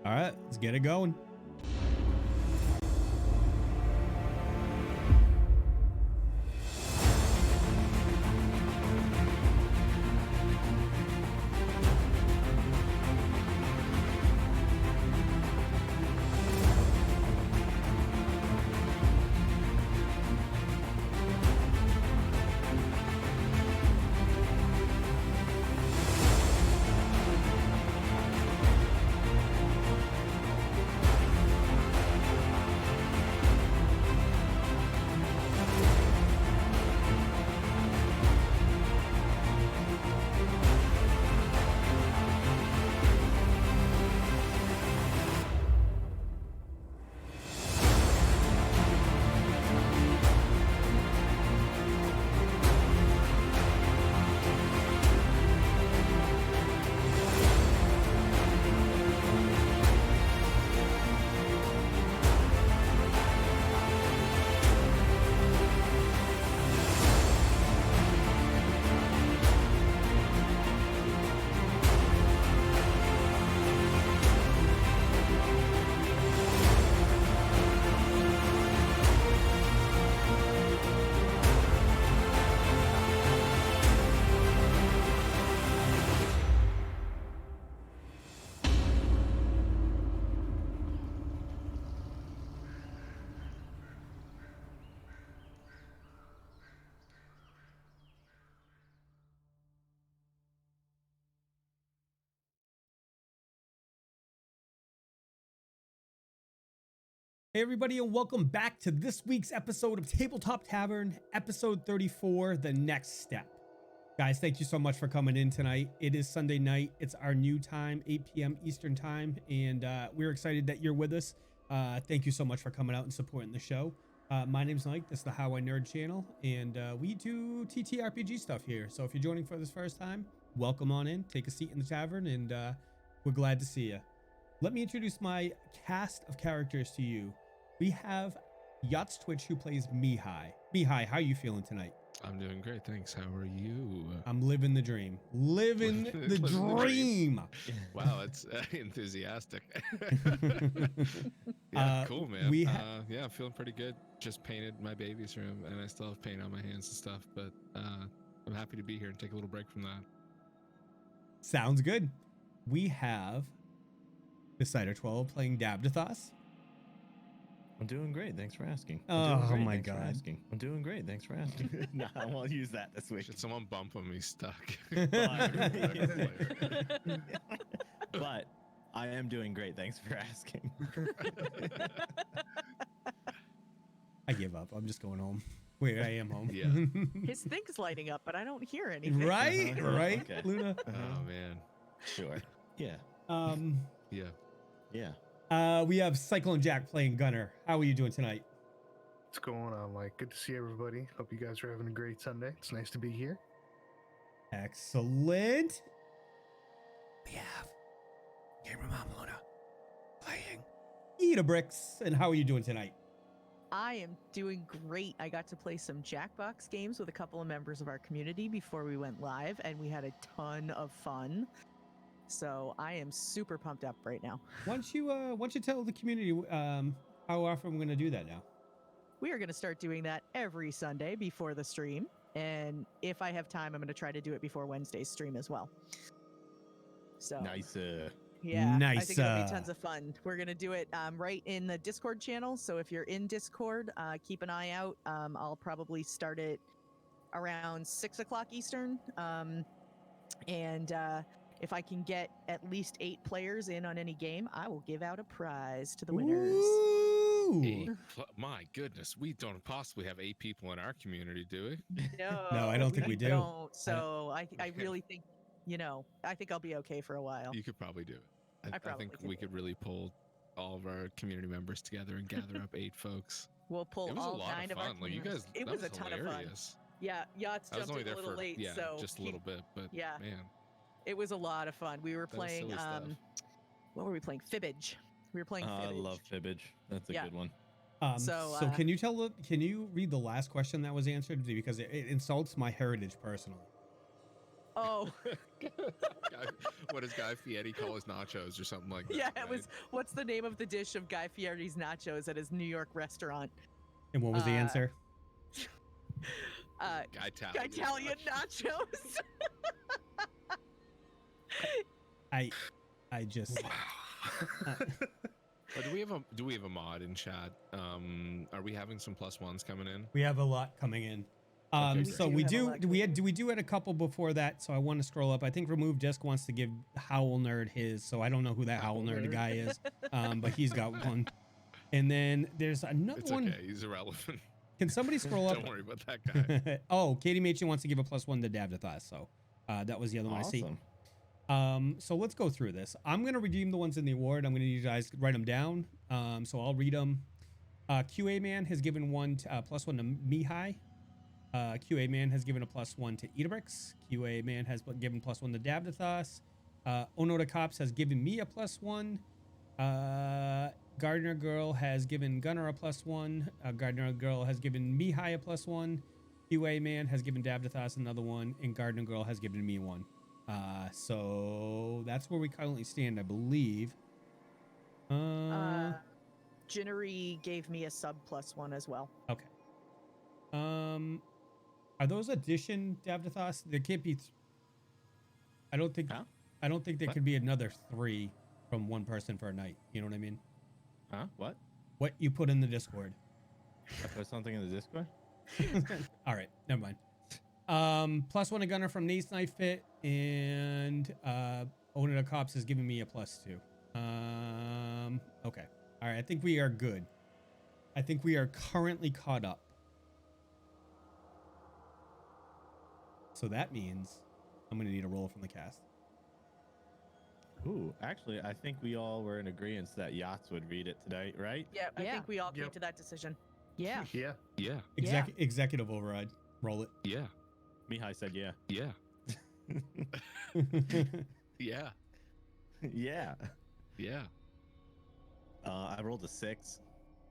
All right, let's get it going. Hey everybody, and welcome back to this week's episode of Tabletop Tavern, episode 34, The Next Step. Guys, thank you so much for coming in tonight. It is Sunday night. It's our new time, 8 p.m. Eastern time, and we're excited that you're with us. Thank you so much for coming out and supporting the show. My name's Mike. This is the How I Nerd channel, and we do TTRPG stuff here. So if you're joining for this first time, welcome on in. Take a seat in the tavern, and we're glad to see you. Let me introduce my cast of characters to you. We have YottsTwitch, who plays Mihaly. Mihaly, how are you feeling tonight? I'm doing great, thanks. How are you? I'm living the dream. Living the dream. Wow, it's enthusiastic. Cool, man. I'm feeling pretty good. Just painted my baby's room, and I still have paint on my hands and stuff, but I'm happy to be here and take a little break from that. Sounds good. We have Decider 12 playing Davdithas. I'm doing great. Thanks for asking. Oh my God. I'm doing great. Thanks for asking. Nah, I won't use that this week. Should someone bump him? He's stuck. But I am doing great. Thanks for asking. I give up. I'm just going home. Wait, I am home. Yeah. His thing's lighting up, but I don't hear anything. Right? Right, Okay. Luna? Oh, man. Sure. Yeah. Yeah. We have Cyclone Jack playing Gunnar. How are you doing tonight? What's going on, Mike? Good to see everybody. Hope you guys are having a great Sunday. It's nice to be here. Excellent. We have Gamer Mom Luna playing Idabrix. And how are you doing tonight? I am doing great. I got to play some Jackbox games with a couple of members of our community before we went live, and we had a ton of fun. So I am super pumped up right now. Why don't you tell the community how often we're going to do that now? We are going to start doing that every Sunday before the stream. And if I have time, I'm going to try to do it before Wednesday's stream as well. So Nice. yeah, Nice. I think it'll be tons of fun. We're going to do it right in the Discord channel. So if you're in Discord, keep an eye out. I'll probably start it around 6 o'clock Eastern. If I can get at least 8 players in on any game, I will give out a prize to the winners. Ooh. My goodness, we don't possibly have 8 people in our community, do we? No, I don't think we do. Don't. So I really think, I think I'll be okay for a while. You could probably do it. I probably think could we do could really pull all of our community members together and gather up 8 folks. We'll pull It was all a lot 9 of of our fun. Like you members. guys, It that was a ton of fun. hilarious. Yeah, Yachts I was jumped only in a there little for late, so just a little bit, but yeah. man, It was a lot of fun. We were That was playing silly stuff. what were we playing? Fibbage. We were playing I Fibbage. love Fibbage. That's a Yeah. good one. So can you read the last question that was answered, because it insults my heritage personally? Oh, What does Guy Fieri call his nachos or something like that? yeah, it right? was. What's the name of the dish of Guy Fieri's nachos at his New York restaurant? And what was the answer? Guy Italian. Italian nachos. I just Oh, do we have a mod in chat? Are we having some +1s coming in? we have a lot coming in. Okay, So great. we have a do. lot We do had a couple before that. So I want to scroll up. I think Remove Disc wants to give Howl Nerd his. So I don't know who that Howl Nerd guy is. But he's got one. And then there's another It's one. okay. He's irrelevant. Can somebody scroll up? Don't worry about that guy. Oh, Katie Machin wants to give a +1 to Davdithas. So that was the other one I see. So let's go through this. I'm going to redeem the ones in the award. I'm going to need you guys to write them down. So I'll read them. QA Man has given +1 to Mihaly. QA Man has given a +1 to Idabrix. QA Man has given +1 to Davdithas. Onoda Cops has given me a +1. Gardener Girl has given Gunnar a +1. Gardener Girl has given Mihaly a +1. QA Man has given Davdithas another one. And Gardener Girl has given me one. So that's where we currently stand, I believe. Ginnery gave me a sub +1 as well. Okay. Are those addition, Davdithas? There can't be. I don't think. Huh? I don't think there What? could be another 3 from one person for a night. You know what I mean? Huh? What? What you put in the Discord. I put something in the Discord? All right, never mind. +1 to Gunnar from Nate's Knife Fit, and Owner of Cops has given me a +2. Okay. All right, I think we are good. I think we are currently caught up. So that means I'm going to need a roll from the cast. Ooh, actually, I think we all were in agreement that Yachts would read it today, right? Yeah, I Yeah. think we all came Yep. to that decision. Yeah. Yeah. Yeah. Executive override. Roll it. Yeah. Mihai said yeah. Yeah. Yeah. Yeah. Yeah. I rolled a 6.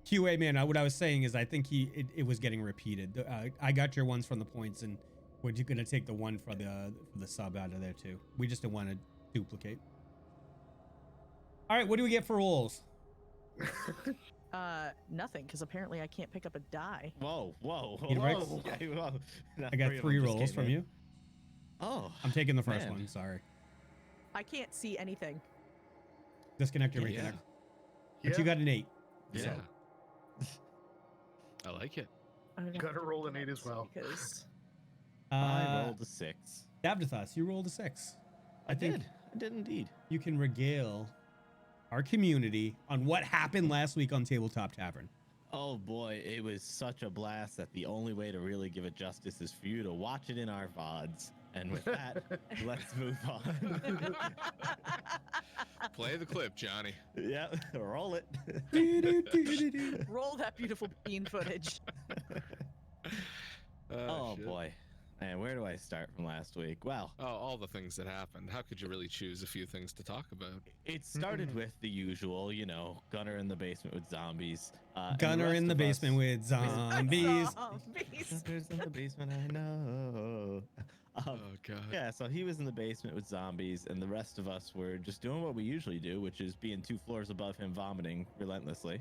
QA man, what I was saying is I think it was getting repeated. I got your ones from the points, and we're just gonna take the one for the sub out of there too. We just didn't want to duplicate. All right, what do we get for rolls? Nothing, because apparently I can't pick up a die. Whoa. Idabrix? Okay, whoa. Now I got 3 just rolls came from in. you. Oh. I'm taking the first Man. one. Sorry. I can't see anything. Disconnect or Yeah. reconnect. But you got an 8. Yeah. I like it. I'm gonna Gotta have to roll an 8 reconnect as well. Because I rolled a 6. Davdithas, you rolled a 6. I think did indeed. you can regale our community on what happened last week on Tabletop Tavern. Oh boy, it was such a blast that the only way to really give it justice is for you to watch it in our VODs. And with that, let's move on. Play the clip, Johnny. Yeah, roll it. roll that beautiful bean footage. Oh Shit. boy. Man, where do I start from last week? Well, Oh, all the things that happened. How could you really choose a few things to talk about? it started with the usual, Gunnar in the basement with zombies. And Gunnar rest in the of basement us- with zombies. Zombies. Gunner's in the basement, I know. Oh god. Yeah, so he was in the basement with zombies, and the rest of us were just doing what we usually do, which is being 2 floors above him, vomiting relentlessly.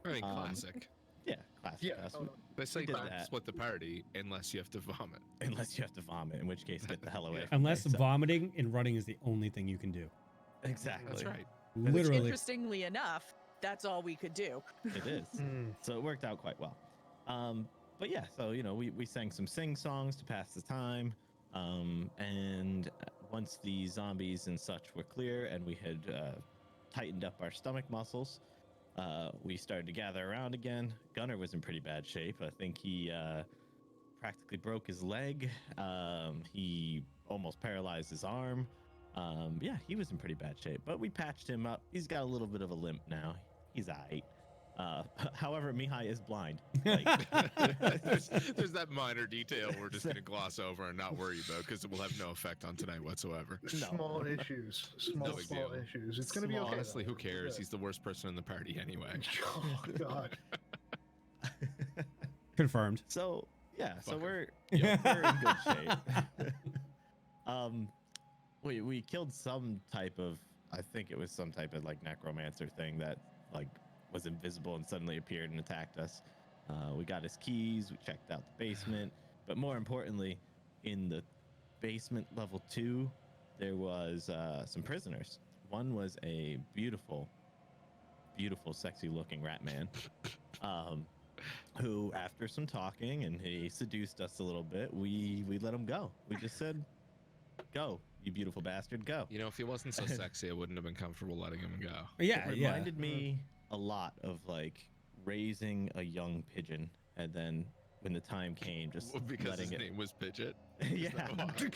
I mean, Um, classic. Yeah, classic. Yeah. us. They say did don't that. split the party unless you have to vomit. Unless you have to vomit, in which case, get the hell away. From Unless me, so- vomiting and running is the only thing you can do. Exactly. That's right. Which, Literally. interestingly enough, that's all we could do. It is. Mm. So it worked out quite well. But yeah, so we sang some sing songs to pass the time. And once the zombies and such were clear, and we had tightened up our stomach muscles, we started to gather around again. Gunnar was in pretty bad shape. I think he practically broke his leg. He almost paralyzed his arm. Yeah, he was in pretty bad shape, but we patched him up. He's got a little bit of a limp now. He's alright. However, Mihai is blind. Like, there's that minor detail we're just going to gloss over and not worry about because it will have no effect on tonight whatsoever. No. Small issues. Small big small deal. issues. It's gonna be Small. okay. Honestly, though. who cares? Yeah. He's the worst person in the party anyway. Oh god. Confirmed. So yeah, so Fucker. we're in good shape. We killed some type of, I think it was some type of like necromancer thing that like was invisible and suddenly appeared and attacked us. We got his keys, we checked out the basement, but more importantly, in the basement level 2, there was some prisoners. One was a beautiful, sexy looking rat man, who after some talking and he seduced us a little bit, we let him go. We just said, go, you beautiful bastard, go. You know, if he wasn't so sexy, I wouldn't have been comfortable letting him go. Yeah, It reminded me a lot of like raising a young pigeon, and then when the time came, just Well, because letting his name was Pidgeot. yeah, Exactly.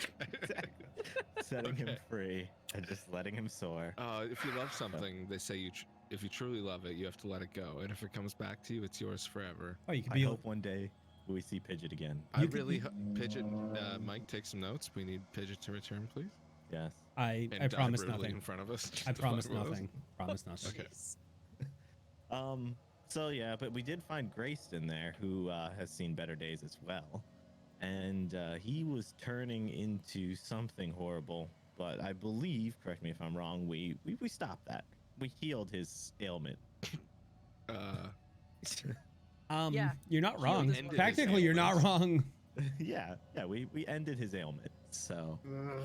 setting him Okay. free and just letting him soar. If you love something, they say if you truly love it, you have to let it go. And if it comes back to you, it's yours forever. Oh, you could I be. hope one day we see Pidgeot again. I could really be- Pidgeot. Mike, take some notes. We need Pidgeot to return, please. Yes. I And die promise brutally nothing. in front of us. I just to promise fuck with us. nothing. Promise nothing. Okay. Jeez. So yeah, but we did find Grace in there, who has seen better days as well, and he was turning into something horrible. But I believe, correct me if I'm wrong, we stopped that. We healed his ailment. Yeah. You're not Healed wrong. his Ended his Technically, you're not wrong. yeah, we ended his ailment. So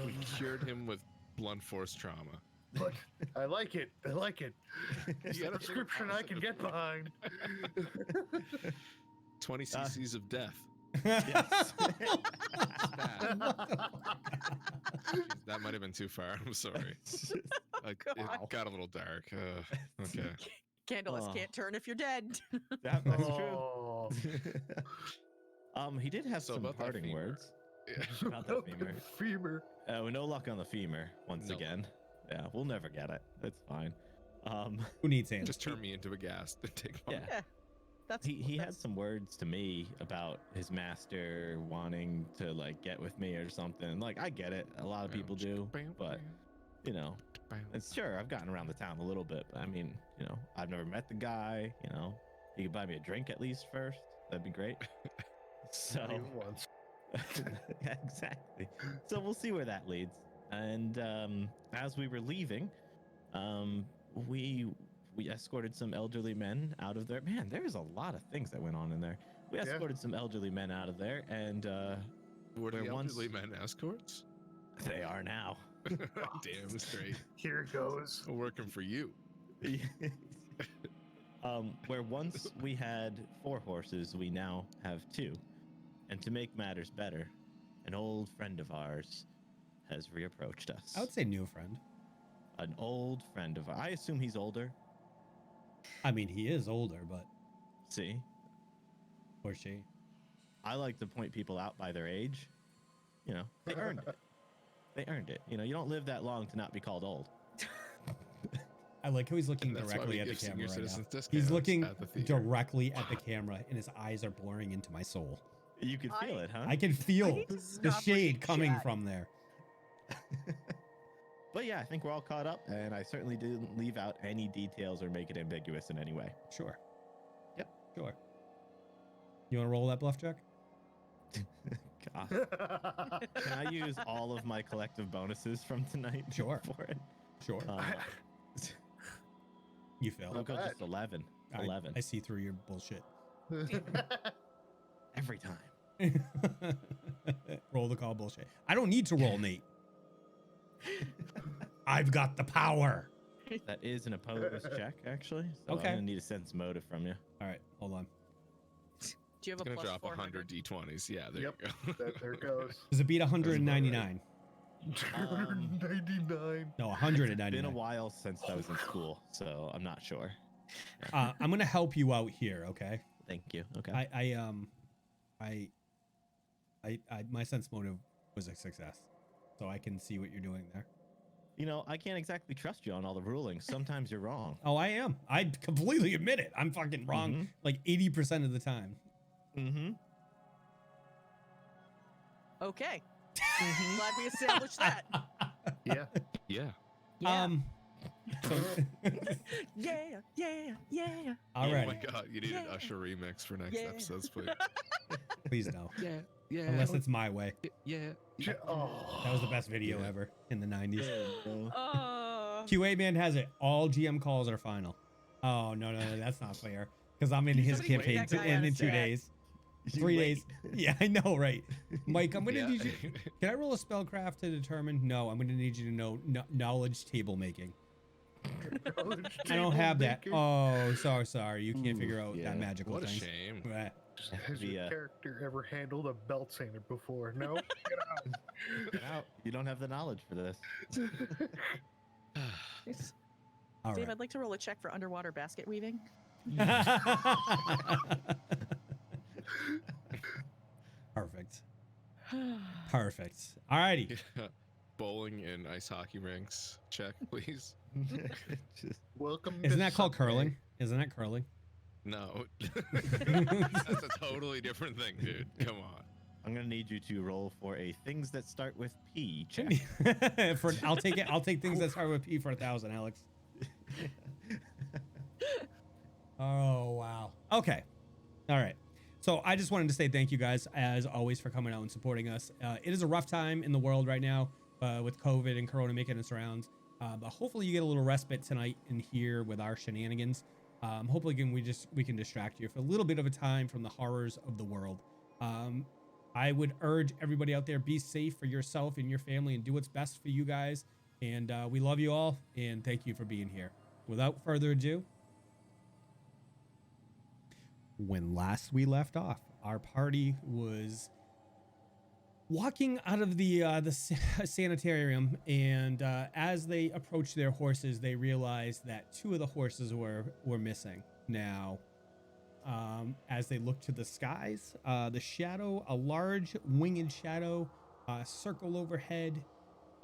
We cured him with blunt force trauma. But I like it. I like it. You It's a gotta think description I can get behind. 20 cc's of death. yes. That might have been too far. I'm sorry. Like, it God. got a little dark. Okay. Candlelight Oh. can't turn if you're dead. That's Oh. true. He did have So some about that parting femur. words. Yeah. About that femur. Femur. No luck on the femur once No again. Yeah, we'll never get it. It's fine. Who needs hands? Just turn me into a ghast and take mine. Yeah. That's He had that's- some words to me about his master wanting to like get with me or something. Like I get it, a lot of people do, but you know, it's sure I've gotten around the town a little bit. But I mean, you know, I've never met the guy. You know, he could buy me a drink at least first. That'd be great. So Not even once. yeah, exactly. So we'll see where that leads. And as we were leaving, we escorted some elderly men out of there. Man, there's a lot of things that went on in there. We Yeah. escorted some elderly men out of there, and Were the Where once- elderly men escorts? they are now. Damn straight. Here it goes. Working for you. Where once we had 4 horses, we now have 2. And to make matters better, an old friend of ours has reapproached us. I would say new friend. An old friend of ours. I assume he's older. I mean, he is older, but See? or she. I like to point people out by their age. You know, they earned it. They earned it. You know, you don't live that long to not be called old. I like how he's looking That's why directly we at the give senior camera right now. citizens discounts He's looking at the theater. directly at the camera, and his eyes are boring into my soul. You can feel it, huh? I can feel need to the stop shade looking coming chat. from there. But yeah, I think we're all caught up, and I certainly didn't leave out any details or make it ambiguous in any way. Sure. Yep. Sure. You want to roll that bluff check? God. Can I use all of my collective bonuses from tonight Sure. for it? Sure. You fail. We'll go bad. just 11. I- 11. I see through your bullshit. Every time. Roll the call bullshit. I don't need to roll, Nate. I've got the power. That is an opposed check, actually. So Okay. I'm going to need a sense motive from you. All right, hold on. Do you have It's a gonna plus drop 400? 100 d20s. Yeah, there Yep. you go. There it goes. Does it beat 199? 299. No, It's been a 199. while since I was in school, so I'm not sure. I'm gonna help you out here, okay? Thank you. Okay. My sense motive was a success, so I can see what you're doing there. You know, I can't exactly trust you on all the rulings. Sometimes you're wrong. Oh, I am. I completely admit it. I'm fucking wrong Mhm. like 80% of the time. Mm-hmm. Okay. Glad we established that. Yeah. Yeah. Yeah. So, yeah, yeah, yeah. all Oh right. my god, you need an Yeah. Usher remix for next Yeah. episodes, please. Please no. Yeah. Yeah. Unless it's My Way. Yeah. Oh, That was the best video Yeah. ever in the 90s. Oh. QA man has it. All GM calls are final. Oh, no, that's not fair. Because I'm in his Somebody campaign kick that guy out in of 2 chat. days. You 3 wait. days. Yeah, I know, right? Mike, I'm going to Yeah. need you. Can I roll a spellcraft to determine? No, I'm going to need you to know knowledge table making. I don't have that. Oh, sorry. You can't Ooh, figure out yeah. that magical What a thing. shame. Right. Has your character ever handled a belt sander before? No? Get out. Get out. You don't have the knowledge for this. All Dave, right. I'd like to roll a check for underwater basket weaving. Perfect. Perfect. All righty. Bowling and ice hockey rinks. Check, please. Just, Welcome. Isn't to that called Sunday. curling? Isn't that curling? No. That's a totally different thing, dude. Come on. I'm gonna need you to roll for a things that start with P check. I'll take it. I'll take things that start with P for 1,000, Alex. Oh wow. Okay. All right. So I just wanted to say thank you guys, as always, for coming out and supporting us. It is a rough time in the world right now with COVID and Corona making its rounds. But hopefully you get a little respite tonight in here with our shenanigans. Hopefully we can distract you for a little bit of a time from the horrors of the world. I would urge everybody out there, be safe for yourself and your family and do what's best for you guys. And we love you all. And thank you for being here. Without further ado, when last we left off, our party was walking out of the Sanatorium, and as they approached their horses, they realized that 2 of the horses were missing. Now, as they looked to the skies, the shadow, a large winged shadow, circle overhead,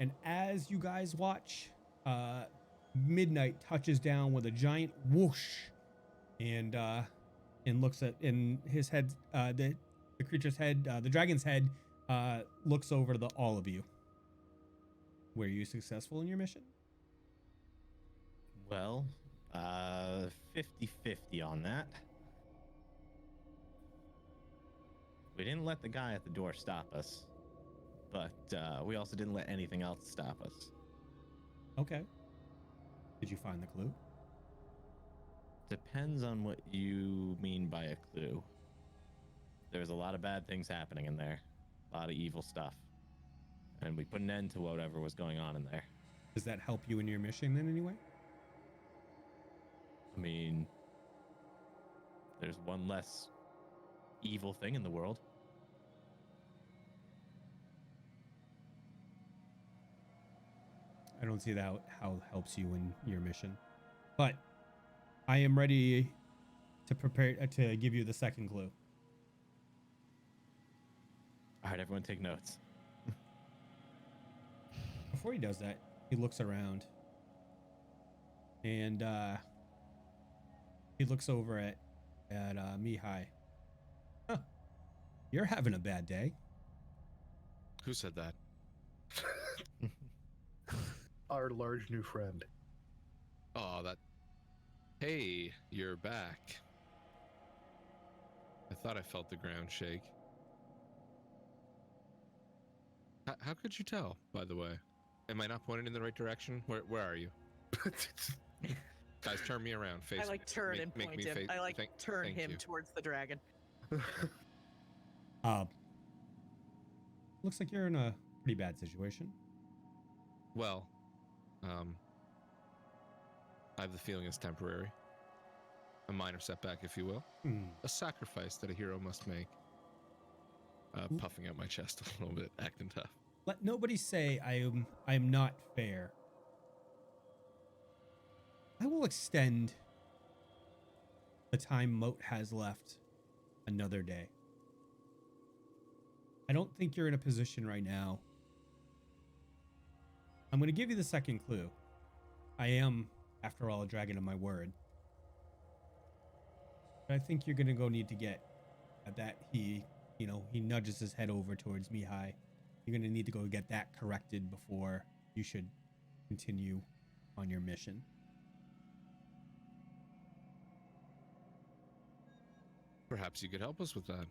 and as you guys watch, midnight touches down with a giant whoosh, and looks at in his head, the creature's head, the dragon's head, looks over to all of you. Were you successful in your mission? Well, 50-50 on that. We didn't let the guy at the door stop us, but we also didn't let anything else stop us. Okay. Did you find the clue? Depends on what you mean by a clue. There's a lot of bad things happening in there, a lot of evil stuff, and we put an end to whatever was going on in there. Does that help you in your mission in any way? I mean, there's one less evil thing in the world. I don't see that how it helps you in your mission, but I am ready to prepare to give you the second clue. All right, everyone take notes. Before he does that, he looks around, and he looks over at Mihaly. Huh. You're having a bad day. Who said that? Our large new friend. Oh, that. Hey, you're back. I thought I felt the ground shake. How could you tell, by the way? Am I not pointed in the right direction? Where are you? Guys, turn me around. Face I like turn make- and make point me him. face- I like turn thank him you. towards the dragon. Looks like you're in a pretty bad situation. Well, I have the feeling it's temporary. A minor setback, if you will. A sacrifice that a hero must make. Puffing out my chest a little bit, acting tough. Let nobody say I am not fair. I will extend the time Moat has left another day. I don't think you're in a position right now. I'm going to give you the second clue. I am, after all, a dragon of my word. But I think you're going to go need to get at that. He nudges his head over towards Mihaly. You're going to need to go get that corrected before you should continue on your mission. Perhaps you could help us with that.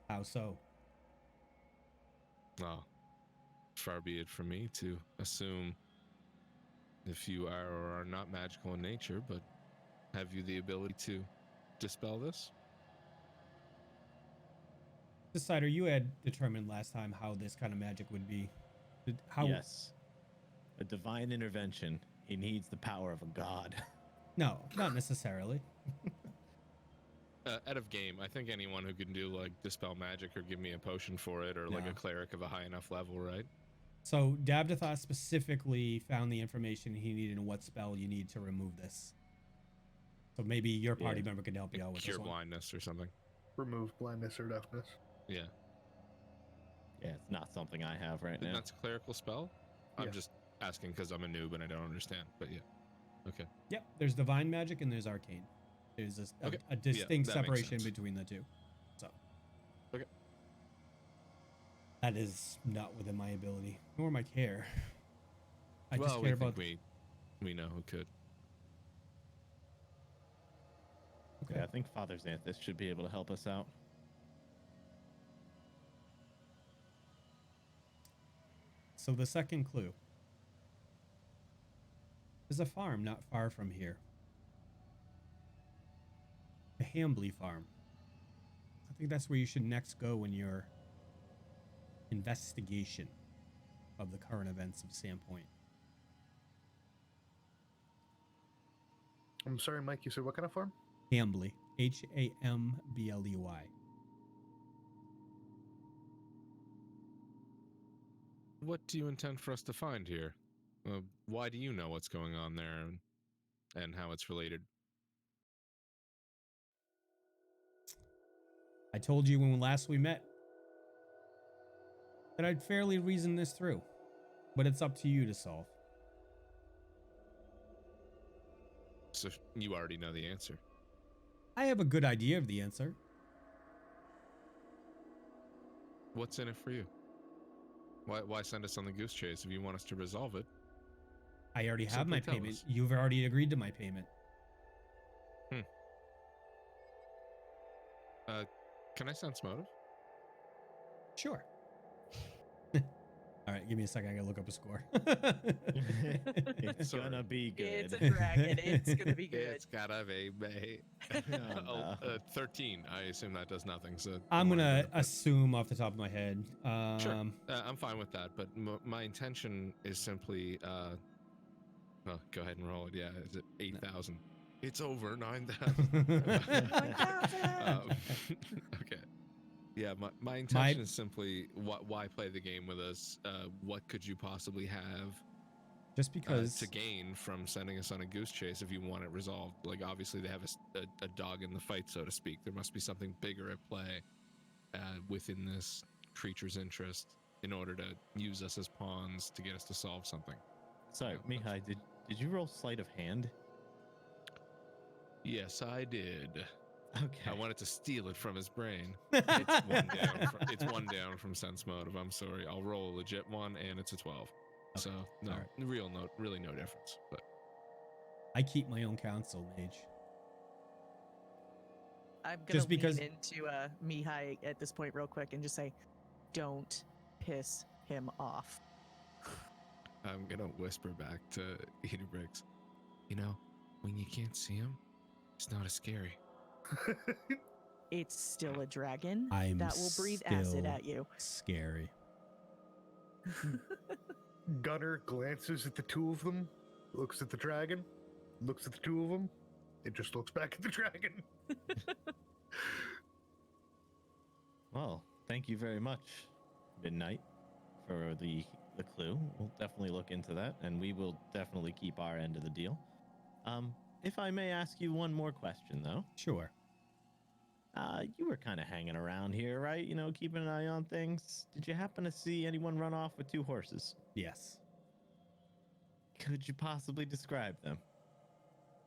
How so? Well, far be it from me to assume if you are or are not magical in nature, but have you the ability to dispel this? Decider, you had determined last time how this kind of magic would be. How? Yes. A divine intervention. He needs the power of a god. No, not necessarily. Out of game, I think anyone who can do like dispel magic or give me a potion for it, or like No. a cleric of a high enough level, right? So Davdithas specifically found the information he needed and what spell you need to remove this. So maybe your party member can help you out with Cure this one. blindness or something. Remove blindness or deafness. Yeah. Yeah, it's not something I have right And now. that's a clerical spell? I'm Yes. just asking because I'm a noob and I don't understand, but yeah. Okay. Yep, there's divine magic and there's arcane. There's Okay. a distinct that makes separation sense. between the two. So. Okay. That is not within my ability, nor my care. I well, just we care think about. we know who could. Yeah, I think Father Xanthus should be able to help us out. So the second clue. There's a farm not far from here. The Hambly farm. I think that's where you should next go in your investigation of the current events of Sandpoint. I'm sorry, Mike, you said what kind of farm? Hambly. Hambly. What do you intend for us to find here? Why do you know what's going on there and how it's related? I told you when last we met that I'd fairly reason this through, but it's up to you to solve. So you already know the answer. I have a good idea of the answer. What's in it for you? Why send us on the goose chase if you want us to resolve it? I already have Simply my tell payment. us. You've already agreed to my payment. Can I sense motive? Sure. All right, give me a second. I gotta look up a score. It's gonna be good. It's a dragon. It's gonna be good. It's gotta be, mate. Oh, no. 13. I assume that does nothing. So I'm don't worry gonna about it, but- assume off the top of my head. Sure. I'm fine with that, but my intention is simply, well, go ahead and roll it. Yeah, is it 8,000? It's over 9,000. Okay. Yeah, my intention is simply why play the game with us? What could you possibly have Just because to gain from sending us on a goose chase if you want it resolved? Like, obviously, they have a dog in the fight, so to speak. There must be something bigger at play within this creature's interest in order to use us as pawns to get us to solve something. Sorry, Mihaly, did you roll sleight of hand? Yes, I did. Okay. I wanted to steal it from his brain. It's one down from sense motive. I'm sorry. I'll roll a legit one, and it's a 12. So no, Alright. really no difference. But I keep my own counsel, Mage. I'm gonna Just because- lean into Mihaly at this point real quick and just say, "Don't piss him off." I'm gonna whisper back to Idabrix. You know, when you can't see him, it's not as scary. It's still a dragon I'm that will breathe acid still at you. Scary. Gunnar glances at the two of them, looks at the dragon, looks at the two of them, and just looks back at the dragon. Well, thank you very much, Midnight, for the clue. We'll definitely look into that, and we will definitely keep our end of the deal. If I may ask you one more question, though. Sure. You were kind of hanging around here, right? You know, keeping an eye on things. Did you happen to see anyone run off with 2 horses? Yes. Could you possibly describe them?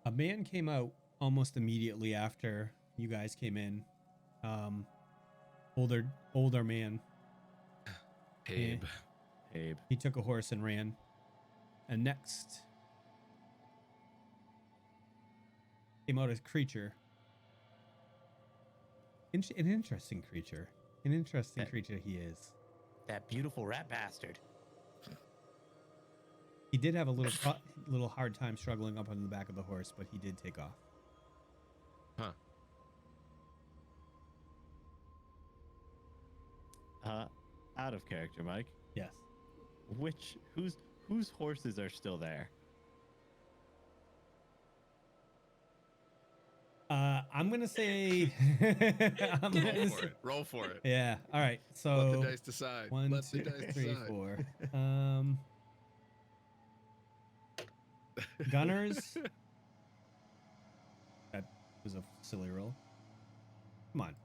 A man came out almost immediately after you guys came in. Older man. Abe. Abe. He took a horse and ran. And next came out a creature. An interesting creature. An interesting That- creature he is. That beautiful rat bastard. He did have a little hard time struggling up on the back of the horse, but he did take off. Huh. Out of character, Mike. Yes. Whose horses are still there? I'm gonna say. I'm Roll gonna for say- it. Roll for it. Yeah. All right. Let So the dice decide. 1, Let 2, the dice 3, decide. 4. Gunnars. That was a silly roll. Come on.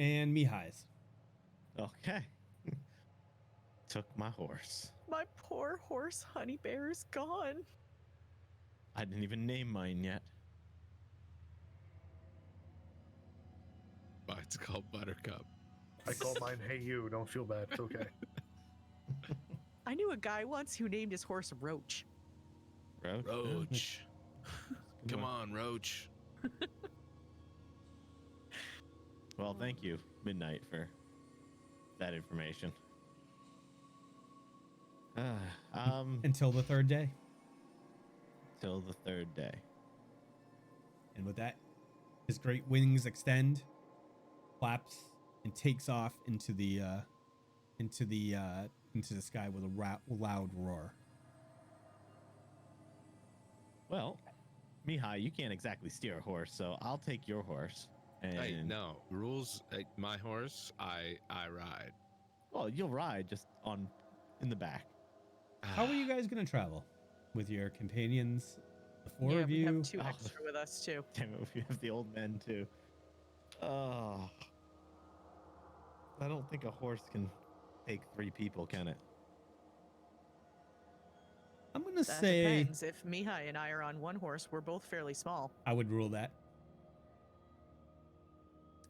And Mihaly's. Okay. Took my horse. My poor horse, Honey Bear, is gone. I didn't even name mine yet. Oh, it's called Buttercup. I call mine Hey You. Don't feel bad. It's okay. I knew a guy once who named his horse Roach. Roach? Roach. Come on, Roach. Well, thank you, Midnight, for that information. Until the third day. Till the third day. And with that, his great wings extend, flaps, and takes off into the sky with a loud roar. Well, Mihaly, you can't exactly steer a horse, so I'll take your horse. And Hey, no rules. My horse, I ride. Well, you'll ride just in the back. How are you guys gonna travel? With your companions, the four yeah, of we you? have 2 Oh. extra with us too. Damn it, we have the old men too. Oh. I don't think a horse can take 3 people, can it? I'm gonna That say depends. If Mihaly and I are on one horse, we're both fairly small. I would rule that.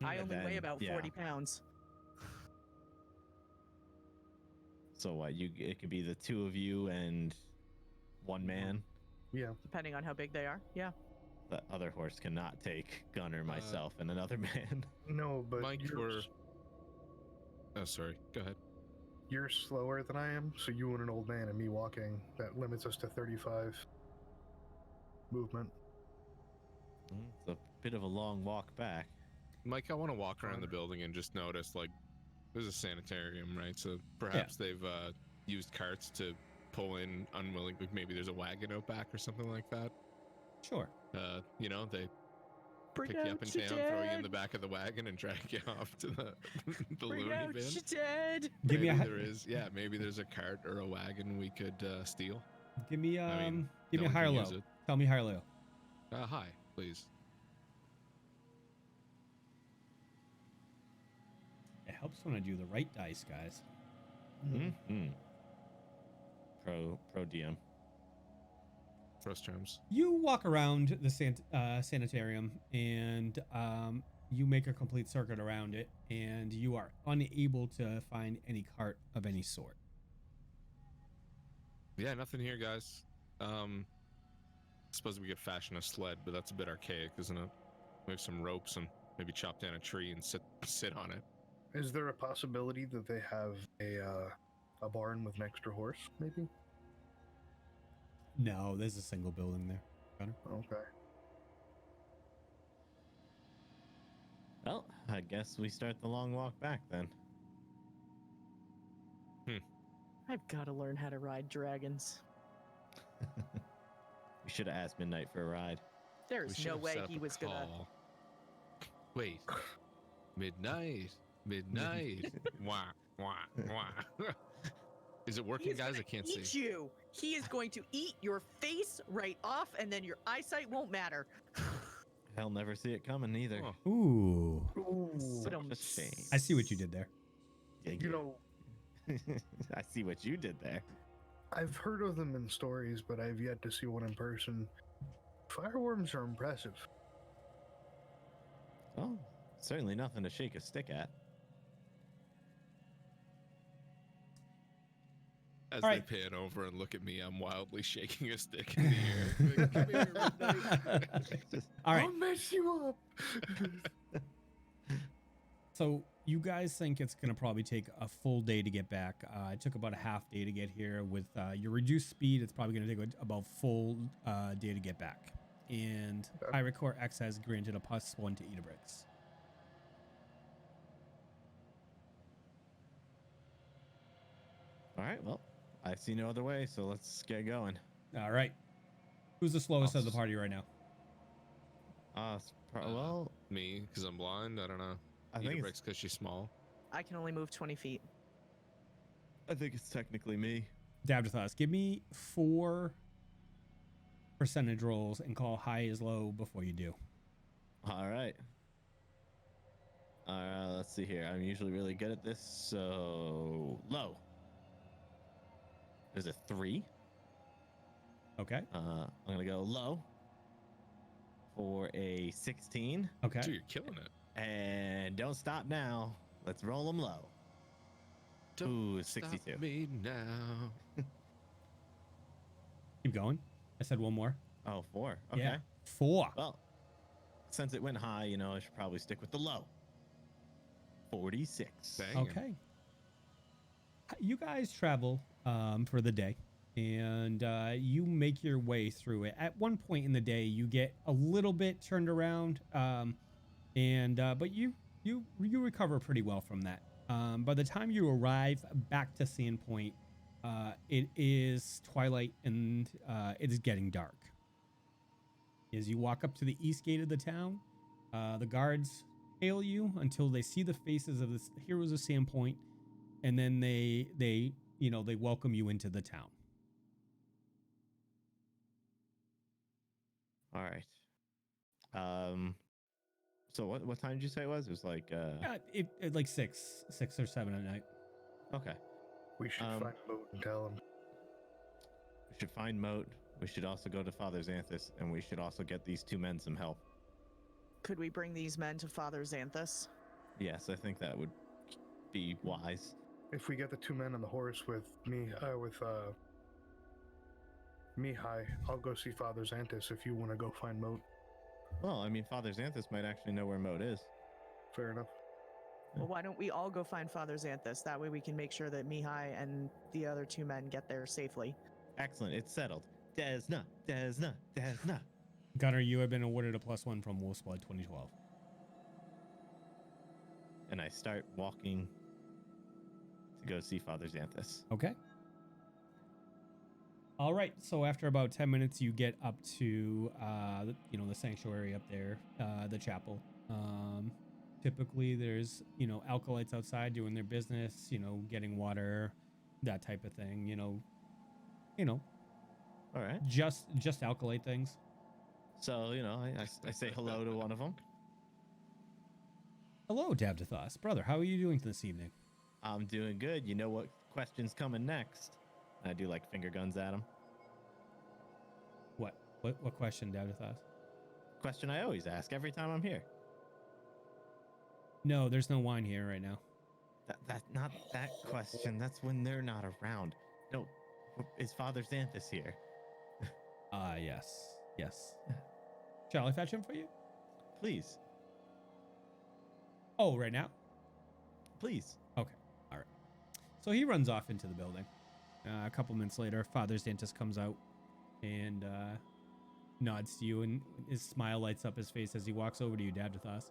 I And only weigh then, about yeah. 40 pounds. So what? It could be the 2 of you and 1 man. Yeah. Depending on how big they are. Yeah. The other horse cannot take Gunnar, myself, and another man. No, but Mike, you're, Oh, sorry. Go ahead. you're slower than I am, so you and an old man and me walking, that limits us to 35 movement. It's a bit of a long walk back. Mike, I want to walk around the building and just notice, like, there's a sanitarium, right? So perhaps they've used carts to pull in unwilling, like maybe there's a wagon out back or something like that. Sure. You know, they Bring pick you up out in your town, throw you in dead. the back of the wagon, and drag you off to the Bring loony out bin. your dead. Give me Maybe a there is, maybe there's a cart or a wagon we could steal. give me I mean, give me no a one higher can low. use it. Tell me higher low. Hi, please. It helps when I do the right dice, guys. Mm-hmm. Pro DM. First terms. You walk around the sanitarium and you make a complete circuit around it, and you are unable to find any cart of any sort. Yeah, nothing here, guys. Suppose we could fashion a sled, but that's a bit archaic, isn't it? We have some ropes and maybe chop down a tree and sit on it. Is there a possibility that they have a barn with an extra horse, maybe? No, there's a single building there. Gunnar? Okay. Well, I guess we start the long walk back then. I've got to learn how to ride dragons. We should have asked Midnight for a ride. We There's should no have way set up he a was gonna. call. Wait. Midnight. Wah, wah, wah. Is it working, He's guys? gonna I can't eat see. you. He is going to eat your face right off, and then your eyesight won't matter. He'll never see it coming either. Oh. Ooh. Ooh. Such But a shame. I see what you did there. Yeah, You know, I see what you did there. I've heard of them in stories, but I've yet to see one in person. Fireworms are impressive. Oh, certainly nothing to shake a stick at. As All they right. pan over and look at me, I'm wildly shaking a stick in the air. Like, come here, Midnight. All right. I'll mess you up. So you guys think it's going to probably take a full day to get back. It took about a half day to get here. With your reduced speed, it's probably going to take about full day to get back. And Pirate Core X has granted a +1 to Idabrix. All right, well, I see no other way, so let's get going. All right. Who's the slowest of the party right now? Well, Me, because I'm blind. I don't know. I think Idabrix it's, because she's small. I can only move 20 feet. I think it's technically me. Davdithas, give me 4 percentage rolls and call high as low before you do. All right. Let's see here. I'm usually really good at this, so low. There's a 3. Okay. I'm gonna go low for a 16. Okay. Dude, you're killing it. And don't stop now. Let's roll them low. Ooh, 62. Stop me now. Keep going. I said one more. Oh, 4. Okay. Yeah. 4. Well, since it went high, you know, I should probably stick with the low. 46. Banging. Okay. You guys travel for the day, and you make your way through it. At one point in the day, you get a little bit turned around, but you recover pretty well from that. By the time you arrive back to Sandpoint, it is twilight and it is getting dark. As you walk up to the east gate of the town, the guards hail you until they see the faces of the heroes of Sandpoint, and then they welcome you into the town. All right. So what time did you say it was? It was like It like 6 or 7 at night. okay. We should find Moat and tell him. We should find Moat. We should also go to Father Xanthus, and we should also get these 2 men some help. Could we bring these men to Father Xanthus? Yes, I think that would be wise. If we get the 2 men on the horse with Mihaly, I'll go see Father Xanthus if you want to go find Moat. Well, I mean, Father Xanthus might actually know where Moat is. Fair enough. Well, why don't we all go find Father Xanthus? That way we can make sure that Mihaly and the other 2 men get there safely. Excellent. It's settled. Desna. Gunnar, you have been awarded a +1 from Wolf's Blood 2012. And I start walking to go see Father Xanthus. Okay. All right. So after about 10 minutes, you get up to, the sanctuary up there, the chapel. Typically, there's, alkalites outside doing their business, getting water, that type of thing. All right. Just alkalite things. So, I say hello to one of them. Hello, Davdithas. Brother, how are you doing this evening? I'm doing good. You know what question's coming next? I do like finger guns at him. What question, Davdithas? Question I always ask every time I'm here. No, there's no wine here right now. That's not that question. That's when they're not around. No, is Father Xanthus here? Yes. Shall I fetch him for you? Please. Oh, right now? Please. Okay. All right. So he runs off into the building. A couple minutes later, Father Xanthus comes out and nods to you, and his smile lights up his face as he walks over to you, Davdithas.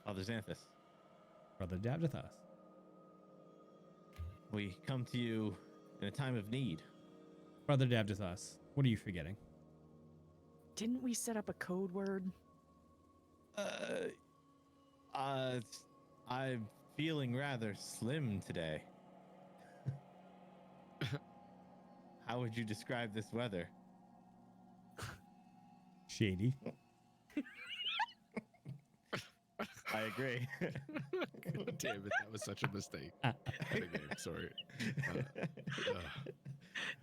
Father Xanthus. Brother Davdithas. We come to you in a time of need. Brother Davdithas, what are you forgetting? Didn't we set up a code word? I'm feeling rather slim today. How would you describe this weather? Shady. I agree. God damn it, that was such a mistake. Anyway, sorry.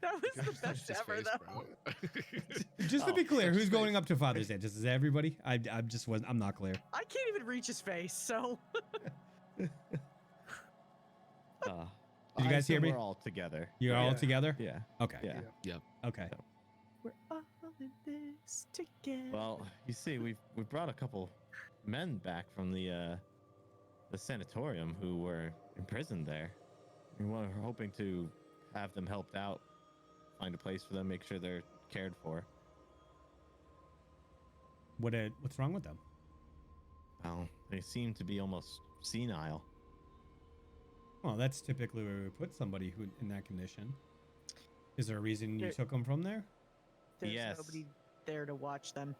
That was the Gosh, best his ever, face, though. bro. Just to be clear, such who's going face. up to Father Xanthus? Is it everybody? I'm not clear. I can't even reach his face, so. Did you guys hear me? We're all together. You're all Yeah. together? Yeah. Okay. Yeah. Yep. Okay. We're all in this together. Well, you see, we brought a couple men back from the sanatorium who were imprisoned there. We were hoping to have them helped out, find a place for them, make sure they're cared for. What's wrong with them? Well, they seem to be almost senile. Well, that's typically where we put somebody who in that condition. Is there a reason you There- took them from there? There's Yes. nobody there to watch them.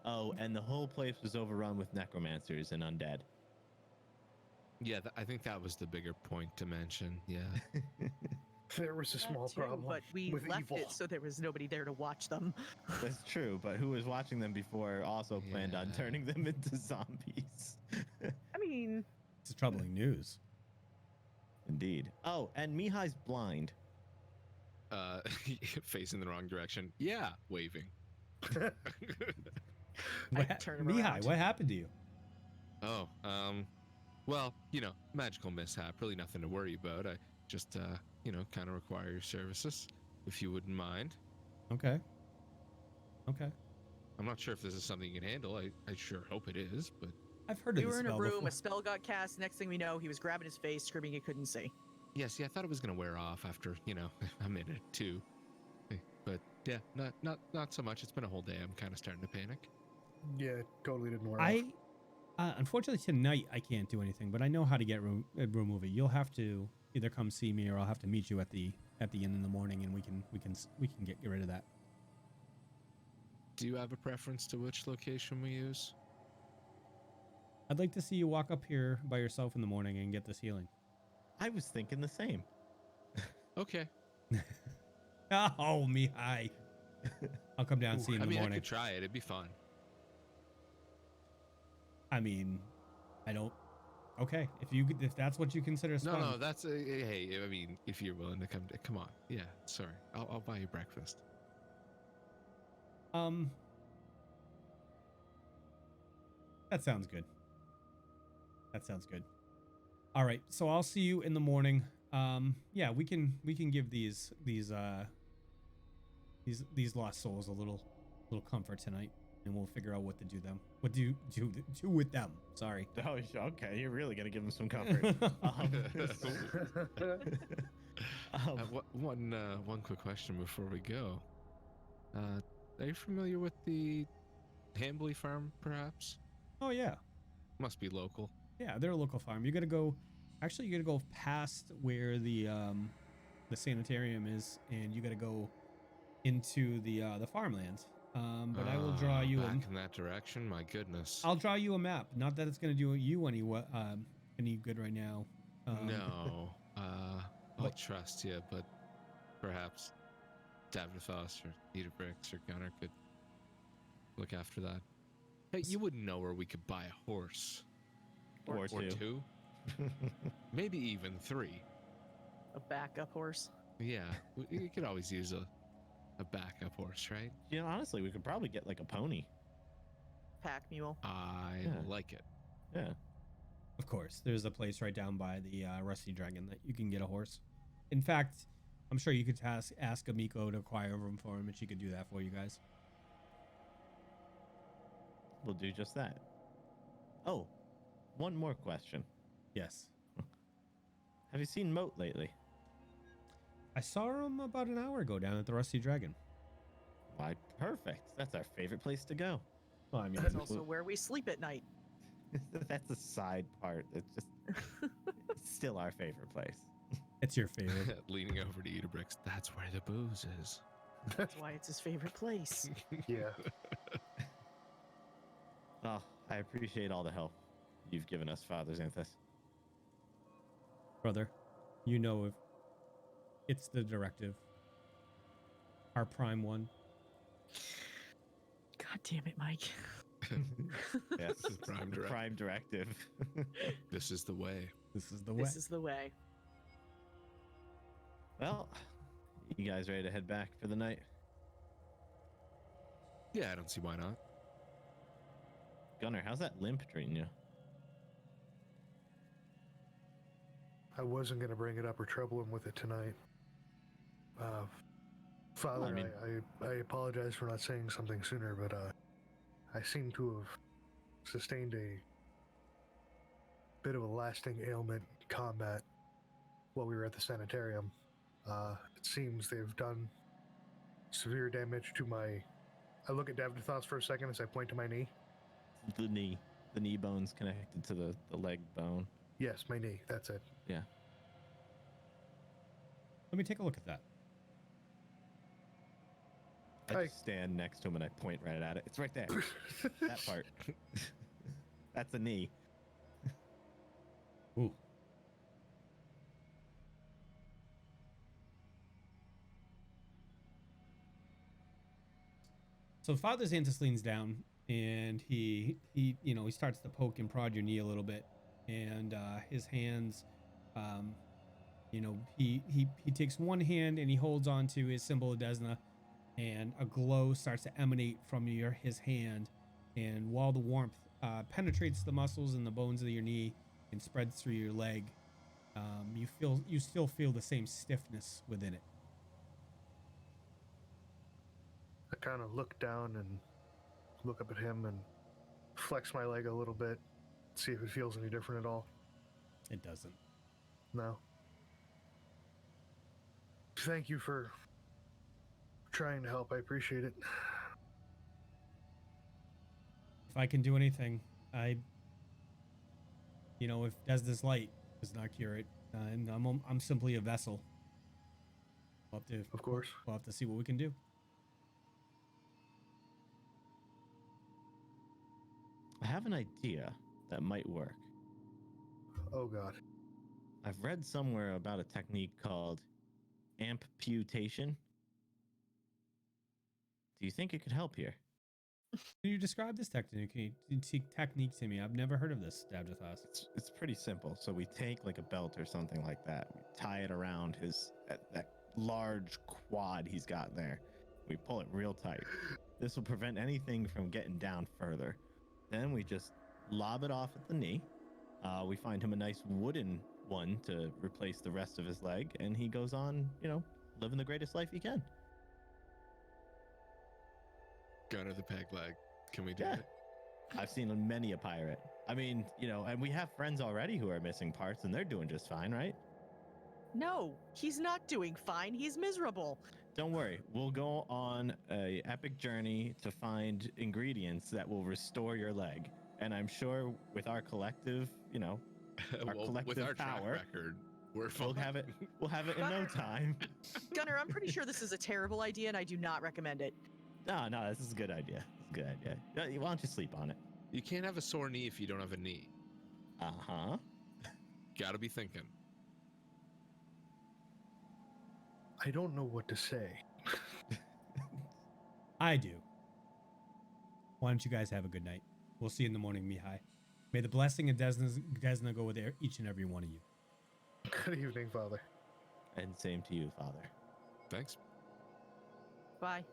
Oh, and the whole place was overrun with necromancers and undead. Yeah, I think that was the bigger point to mention. Yeah. There was a That small too, problem but we with left evil. it so there was nobody there to watch them. That's true, but who was watching them before also planned on Yeah. turning them into zombies. I mean, It's troubling news. Indeed. Oh, and Mihaly's blind. Facing the wrong direction. Yeah, waving. turn him Mihai, around. what happened to you? Oh, well, magical mishap. Really nothing to worry about. I just, kind of require your services, if you wouldn't mind. Okay. I'm not sure if this is something you can handle. I sure hope it is, but I've heard we of this were in a spell room, before. a spell got cast. Next thing we know, he was grabbing his face, screaming he couldn't see. yeah, see, I thought it was gonna wear off after, a minute, two. But yeah, not so much. It's been a whole day. I'm kind of starting to panic. Yeah, it totally didn't wear off. Unfortunately tonight I can't do anything, but I know how to get remove it. You'll have to either come see me or I'll have to meet you at the inn in the morning, and we can get rid of that. Do you have a preference to which location we use? I'd like to see you walk up here by yourself in the morning and get this healing. I was thinking the same. Okay. Oh, Mihai. I'll come down and see you in I the mean, I morning. could try it. It'd be fun. I mean, I don't. Okay, if that's what you consider fun. No, that's hey. I mean, if you're willing to come on. Yeah, sorry. I'll buy you breakfast. That sounds good. All right, so I'll see you in the morning. Yeah, we can give these lost souls a little comfort tonight, and we'll figure out what to do with them. Sorry. Oh, okay. You're really gonna give him some comfort. One quick question before we go. Are you familiar with the Hambly farm, perhaps? Oh yeah, Must be local. yeah. They're a local farm. You gotta go past where the Sanatorium is, and you gotta go into the farmlands. But I will draw you back in that direction. My goodness. I'll draw you a map. Not that it's gonna do you any good right now. No. I'll But- trust you, but perhaps Davdithas or Idabrix or Gunnar could look after that. Hey, you wouldn't know where we could buy a horse. Or Or two. two. Maybe even three. A backup horse. Yeah, you could always use a backup horse, right? Honestly, we could probably get like a pony. Pack mule. I Yeah. like it. Yeah. Of course, there's a place right down by the Rusty Dragon that you can get a horse. In fact, I'm sure you could ask Amiko to acquire room for him, and she could do that for you guys. We'll do just that. Oh, one more question. Yes. Have you seen Moat lately? I saw him about an hour ago down at the Rusty Dragon. Why, perfect. That's our favorite place to go. Well, I mean, That's also where we sleep at night. That's the side part. It's just it's still our favorite place. it's your favorite. Leaning over to Idabrix, that's where the booze is. That's why it's his favorite place. Yeah. Oh, I appreciate all the help you've given us, Father Xanthus. Brother, you know if it's the directive. Our prime one. God damn it, Mike. Yes, Prime directive. Prime directive. This is the way. This is the way. This is the way. Well, you guys ready to head back for the night? Yeah, I don't see why not. Gunnar, how's that limp treating you? I wasn't going to bring it up or trouble him with it tonight. Father, Well, I mean- I apologize for not saying something sooner, but I seem to have sustained a bit of a lasting ailment in combat while we were at the Sanatorium. It seems they've done severe damage to my... I look at Davdithas for a second as I point to my knee. The knee bone's connected to the leg bone. Yes, my knee. That's it. Yeah. Let me take a look at that. I Hi. just stand next to him and I point right at it. It's right there. That part. That's a knee. Ooh. So Father Xantus leans down and he starts to poke and prod your knee a little bit, and his hands, he takes one hand and he holds on to his symbol of Desna, and a glow starts to emanate from his hand, and while the warmth penetrates the muscles and the bones of your knee and spreads through your leg, you still feel the same stiffness within it. I kind of look down and look up at him and flex my leg a little bit, see if it feels any different at all. It doesn't. No. Thank you for trying to help. I appreciate it. If I can do anything, if Desna's light does not cure it, and I'm simply a vessel. Of course. We'll have to see what we can do. I have an idea that might work. Oh God. I've read somewhere about a technique called amputation. Do you think it could help here? Can you describe this technique to me? I've never heard of this, Davdithas. It's pretty simple. So we take like a belt or something like that. We tie it around that large quad he's got there. We pull it real tight. This will prevent anything from getting down further. Then we just lob it off at the knee. We find him a nice wooden one to replace the rest of his leg, and he goes on, living the greatest life he can. Gunnar the peg leg. Can we do Yeah. it? I've seen many a pirate. I mean, and we have friends already who are missing parts, and they're doing just fine, right? No, he's not doing fine. He's miserable. Don't worry. We'll go on a epic journey to find ingredients that will restore your leg. And I'm sure with our collective, our collective with our power, track record, we're fine. we'll have it in no time. Gunnar, I'm pretty sure this is a terrible idea and I do not recommend it. No, this is a good idea. It's a good idea. Why don't you sleep on it? You can't have a sore knee if you don't have a knee. Uh-huh. Gotta be thinking. I don't know what to say. I do. Why don't you guys have a good night? We'll see you in the morning, Mihaly. May the blessing of Desna go with each and every one of you. Good evening, Father. And same to you, Father. Thanks. Bye.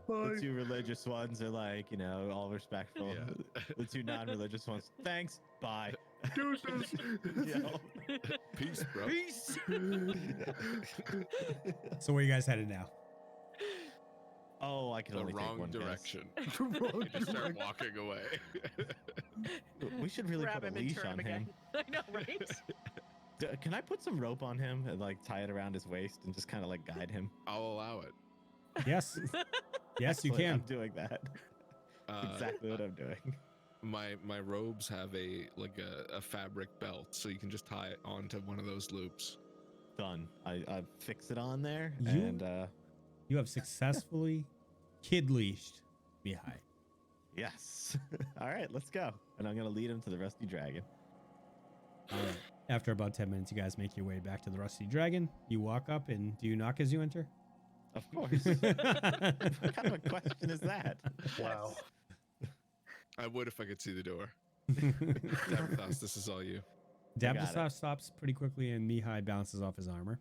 The two religious ones are like, all respectful. Yeah. The two non-religious ones, thanks, bye. Deuces. Peace, bro. Peace. So where you guys headed now? Oh, I can The only take wrong one piss. direction. The wrong You just start direction. walking away. We should really Grab put a him and leash turn on him again. him. I know, right? Can I put some rope on him and tie it around his waist and just kind of guide him? I'll allow it. Yes. Yes, you That's what can. I'm doing that. Exactly what I'm doing. My robes have a fabric belt, so you can just tie it onto one of those loops. Done. I fix it on there, You- and You have successfully kid-leashed Mihaly. yes. All right, let's go. And I'm gonna lead him to the Rusty Dragon. All right. After about 10 minutes, you guys make your way back to the Rusty Dragon. You walk up, and do you knock as you enter? Of course. What kind of a question is that? Wow. I would if I could see the door. Davdithas, this is all you. got it. Davdithas stops pretty quickly, and Mihaly bounces off his armor.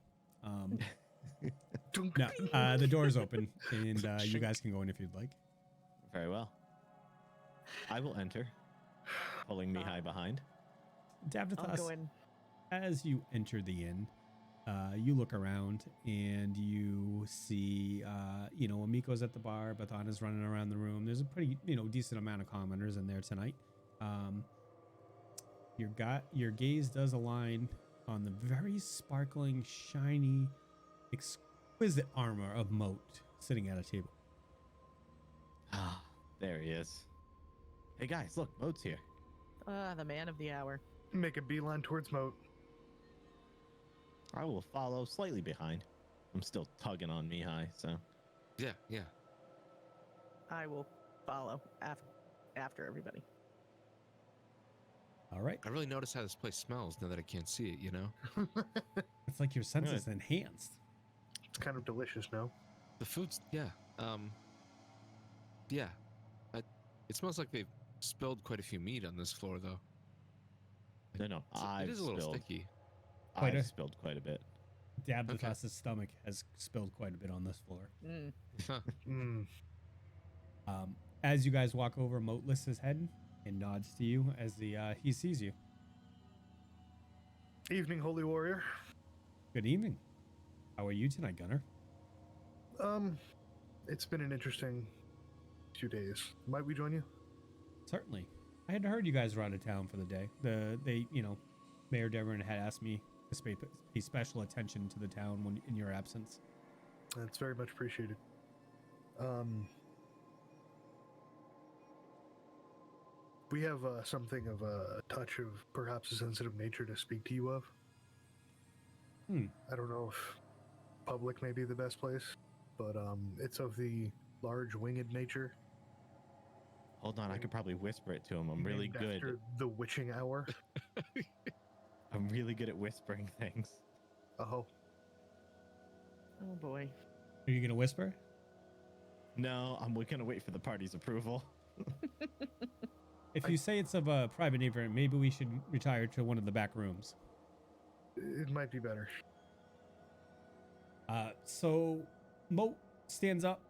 Dunk. No, the door is open, and you guys can go in if you'd like. Very well. I will enter, pulling Mihaly behind. I'll Davdithas, go in. as you enter the inn, You look around and you see, Amiko's at the bar, Bathana's running around the room. There's a pretty, decent amount of commoners in there tonight. Your gaze does align on the very sparkling, shiny, exquisite armor of Moat sitting at a table. Ah, there he is. Hey guys, look, Moat's here. The man of the hour. Make a beeline towards Moat. I will follow slightly behind. I'm still tugging on Mihaly, so. Yeah, yeah. I will follow after everybody. All right. I really notice how this place smells now that I can't see it, It's like your senses enhanced. It's kind of delicious, no? The food's, yeah. Yeah. It smells like they've spilled quite a few meat on this floor, though. No, It is a little sticky. I've spilled quite a bit. Davdithas' stomach has spilled quite a bit on this floor. Mm. As you guys walk over, Moat lifts his head and nods to you as he sees you. Evening, Holy Warrior. Good evening. How are you tonight, Gunnar? It's been an interesting 2 days. Might we join you? Certainly. I had heard you guys were out of town for the day. Mayor Devon had asked me to pay special attention to the town when in your absence. That's very much appreciated. We have something of a touch of perhaps a sensitive nature to speak to you of. I don't know if public may be the best place, but it's of the large winged nature. Hold on, I could probably whisper it to him. I'm really named good. after the witching hour. I'm really good at whispering things. Oh. Oh boy. Are you going to whisper? No, we're gonna wait for the party's approval. If you say it's of a private nature, maybe we should retire to one of the back rooms. It might be better. So Moat stands up,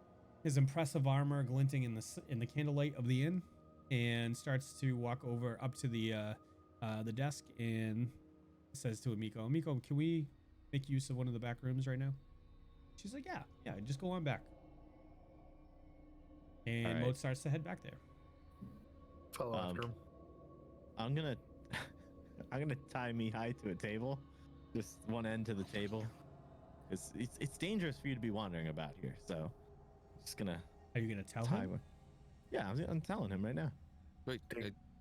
his impressive armor glinting in the candlelight of the inn, and starts to walk over up to the desk and says to Amiko, "Amiko, can we make use of one of the back rooms right now?" She's like, "Yeah, just go on back." And All right. Moat starts to head back there. Follow after him. I'm gonna tie Mihaly to a table, just one end to the table. It's dangerous for you to be wandering about here, so I'm just gonna Are you gonna tell tie him? one. Yeah, I'm telling him right now. Wait,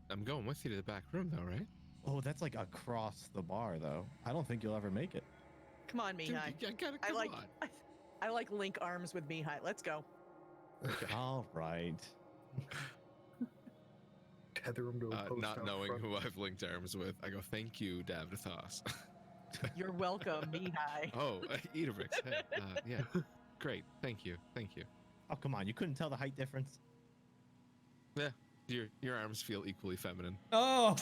I'm going with you to the back room, though, right? Oh, that's like across the bar, though. I don't think you'll ever make it. Come on, Dude, Mihaly. you gotta I come like on. I like link arms with Mihaly. Let's go. All right. Tether him to a post Not out knowing front. who I've linked arms with, I go, "Thank you, Davdithas." You're welcome, Mihaly. Oh, Idabrix. Hey, yeah, great. Thank you. Oh, come on. You couldn't tell the height difference? Yeah, your arms feel equally feminine. Oh!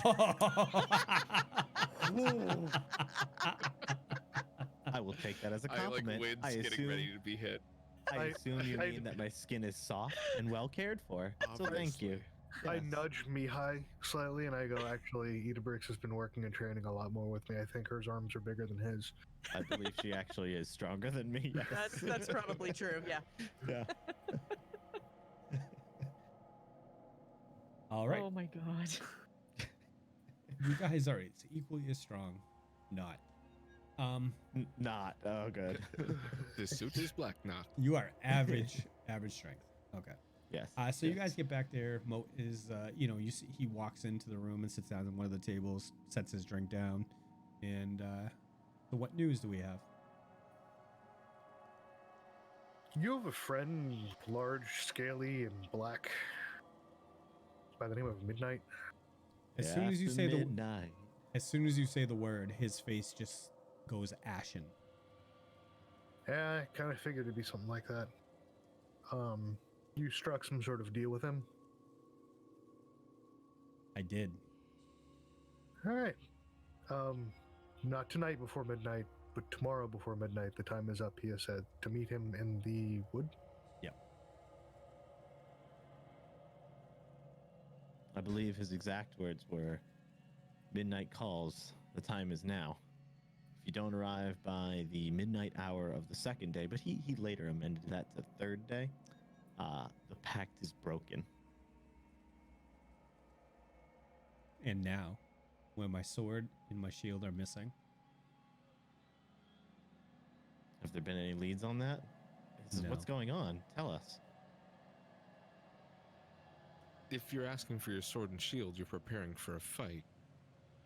I will take that as a I like compliment. winds getting ready to be hit. I assume you I- mean that my skin is soft and well cared for. So thank you. I Yes. nudge Mihaly slightly and I go, actually, Idabrix has been working and training a lot more with me. I think her arms are bigger than his. I believe she actually is stronger than me. Yes. That's probably true. Yeah. Yeah. All right. Oh my god. You guys are equally as strong. Not. Not. Oh, good. The suit is black now. You are average strength. Okay. Yes. So you guys get back there. Moat is, you see he walks into the room and sits down at one of the tables, sets his drink down, and so what news do we have? You have a friend, large, scaly, and black, by the name of Midnight. As soon as you After say midnight. as soon as you say the word, his face just goes ashen. Yeah, I kind of figured it'd be something like that. You struck some sort of deal with him? I did. All right. Not tonight before midnight, but tomorrow before midnight. The time is up, he has said, to meet him in the wood. I believe his exact words were, "Midnight calls. The time is now. you don't arrive by the midnight hour of the second day, but he later amended that to third day, the pact is broken. And now, when my sword and my shield are missing, Have there been any leads on that? No. What's going on? Tell us. If you're asking for your sword and shield, you're preparing for a fight.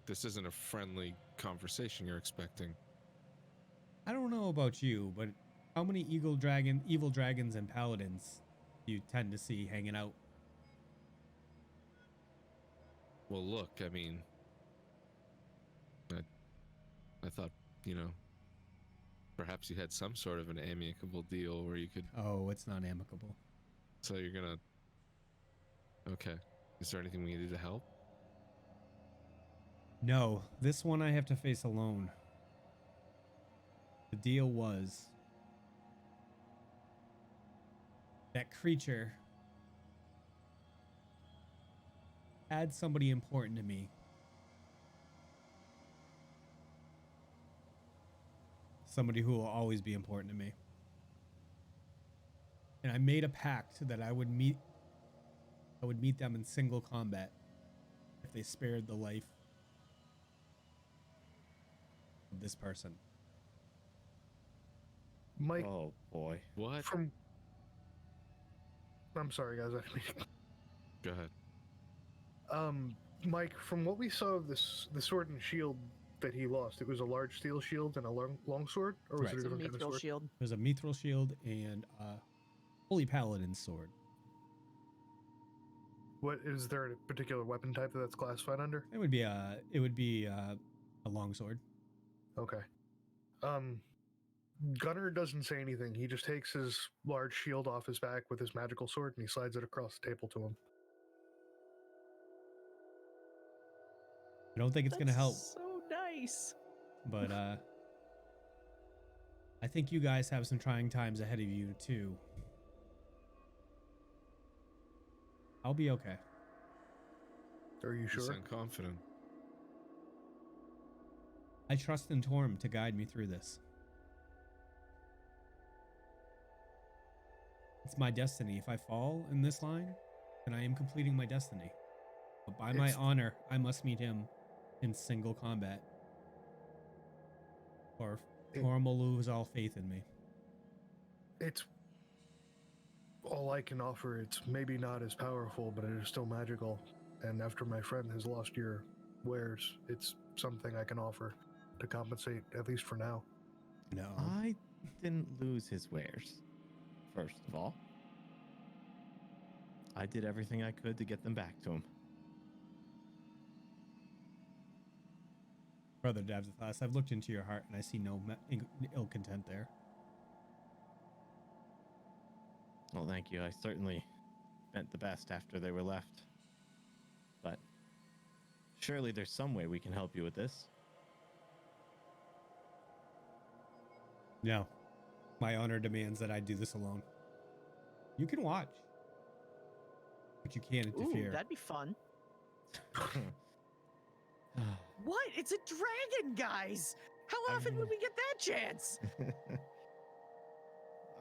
This isn't a friendly conversation you're expecting. I don't know about you, but how many evil dragons and paladins do you tend to see hanging out? Well, look, I mean, I thought, perhaps you had some sort of an amicable deal where you could. Oh, it's not amicable. So you're gonna. Okay. Is there anything we can do to help? No, this one I have to face alone. The deal was that creature had somebody important to me. Somebody who will always be important to me. And I made a pact that I would meet them in single combat if they spared the life of this person. Mike, Oh boy. What? I'm sorry, guys. Go ahead. Mike, from what we saw of the sword and shield that he lost, it was a large steel shield and a long sword, or was Right. it a It's a different kind of mithril sword? shield. There's a mithril shield and a holy paladin sword. What is there a particular weapon type that's classified under? It would be a long sword. Okay. Gunnar doesn't say anything. He just takes his large shield off his back with his magical sword and he slides it across the table to him. I don't think it's gonna help, So nice. but I think you guys have some trying times ahead of you too. I'll be okay. Are you You sure? sound confident. I trust in Torm to guide me through this. It's my destiny. If I fall in this line, then I am completing my destiny. But by my honor, I must meet him in single combat. Or Torm will lose all faith in me. It's all I can offer. It's maybe not as powerful, but it is still magical. And after my friend has lost your wares, it's something I can offer to compensate, at least for now. No. I didn't lose his wares, first of all. I did everything I could to get them back to him. Brother Davdithas, I've looked into your heart and I see no ill content there. Well, thank you. I certainly meant the best after they were left. But surely there's some way we can help you with this. No. My honor demands that I do this alone. You can watch, but you can't interfere. Ooh, that'd be fun. What? It's a dragon, guys! How often would we get that chance?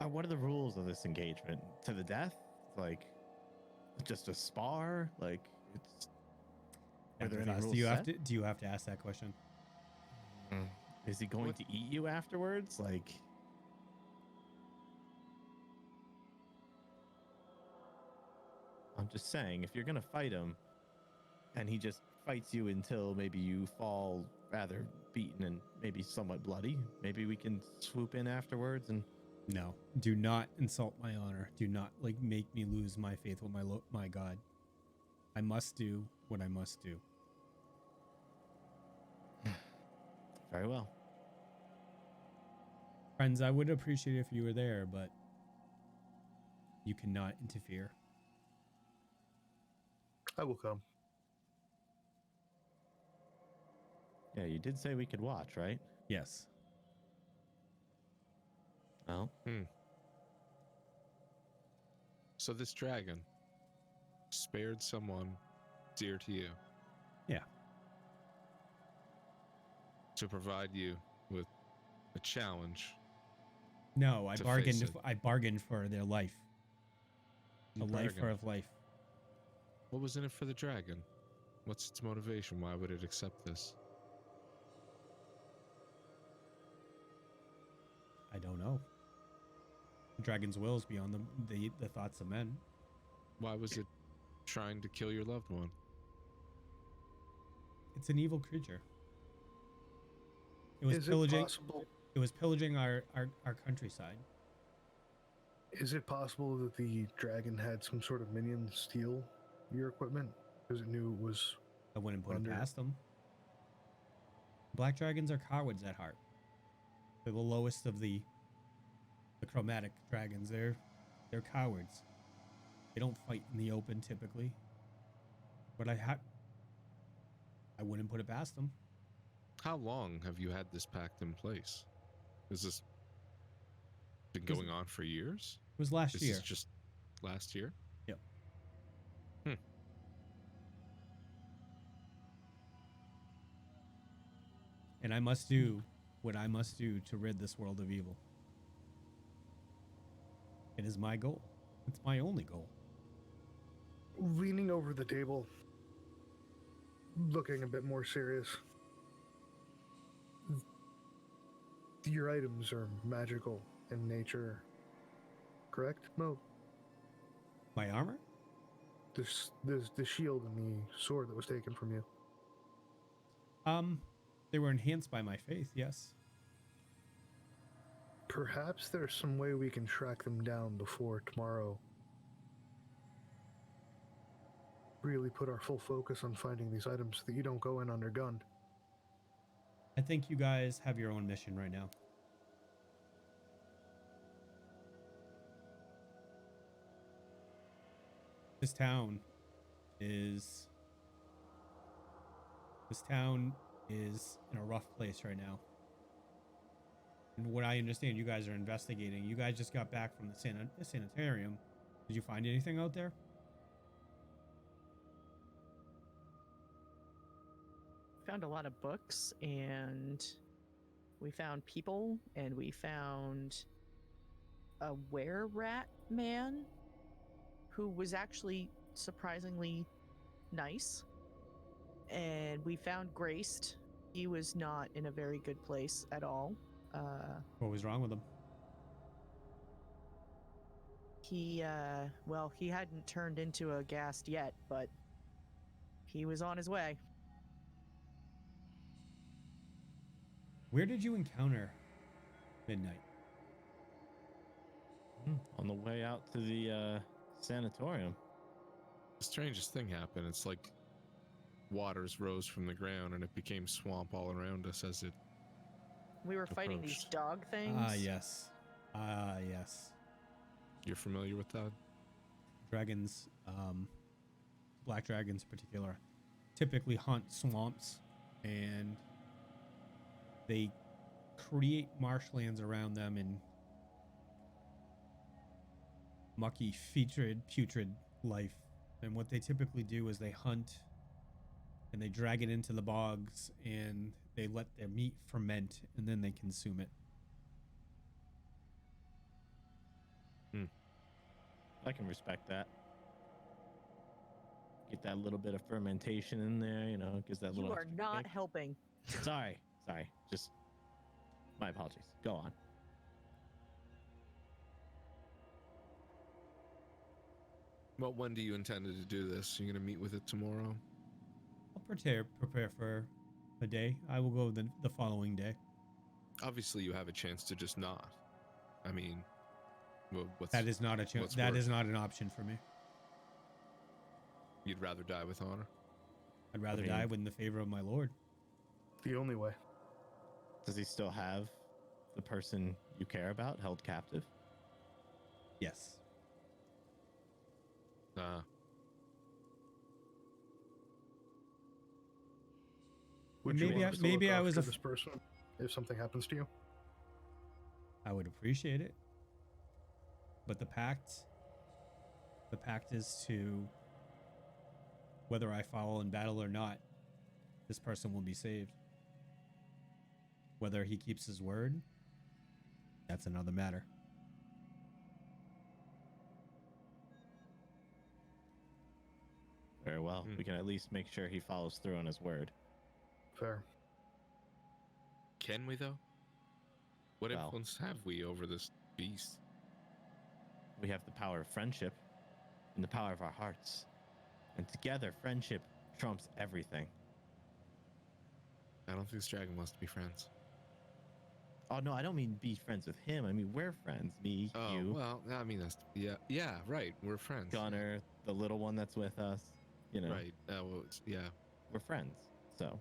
What are the rules of this engagement? To the death? Like, just a spar? Like, it's... Are there any Davdithas, rules do you have to ask that question? Is he going to eat you afterwards? Like... I'm just saying, if you're going to fight him, and he just fights you until maybe you fall rather beaten and maybe somewhat bloody, maybe we can swoop in afterwards and... No. Do not insult my honor. Do not make me lose my faith with my God. I must do what I must do. Very well. Friends, I would appreciate it if you were there, but you cannot interfere. I will come. Yeah, you did say we could watch, right? Yes. Well, So this dragon spared someone dear to you. Yeah. To provide you with a challenge. No, I To bargained. face it. I bargained for their life. You A life for bargained. a life. What was in it for the dragon? What's its motivation? Why would it accept this? I don't know. The dragon's will is beyond the thoughts of men. Why was it trying to kill your loved one? It's an evil creature. It was Is it pillaging. possible? It was pillaging our countryside. Is it possible that the dragon had some sort of minion steal your equipment because it knew it was? I wouldn't put Wonder- it past them. Black dragons are cowards at heart. They're the lowest of the chromatic dragons. They're cowards. They don't fight in the open typically. But I wouldn't put it past them. How long have you had this pact in place? Has this been Was- going on for years? It was last This year. is just last year? Yep. And I must do what I must do to rid this world of evil. It is my goal. It's my only goal. Leaning over the table, looking a bit more serious. Your items are magical in nature, correct? Mo, My armor? the shield and the sword that was taken from you. They were enhanced by my faith, yes. Perhaps there's some way we can track them down before tomorrow. Really put our full focus on finding these items so that you don't go in undergunned. I think you guys have your own mission right now. This town is in a rough place right now. And what I understand, you guys are investigating. You guys just got back from the Sanatorium. Did you find anything out there? Found a lot of books, and we found people, and we found a were-rat man who was actually surprisingly nice. And we found Graced. He was not in a very good place at all. What was wrong with them? He hadn't turned into a ghast yet, but he was on his way. Where did you encounter Midnight? On the way out to the sanatorium. The strangest thing happened. It's like waters rose from the ground and it became swamp all around us as it... We were fighting these Approached. dog things. Ah, yes. Ah, yes. You're familiar with that? Dragons, black dragons in particular, typically hunt swamps, and they create marshlands around them and mucky, putrid life. And what they typically do is they hunt and they drag it into the bogs and they let their meat ferment and then they consume it. I can respect that. Get that little bit of fermentation in there, you know, gives that You little are extra not kick. helping. Sorry. Just my apologies. Go on. Well, when do you intend to do this? You're going to meet with it tomorrow? I'll prepare for a day. I will go the following day. Obviously, you have a chance to just not. I mean, what's... That is not a chance. what's That worse? is not an option for me. You'd rather die with honor? I'd rather mean- die in the favor of my lord. The only way. Does he still have the person you care about held captive? Yes. Would And you maybe want I- us to maybe look I was after a this person if something happens to you? I would appreciate it. But the pact is to, whether I fall in battle or not, this person will be saved. Whether he keeps his word that's another matter. Very well. We can at least make sure he follows through on his word. Fair. Can we, though? What Well. influence have we over this beast? We have the power of friendship and the power of our hearts. And together, friendship trumps everything. I don't think this dragon wants to be friends. Oh, no, I don't mean be friends with him. I mean, we're friends. Me, Oh, you, well, I mean, that's, yeah, right. We're friends. Gunnar, the little one that's with us. You know, Right. Yeah. we're friends. So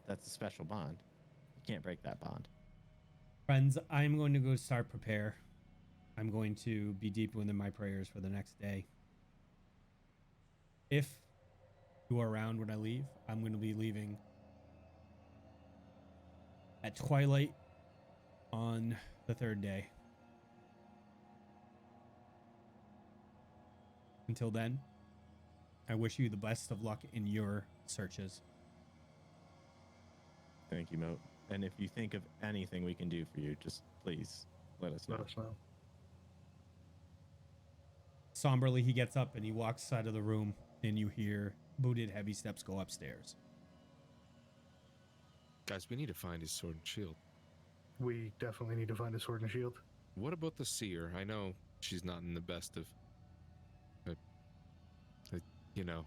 that's a special bond. You can't break that bond. Friends, I'm going to go start prepare. I'm going to be deep within my prayers for the next day. If you are around when I leave, I'm going to be leaving at twilight on the third day. Until then, I wish you the best of luck in your searches. Thank you, Moat. And if you think of anything we can do for you, just please let us know. Let us know. Somberly, he gets up and he walks out of the room, and you hear booted heavy steps go upstairs. Guys, we need to find his sword and shield. We definitely need to find a sword and shield. What about the seer? I know she's not in the best of... you know,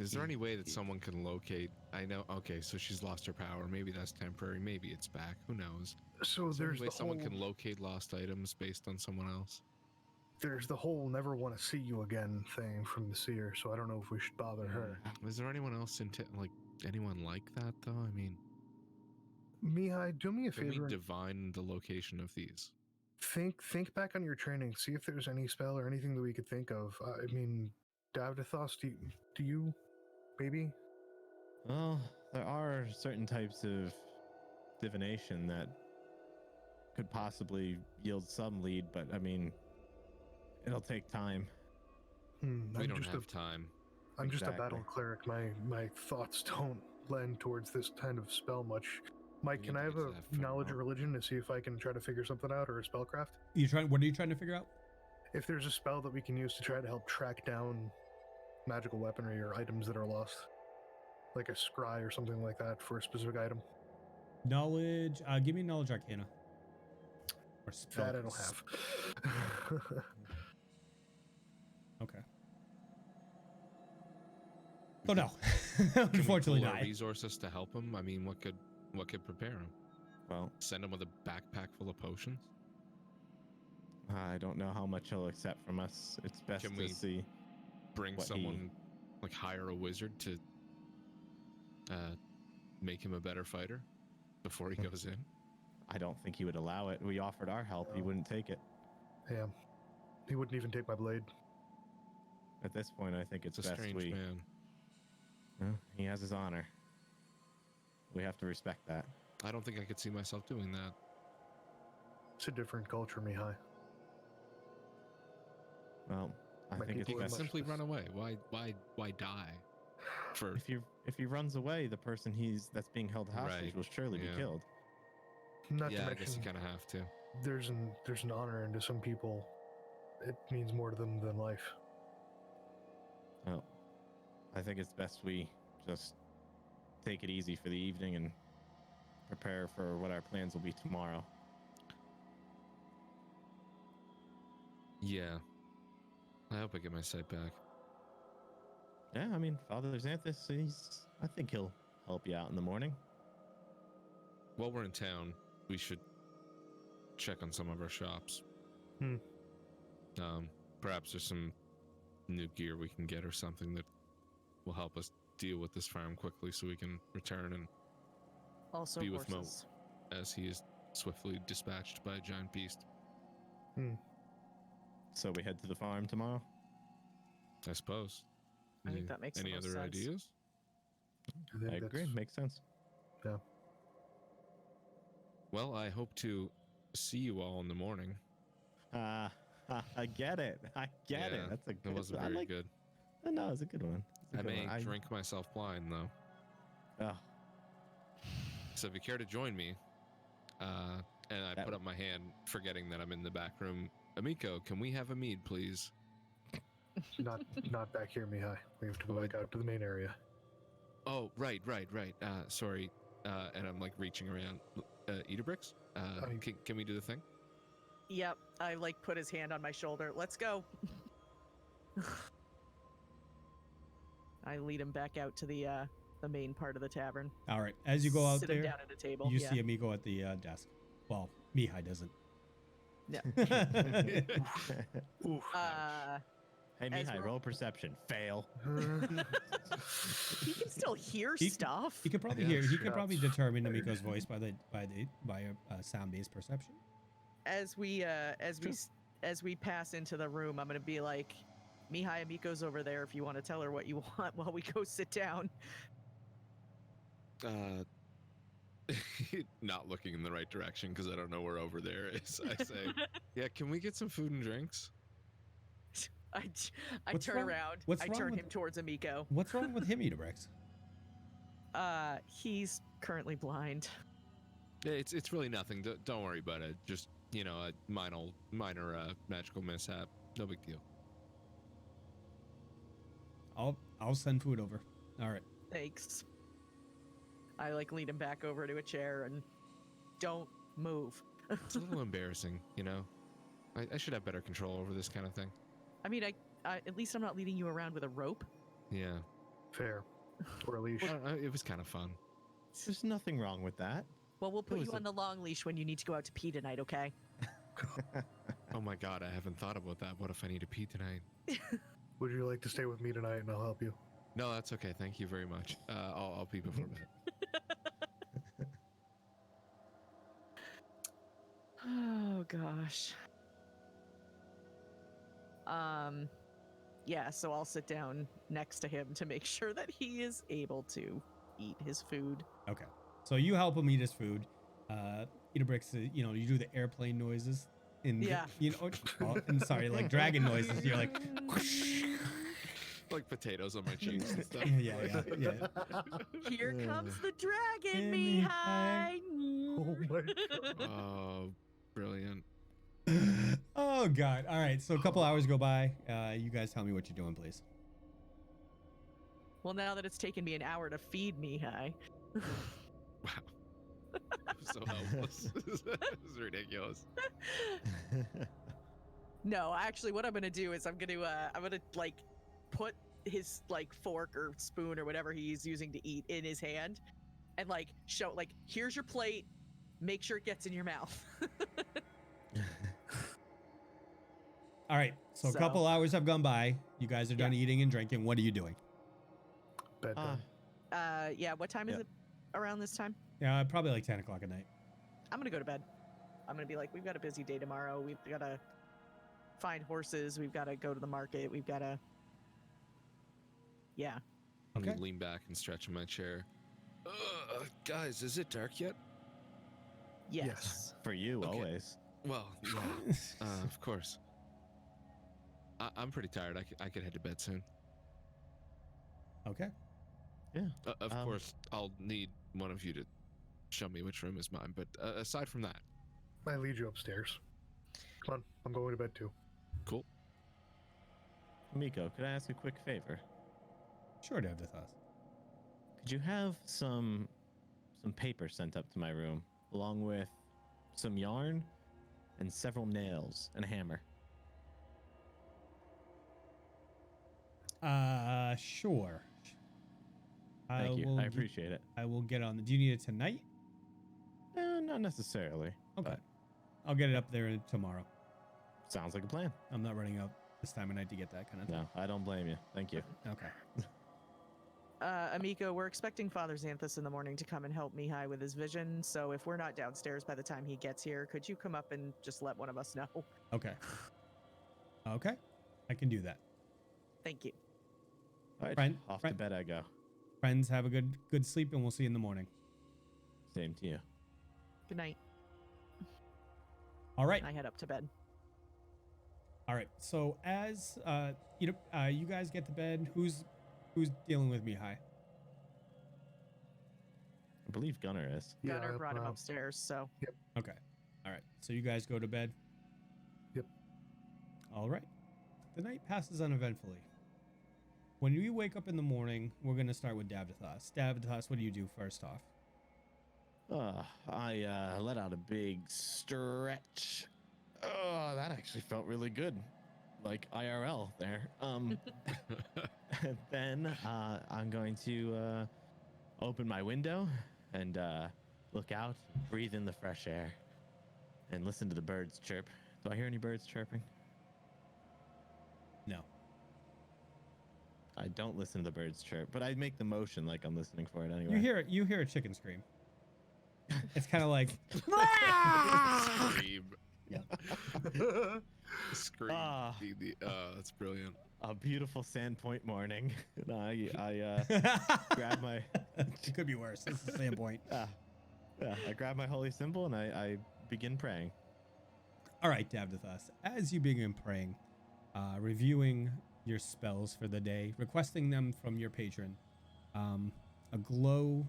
is there any way that someone can locate? I know, okay, so she's lost her power. Maybe that's temporary. Maybe it's back. Who knows? So Is there there's any way the someone whole, can locate lost items based on someone else? there's the whole never want to see you again thing from the seer. So I don't know if we should bother her. Is there anyone else anyone like that though? I mean, Mihai, do me a can we favor. divine the location of these? Think back on your training. See if there's any spell or anything that we could think of. I mean, Davdithas, do you maybe? Well, there are certain types of divination that could possibly yield some lead, but I mean, it'll take time. We don't have time. I'm just a Exactly. battle cleric. My thoughts don't lend towards this kind of spell much. Mike, We can need I to have get to a that knowledge of funeral. religion to see if I can try to figure something out, or a spellcraft? What are you trying to figure out? If there's a spell that we can use to try to help track down magical weaponry or items that are lost, like a scry or something like that for a specific item. Knowledge. Give me knowledge arcana. Or spell. That I don't have. Okay. Oh no. Can we Unfortunately pool our not. resources to help him? I mean, what could prepare him? Well, Send him with a backpack full of potions? I don't know how much he'll accept from us. It's best Can to we see. Bring What someone, like hire a wizard to make him a better fighter before he goes in? I don't think he would allow it. We offered our help. He wouldn't take it. Yeah. He wouldn't even take my blade. At this point, I think it's It's a best strange we. man. He has his honor. We have to respect that. I don't think I could see myself doing that. It's a different culture, Mihai. Well, I My think it's people He are could best. simply run away. Why die? For If he runs away, the person that's being held hostage Right, will surely be yeah. killed. Not yeah, to I guess mention, you kind of have to. there's an honor, and to some people, it means more to them than life. Well, I think it's best we just take it easy for the evening and prepare for what our plans will be tomorrow. Yeah. I hope I get my sight back. Yeah, I mean, Father Xanthus, I think he'll help you out in the morning. While we're in town, we should check on some of our shops. Perhaps there's some new gear we can get or something that will help us deal with this farm quickly so we can return and Also, be with Mo horses. as he is swiftly dispatched by a giant beast. So we head to the farm tomorrow. I suppose. I think that makes the any most other sense. ideas? I agree. Makes sense. Yeah. Well, I hope to see you all in the morning. I get it. I get it. Yeah, That's a good. It wasn't I very like- good. No, it's a good one. It's a I good may one. drink myself blind, though. Oh, So if you care to join me, And I That put up my hand, forgetting that I'm in the back room. Amico, can we have a mead, please? Not back here, Mihaly. We have to go back out to the main area. Oh, right. Sorry. And I'm like reaching around. Idabrix? Can we do the thing? Yep. I like put his hand on my shoulder. Let's go. I lead him back out to the main part of the tavern. All right. As you go out Sit him there, down at a table. you yeah. see Amico at the desk. Well, Mihaly doesn't. Yeah. Oof. Hey, As Mihaly, we're- roll perception. Fail. He can still hear He- stuff. He could probably Yeah, hear. He sure. could probably determine Amico's voice by a sound-based perception. As we pass into the room, I'm gonna be like, Mihaly, Amico's over there. If you want to tell her what you want while we go sit down. Not looking in the right direction because I don't know where over there is. I say, yeah, can we get some food and drinks? I What's turn wrong- around. what's I wrong turn with- him towards Amico. What's wrong with him, Idabrix? He's currently blind. Yeah, it's really nothing. Don't worry about it. Just, a minor magical mishap. No big deal. I'll send food over. All right. Thanks. I like lead him back over to a chair and don't move. It's a little embarrassing, I should have better control over this kind of thing. I mean, I at least I'm not leading you around with a rope. Yeah. Fair. Or a leash. It was kind of fun. There's nothing wrong with that. Well, we'll put was you on the long leash when you need to go out to pee tonight, okay? Oh my god, I haven't thought about that. What if I need to pee tonight? Would you like to stay with me tonight and I'll help you? No, that's okay. Thank you very much. I'll pee before bed. Oh gosh. Yeah, so I'll sit down next to him to make sure that he is able to eat his food. Okay. So you help him eat his food. Idabrix, you do the airplane noises. Yeah. I'm sorry, like dragon noises. You're like, Like potatoes on my cheeks and stuff. yeah. Here comes the dragon, Mihaly. Mihaly. Oh my god. Oh, brilliant. Oh God. All right. So a couple hours go by. You guys tell me what you're doing, please. Well, now that it's taken me an hour to feed Mihaly. Wow. I'm so helpless. This is ridiculous. No, actually, what I'm gonna do is I'm gonna like put his like fork or spoon or whatever he's using to eat in his hand, and like show like, here's your plate. Make sure it gets in your mouth. All right. So a So- couple hours have gone by. You guys are done eating and drinking. What are you doing? Bedtime. Yeah. What time is Yeah. it? Around this time? Yeah, probably like 10 o'clock at night. I'm gonna go to bed. I'm gonna be like, we've got a busy day tomorrow. We've gotta find horses. We've gotta go to the market. We've gotta. Yeah. I'm Okay. gonna lean back and stretch in my chair. Guys, is it dark yet? Yes. For you, Okay. always. Well, yeah, of course. I'm pretty tired. I could head to bed soon. Okay. Yeah. Of course, I'll need one of you to show me which room is mine. But aside from that, I lead you upstairs. Come on, I'm going to bed too. cool. Miko, could I ask a quick favor? Sure, Davdithas. Could you have some paper sent up to my room, along with some yarn and several nails and a hammer? Sure. Thank you. will I get- appreciate it. I will get on. Do you need it tonight? Not necessarily. Okay. but I'll get it up there tomorrow. sounds like a plan. I'm not running out this time of night to get that kind of thing. No, I don't blame you. Thank you. Okay. Amico, we're expecting Father Xanthus in the morning to come and help Mihaly with his vision. So if we're not downstairs by the time he gets here, could you come up and just let one of us know? Okay. Okay. I can do that. Thank you. All right, Friend- off friend- to bed I go. Friends, have a good sleep, and we'll see you in the morning. Same to you. Good night. All right. I head up to bed. All right. So as you guys get to bed, who's dealing with Mihaly? I believe Gunnar is. Gunnar Yeah, brought him upstairs, so Okay. All right. So you guys go to bed? Yep. All right. The night passes uneventfully. When you wake up in the morning, we're going to start with Davdithas. Davdithas, what do you do first off? I let out a big stretch. Oh, that actually felt really good. Like IRL there. Then I'm going to open my window and look out, breathe in the fresh air, and listen to the birds chirp. Do I hear any birds chirping? No. I don't listen to the birds chirp, but I make the motion like I'm listening for it anyway. You hear a chicken scream. It's kind of like Scream. Yeah. Scream. Ah. That's brilliant. A beautiful Sandpoint morning. And I grab my. It could be worse. This is Sandpoint. I grab my holy symbol and I begin praying. All right, Davdithas. As you begin praying, reviewing your spells for the day, requesting them from your patron, a glow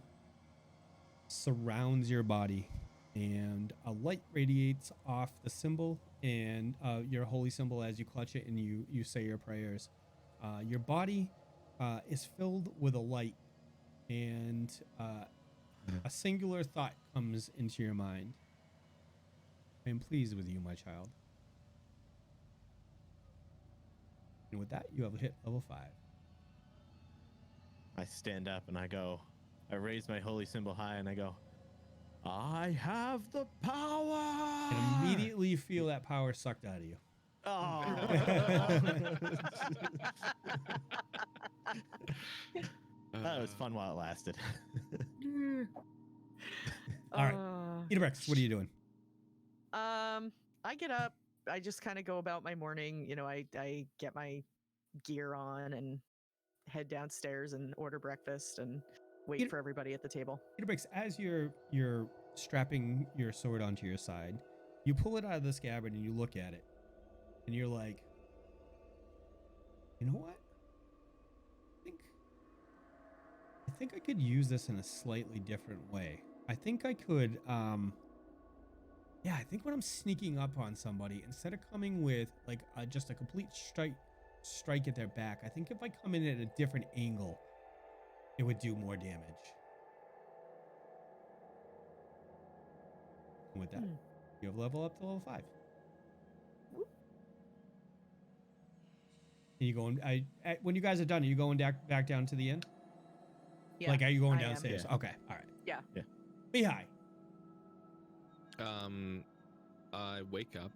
surrounds your body, and a light radiates off the symbol and your holy symbol as you clutch it and you say your prayers. Your body is filled with a light, and a singular thought comes into your mind. I am pleased with you, my child. And with that, you have hit level 5. I stand up and I raise my holy symbol high and I go, I have the power! And immediately you feel that power sucked out of you. Oh. That was fun while it lasted. All right. Idabrix, what are you doing? I get up. I just kind of go about my morning. You know, I get my gear on and head downstairs and order breakfast and wait for everybody at the table. Idabrix, as you're strapping your sword onto your side, you pull it out of the scabbard and you look at it, and you're like, you know what? I think I could use this in a slightly different way. I think I could, I think when I'm sneaking up on somebody, instead of coming with like just a complete strike at their back, I think if I come in at a different angle, it would do more damage. And with that, you have level up to level 5. And you going? When you guys are done, are you going back down to the inn? Yeah, like, are you going I am. downstairs? Yeah. Okay, all right. Yeah. Mihaly. I wake up.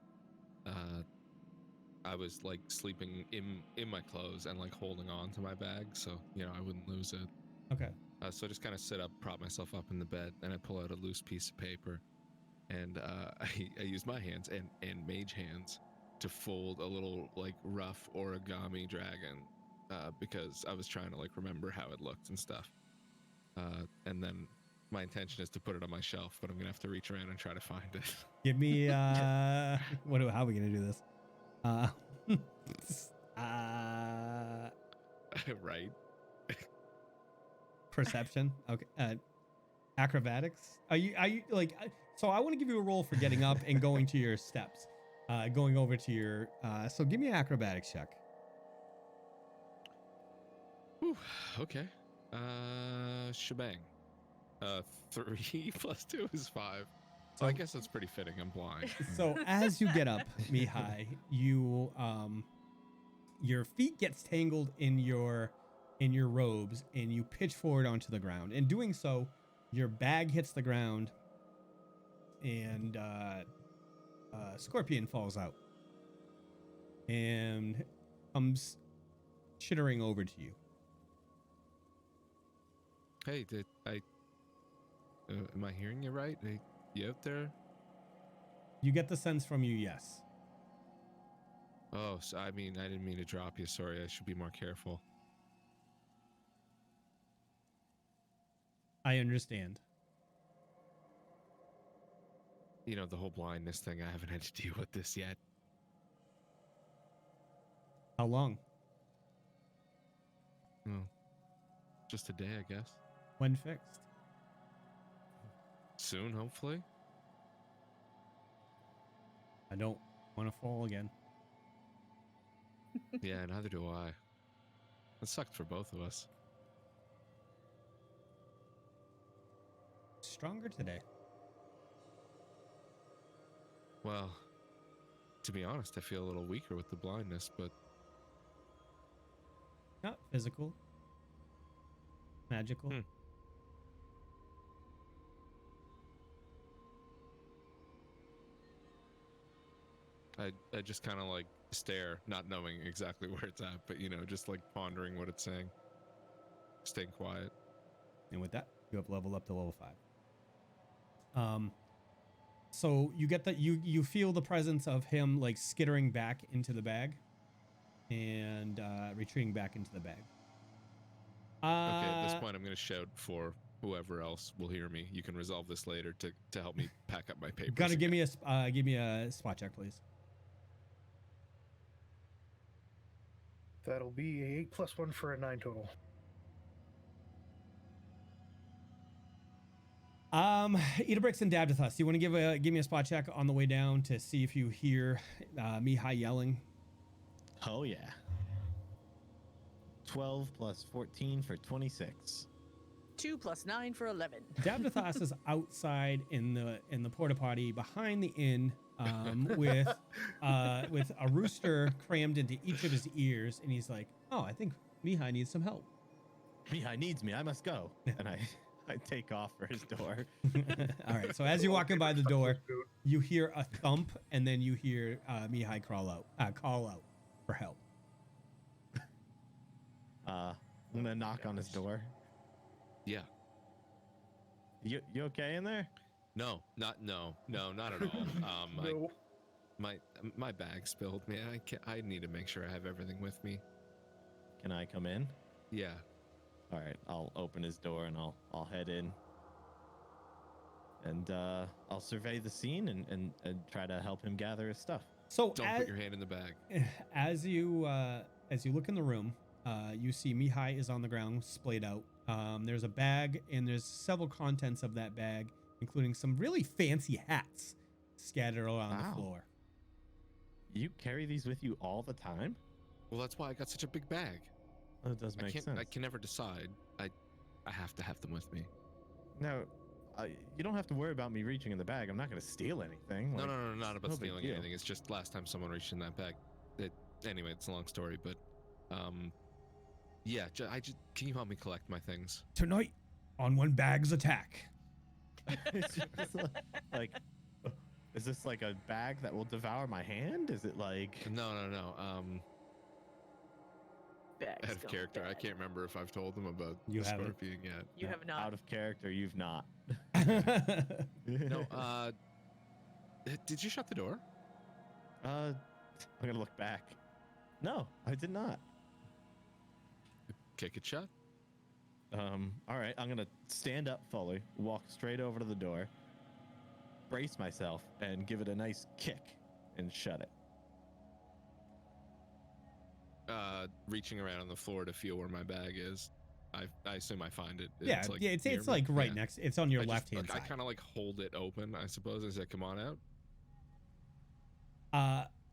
I was like sleeping in my clothes and like holding on to my bag, so I wouldn't lose it. Okay. So I just kind of sit up, prop myself up in the bed, and I pull out a loose piece of paper, and I use my hands and mage hands to fold a little like rough origami dragon, because I was trying to like remember how it looked and stuff. And then my intention is to put it on my shelf, but I'm gonna have to reach around and try to find it. Give me how are we gonna do this? Right. Perception. Okay. Acrobatics. Are you like? So I want to give you a roll for getting up and going to your steps, going over to your. So give me an acrobatics check. Whew, okay. Shebang. 3 plus 2 is 5. So I guess that's pretty fitting. I'm blind. So as you get up, Mihaly, you your feet gets tangled in your robes and you pitch forward onto the ground. In doing so, your bag hits the ground and Scorpion falls out and comes chittering over to you. Hey, am I hearing you right? Hey, you out there? You get the sense from you, yes. Oh, so, I didn't mean to drop you. Sorry, I should be more careful. I understand. The whole blindness thing, I haven't had to deal with this yet. How long? Oh, just a day, I guess. When fixed? Soon, hopefully. I don't want to fall again. Yeah, neither do I. It sucked for both of us. Stronger today. Well, to be honest, I feel a little weaker with the blindness, but Not physical. Magical. Hmm. I just kind of like stare, not knowing exactly where it's at, but just like pondering what it's saying. Staying quiet. And with that, you have leveled up to level 5. So you get that you feel the presence of him like skittering back into the bag and retreating back into the bag. Okay, at this point, I'm going to shout for whoever else will hear me. You can resolve this later to help me pack up my papers. Gotta give me a spot check, please. That'll be a 8 + 1 for a 9 total. Idabrix and Davdithas, you want to give me a spot check on the way down to see if you hear Mihaly yelling? Oh yeah. 12 + 14 for 26. 2 + 9 for 11. Davdithas is outside in the porta potty behind the inn, with a rooster crammed into each of his ears, and he's like, "Oh, I think Mihaly needs some help." Mihaly needs me. I must go. And I take off for his door. All right. So as you're walking by the door, you hear a thump, and then you hear Mihaly call out for help. I'm gonna knock on his door. Yeah. You okay in there? No, not at all. No. My bag spilled, man. I need to make sure I have everything with me. Can I come in? Yeah. All right, I'll open his door and I'll head in. And I'll survey the scene and try to help him gather his stuff. So Don't put your hand in the bag. as you look in the room, you see Mihaly is on the ground, splayed out. There's a bag, and there's several contents of that bag, including some really fancy hats scattered around Wow. the floor. You carry these with you all the time? Well, that's why I got such a big bag. Oh, that does make sense. I can never decide. I have to have them with me. No, you don't have to worry about me reaching in the bag. I'm not going to steal anything. No, not about no big stealing deal. anything. It's just last time someone reached in that bag. Anyway, it's a long story, but yeah. Can you help me collect my things? Tonight, on One Bag's Attack. It's just like, is this like a bag that will devour my hand? Is it like? No. Bags Out of going character. I bad. can't remember if I've told them about You the haven't. scorpion yet. You have not. Out of character, you've not. No. Did you shut the door? I'm gonna look back. No, I did not. Kick it shut. All right, I'm gonna stand up fully, walk straight over to the door, brace myself, and give it a nice kick and shut it. Reaching around on the floor to feel where my bag is. I assume I find it. Yeah, like it's near me. like right Yeah. next. It's on your I just, left hand like, I side. kind of like hold it open, I suppose, as I come on out.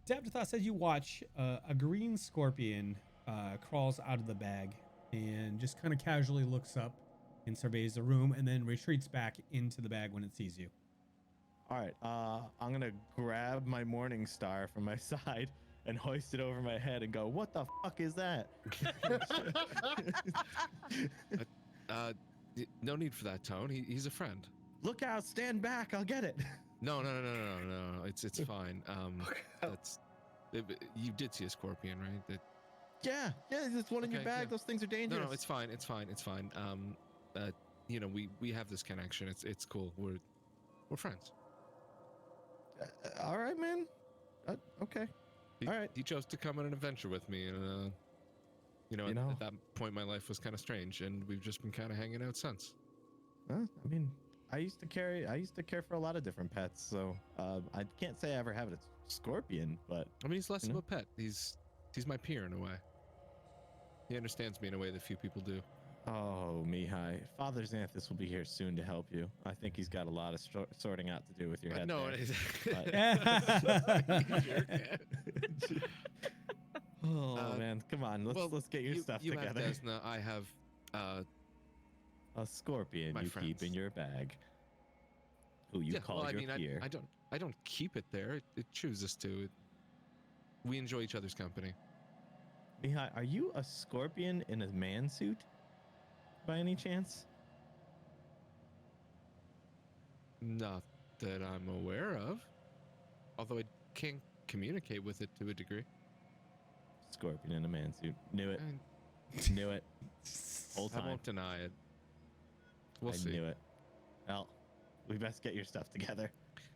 Davdithas, as you watch, a green scorpion crawls out of the bag and just kind of casually looks up and surveys the room, and then retreats back into the bag when it sees you. All right, I'm gonna grab my morning star from my side and hoist it over my head and go, "What the fuck is that?" No need for that tone. He's a friend. Look out! Stand back! I'll get it. No. It's fine. You did see a scorpion, right? Yeah, there's one in your Okay, bag. yeah. Those things are dangerous. No, it's fine. We have this connection. It's cool. We're friends. All right, man. Okay. All right. He chose to come on an adventure with me, and at that point, my life was kind of strange, and we've just been kind of hanging out since. I mean, I used to care for a lot of different pets, so I can't say I ever have a scorpion, but I mean, he's less of a pet. He's my peer in a way. He understands me in a way that few people do. Oh, Mihaly. Father Xanthus will be here soon to help you. I think he's got a lot of sorting out to do with your head. No, there. it Oh man, come on, let's get your stuff you together. Have Desna, I have A scorpion my you keep in friends. your bag. Who you call your peer. I don't keep it there. It chooses to. We enjoy each other's company. Mihaly, are you a scorpion in a man suit? By any chance? Not that I'm aware of. Although I can communicate with it to a degree. Scorpion in a man suit. Knew it. Knew it. Whole I time. won't deny it. We'll I see. knew it. Well, we best get your stuff together.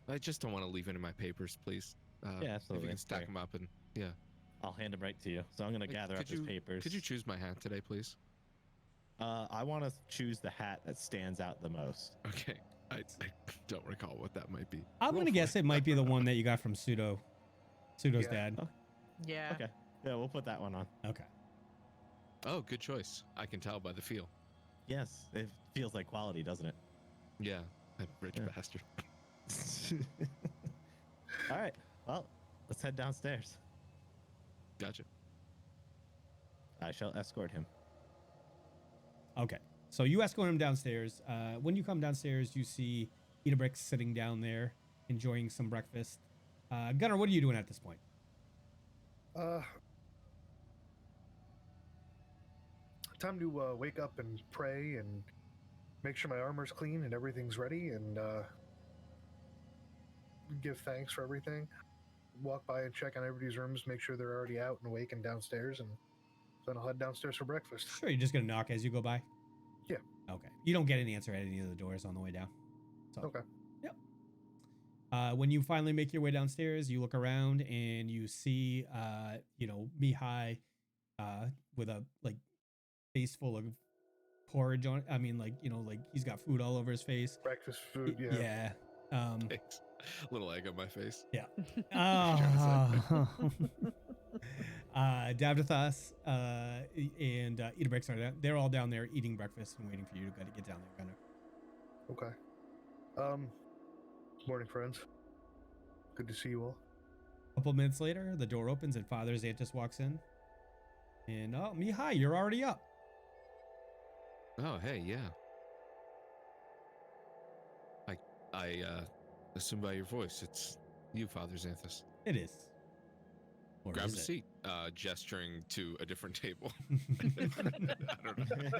I just don't want to leave it in my papers, please. Yeah, absolutely. If you can stack Fair. them up and yeah. I'll hand them right to you. So I'm gonna gather up his papers. Could you choose my hat today, please? I want to choose the hat that stands out the most. Okay. I don't recall what that might be. I'm Roll gonna for guess it might be the one that you got from Pseudo's Yeah. dad. Oh, Yeah. okay. Yeah, we'll put that one on. Okay. Oh, good choice. I can tell by the feel. Yes, it feels like quality, doesn't it? Yeah, that rich Yeah. bastard. All right. Well, let's head downstairs. Gotcha. I shall escort him. Okay. So you escort him downstairs. When you come downstairs, you see Idabrix sitting down there enjoying some breakfast. Gunnar, what are you doing at this point? Time to wake up and pray and make sure my armor's clean and everything's ready and give thanks for everything. Walk by and check on everybody's rooms, make sure they're already out and awake and downstairs, and then I'll head downstairs for breakfast. Sure, you're just gonna knock as you go by? Yeah. Okay. You don't get an answer at any of the doors on the way down. So, Okay. Yep. When you finally make your way downstairs, you look around and you see, Mihaly, with a face full of porridge on. I mean, he's got food all over his face. Breakfast food, yeah. Yeah. Thanks. Little egg on my face. Davdithas and Idabrix are down. They're all down there eating breakfast and waiting for you to get down there, Gunnar. Okay. Morning, friends. Good to see you all. A couple minutes later, the door opens and Father Xanthus walks in. And Mihaly, you're already up. Oh, hey, yeah. I assume by your voice, it's you, Father Xanthus. It is. Or Grab a is it? seat, gesturing to a different table. I don't know.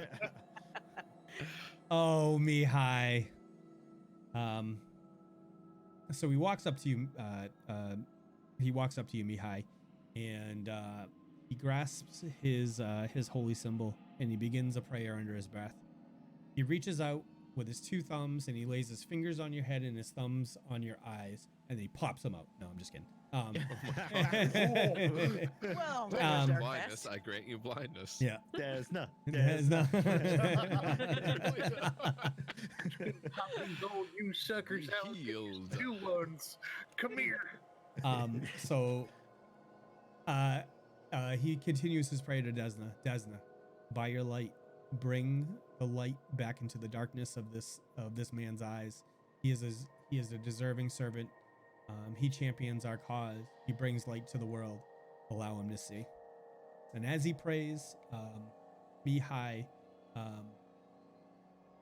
Oh, Mihaly. So he walks up to you. Mihaly, and he grasps his holy symbol and he begins a prayer under his breath. He reaches out with his two thumbs and he lays his fingers on your head and his thumbs on your eyes, and then he pops them out. No, I'm just kidding. Well, Um, Blindness, I grant you blindness. Yeah. There's no. There's no- Go, you suckers out. Healed. Two ones. Come here. He continues his prayer to Desna. Desna, by your light, bring the light back into the darkness of this man's eyes. He is a deserving servant. He champions our cause. He brings light to the world. Allow him to see. And as he prays, Mihaly,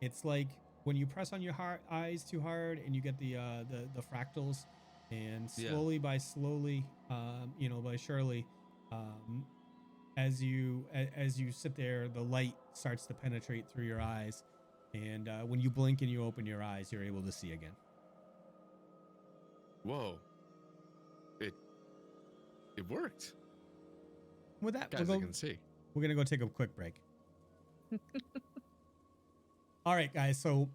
it's like when you press on your eyes too hard and you get the fractals, and slowly by surely, as you sit there, the light starts to penetrate through your eyes, and when you blink and you open your eyes, you're able to see again. Whoa. It worked. With that, Guys, I can see. we're gonna go take a quick break. All right, guys. So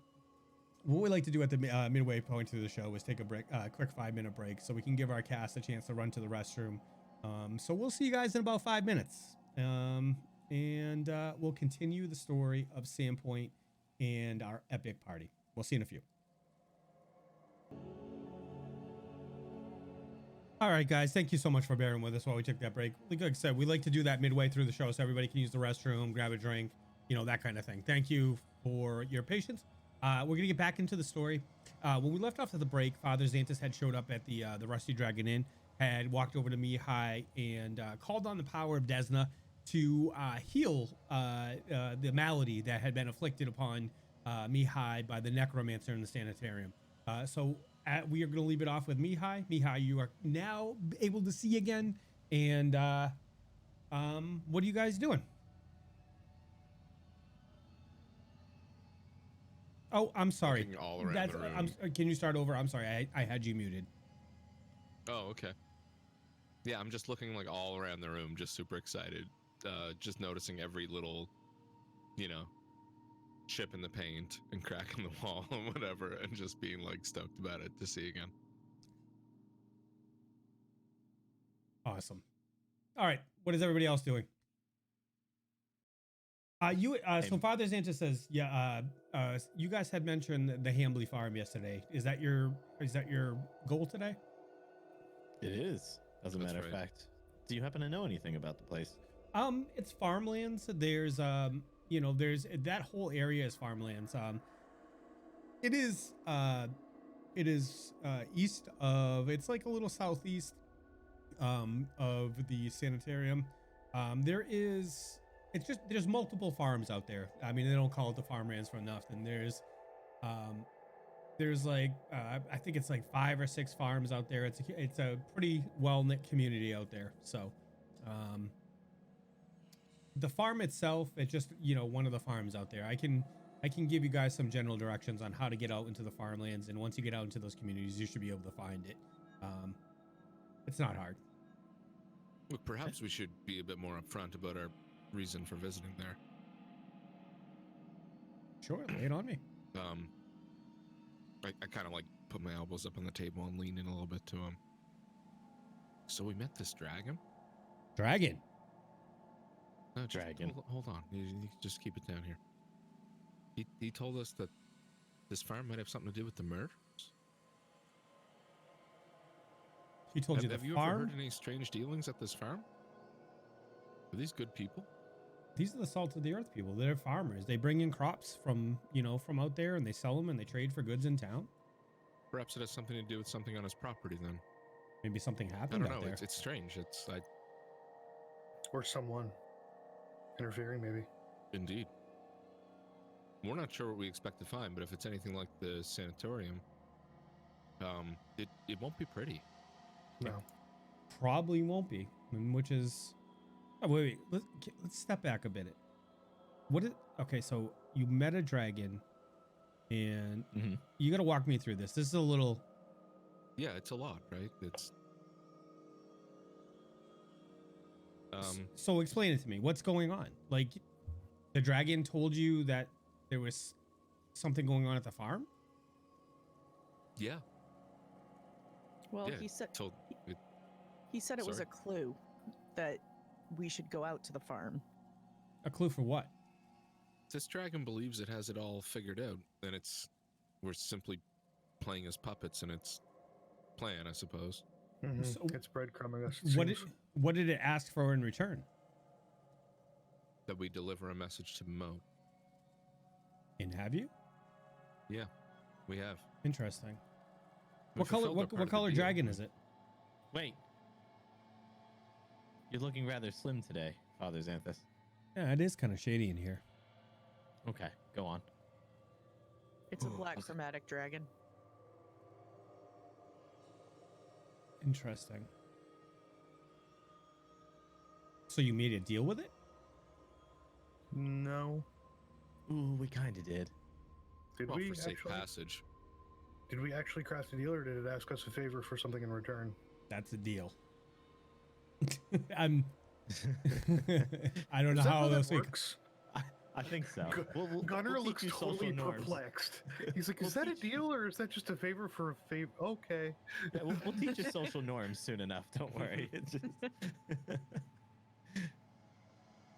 what we like to do at the midway point through the show is take a break, quick 5-minute break, so we can give our cast a chance to run to the restroom. So we'll see you guys in about 5 minutes, and we'll continue the story of Sandpoint and our epic party. We'll see you in a few. All right, guys. Thank you so much for bearing with us while we took that break. Like I said, we like to do that midway through the show so everybody can use the restroom, grab a drink, you know, that kind of thing. Thank you for your patience. We're going to get back into the story. When we left off at the break, Father Xanthus had showed up at the Rusty Dragon Inn, had walked over to Mihaly and called on the power of Desna to heal the malady that had been afflicted upon Mihaly by the necromancer in the Sanatorium. We are going to leave it off with Mihaly. Mihaly, you are now able to see again. And what are you guys doing? Oh, I'm sorry. Looking all around the room. Can you start over? I'm sorry. I had you muted. Oh, okay. Yeah, I'm just looking like all around the room, just super excited. Just noticing every little, you know, chip in the paint and crack in the wall and whatever, and just being like stoked about it to see again. Awesome. All right. What is everybody else doing? So Father Xanthus says, yeah, you guys had mentioned the Hambly farm yesterday. Is that your goal today? It is, as a matter of fact. Do you happen to know anything about the place? It's farmlands. There's there's that whole area is farmlands. It is east of, it's like a little southeast of the Sanatorium. There's multiple farms out there. I mean, they don't call it the farmlands for nothing. There's like I think it's like 5 or 6 farms out there. It's a pretty well-knit community out there. So the farm itself, it's just, you know, one of the farms out there. I can give you guys some general directions on how to get out into the farmlands, and once you get out into those communities, you should be able to find it. It's not hard. Look, perhaps we should be a bit more upfront about our reason for visiting there. Sure, lay it on me. I kind of like put my elbows up on the table and lean in a little bit to him. So we met this dragon? Dragon? No, dragon. Hold on. You just keep it down here. He told us that this farm might have something to do with the murders. He told you the farm? Have you ever heard any strange dealings at this farm? Are these good people? These are the salt of the earth people. They're farmers. They bring in crops from out there, and they sell them and they trade for goods in town. Perhaps it has something to do with something on his property then. Maybe something happened I don't know. there. It's strange. Or someone interfering, maybe. Indeed. We're not sure what we expect to find, but if it's anything like the Sanatorium, it won't be pretty. No. Probably won't be. Which is... Oh, wait. Let's step back a bit. Okay, so you met a dragon, and you got to walk me through this. This is a little... Yeah, it's a lot, right? It's... So explain it to me. What's going on? Like, the dragon told you that there was something going on at the farm? Yeah. Well, yeah, he said it was Sorry? a clue that we should go out to the farm. A clue for what? This dragon believes it has it all figured out, and we're simply playing as puppets in its plan, I suppose. Mm-hmm. So it's breadcrumbing us. What did it ask for in return? That we deliver a message to Mo. And have you? Yeah, we have. Interesting. We What color? fulfilled our part What of the color deal. dragon is it? Wait. You're looking rather slim today, Father Xanthus. Yeah, it is kind of shady in here. Okay, go on. It's a black chromatic dragon. Interesting. So you made a deal with it? No. Ooh, we kind of did. Did Well, we for safe actually? passage. Did we actually craft a deal, or did it ask us a favor for something in return? That's a deal. I don't know Is that how that those things. works? I think so. Gunnar we'll looks teach you social totally norms. perplexed. He's like, We'll "Is that a teach- deal, or is that just a favor for a favor?" Okay. Yeah, we'll teach you social norms soon enough. Don't worry. It's just...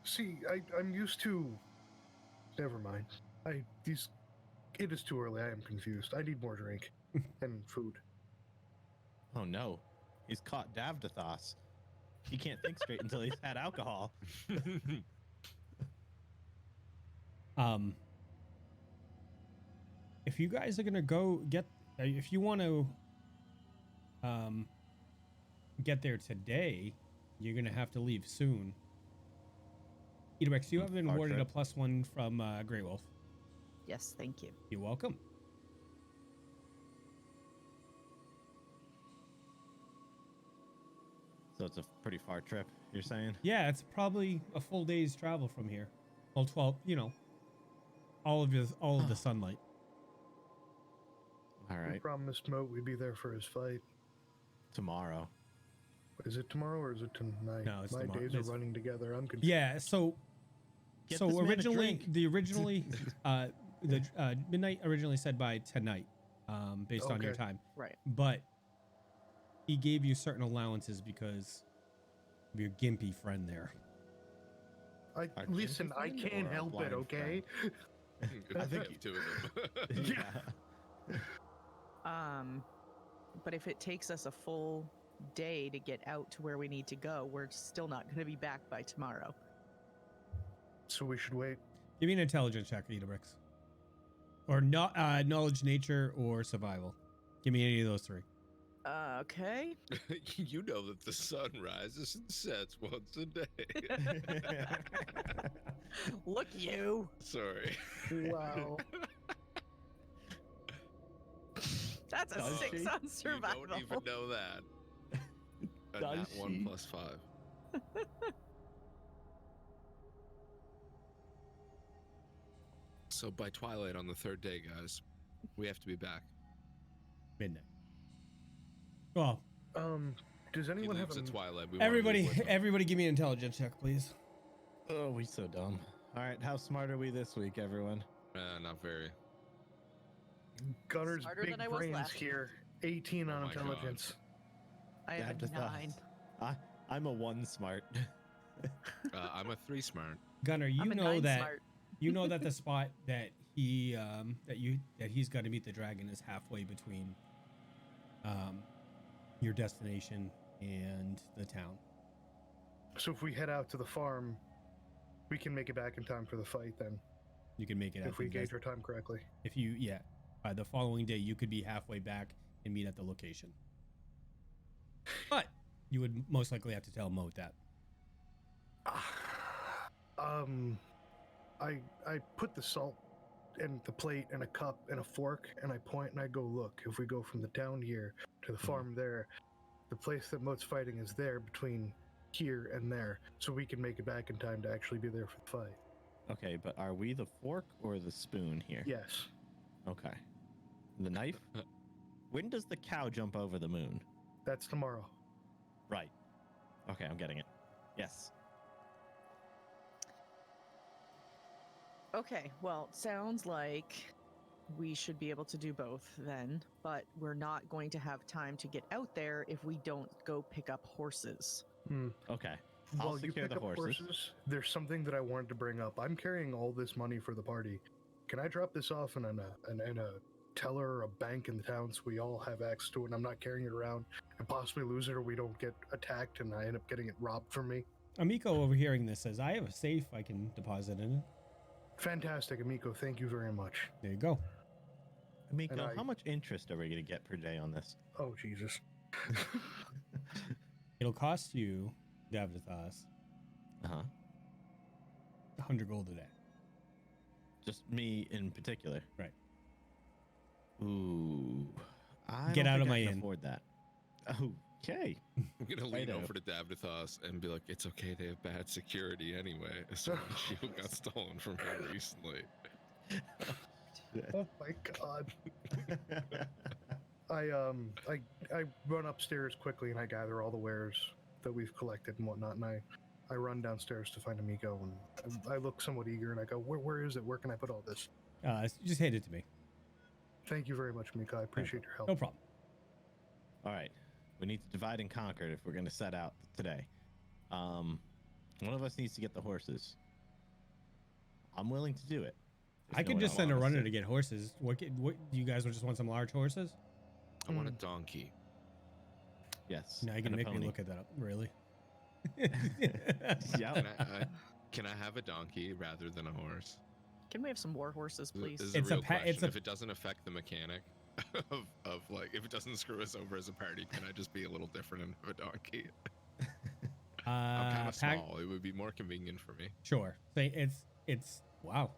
See, I'm used to. Never mind. It is too early. I am confused. I need more drink and food. Oh no, he's caught Davdithas. He can't think straight until he's had alcohol. If you guys are gonna go if you want to get there today, you're gonna have to leave soon. Idabrix, you have been Far awarded trip. a +1 from Grey Wolf. Yes, thank you. You're welcome. So it's a pretty far trip, you're saying? Yeah, it's probably a full day's travel from here. Well, 12, all of the sunlight. All We right. promised Moat we'd be there for his fight. Tomorrow. Is it tomorrow or is it tonight? No, it's My tomorrow. days It's- are running together. I'm confused. Yeah, so Get this man a originally drink. the midnight originally said by tonight, based on your Okay. time. Right. But he gave you certain allowances because of your gimpy friend there. Listen, I gimpy friend can't or a help it, blind okay? I think two of them. Yeah. But if it takes us a full day to get out to where we need to go, we're still not going to be back by tomorrow. So we should wait. Give me an intelligence check, Idabrix. Or knowledge, nature, or survival. Give me any of those three. Okay. You know that the sun rises and sets once a day. Look, you. Sorry. Wow. That's a Does 6 she? on survival. You don't even know that. And Does that 1 she? plus 5. So by twilight on the third day, guys, we have to be back. Midnight. Well, Does If he anyone have leaves a... at twilight, we wanna leave everybody, with him. everybody, give me an intelligence check, please. Oh, we so dumb. All right, how smart are we this week, everyone? Not very. Gunner's Smarter big than I was brains last here. 18 Oh on my God. intelligence. I have a Davdithas. 9. I'm a 1 smart. I'm a 3 smart. Gunnar, I'm you a know 9 that smart. you know that the spot that he's got to meet the dragon is halfway between your destination and the town. So if we head out to the farm, we can make it back in time for the fight then, You can make it if we you guys- gauge our time correctly. if you by the following day you could be halfway back and meet at the location. But you would most likely have to tell Moat that. I put the salt and the plate and a cup and a fork and I point and I go, look, if we go from the town here to the farm there, the place that Moat's fighting is there between here and there, so we can make it back in time to actually be there for the fight. Okay, but are we the fork or the spoon here? Yes. Okay. The knife? When does the cow jump over the moon? That's tomorrow. Right. Okay, I'm getting it. Yes. Okay, well, sounds like we should be able to do both then, but we're not going to have time to get out there if we don't go pick up horses. Okay. I'll While you secure pick the up horses. there's something that I wanted to bring up. I'm carrying all this money for the party. Can I drop this off in a teller or a bank in the town so we all have access to it and I'm not carrying it around and possibly lose it or we don't get attacked and I end up getting it robbed from me? Amiko overhearing this says, I have a safe I can deposit in it. Fantastic, Amico. Thank you very much. There you go. Miko, And I- how much interest are we going to get per day on this? Oh, Jesus. It'll cost you, Davdithas, Uh-huh. 100 gold a day. Just me in particular. Right. Ooh. I Get don't out of think my I can inn. afford that. Okay. I'm gonna lean Righto. over to Davdithas and be like, "It's okay. They have bad security anyway. So my shield got stolen from her recently." Oh my God. I run upstairs quickly and I gather all the wares that we've collected and whatnot, and I run downstairs to find Amico and I look somewhat eager and I go, where is it? Where can I put all this? Just hand it to me. Thank you very much, Amico. I appreciate your help. No problem. All right. We need to divide and conquer if we're going to set out today. One of us needs to get the horses. I'm willing to do it. if I no could one just else send a wants runner to get horses. What do you guys just want some large horses? I want a donkey. Yes. Now you and can a make me pony. look at that up. Really? Yeah. Can I have a donkey rather than a horse? Can we have some war horses, please? This is It's a a real pa- question. it's a- If it doesn't affect the mechanic of like, if it doesn't screw us over as a party, can I just be a little different and have a donkey? I'm kind of pack- small. It would be more convenient for me. Sure. Say it's wow.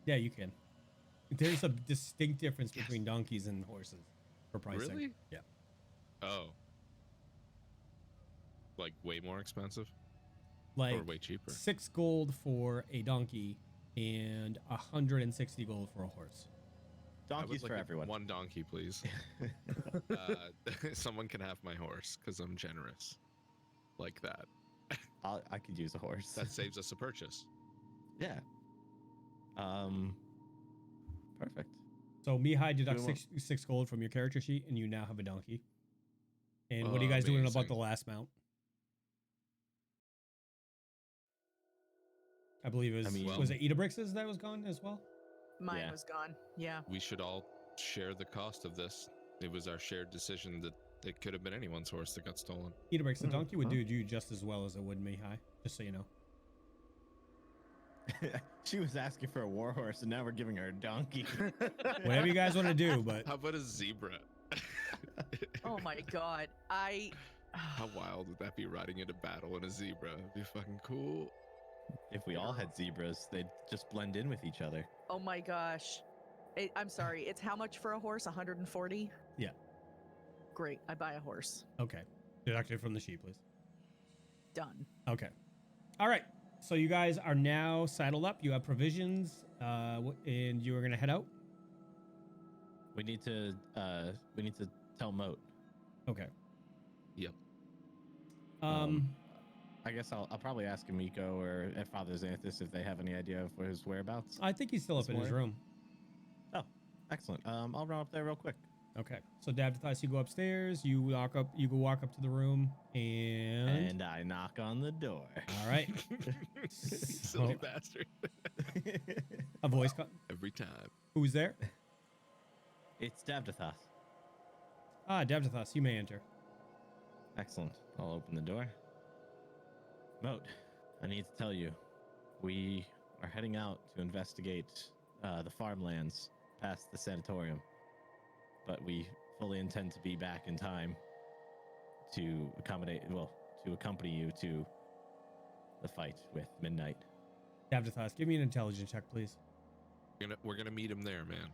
Yeah, you can. There's a distinct difference between donkeys and horses for pricing. Really? Yeah. Oh. Like way more expensive? Like Or way cheaper? 6 gold for a donkey and 160 gold for a horse. I would Donkeys like for everyone. One donkey, please. Someone can have my horse because I'm generous. Like that. I could use a horse. That saves us a purchase. Yeah. Perfect. So Mihaly deducts We 6 gold from your character sheet, and you now have a donkey. And what are you guys doing about Amazing. the last mount? I believe it was, I mean- was it Idabrix's that was gone as well? Mine Yeah. was gone. Yeah. We should all share the cost of this. It was our shared decision that it could have been anyone's horse that got stolen. Idabrix, the donkey would Huh? do you just as well as it would Mihaly, just so you know. She was asking for a war horse, and now we're giving her a donkey. Whatever you guys want to do, but How about a zebra? Oh my god. How wild would that be, riding into battle in a zebra? It'd be fucking cool. If we all had zebras, they'd just blend in with each other. Oh my gosh. I'm sorry. It's how much for a horse? 140? Yeah. Great. I buy a horse. okay. Deduct it from the sheet, please. Done. Okay. All right. So you guys are now saddled up. You have provisions, and you are going to head out. We need to tell Moat. Okay. Yep. I guess I'll probably ask Amiko or if Father Xanthus if they have any idea of his whereabouts. I think he's still up This in his morning? room. Oh, excellent. I'll run up there real quick. Okay. So Davdithas, you go upstairs. You walk up to the room, and And I knock on the door. all right. Silly So- bastard. A voice. Every time. Who's there? It's Davdithas. Ah, Davdithas, you may enter. Excellent. I'll open the door. Moat, I need to tell you, we are heading out to investigate the farmlands past the Sanatorium, but we fully intend to be back in time to accompany you to the fight with Midnight. Davdithas, give me an intelligence check, please. We're gonna meet him there, man.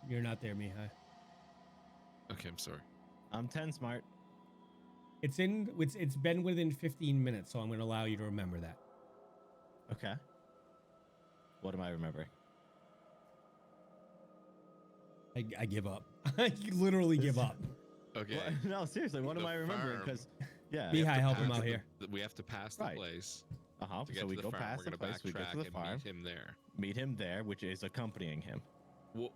You're not there, Mihaly. Okay, I'm sorry. I'm 10 smart. It's been within 15 minutes, so I'm going to allow you to remember that. Okay. What am I remembering? I give up. I literally give up. Okay. What? No, seriously, what am The I remembering? farm. Because, yeah. Be- Mihaly, help him Pass out the- here. We have to pass the Right. place Uh-huh. to get So to we the go farm. past We're the gonna place, we go backtrack to the and farm, meet him there. meet him there, which is accompanying him. Well,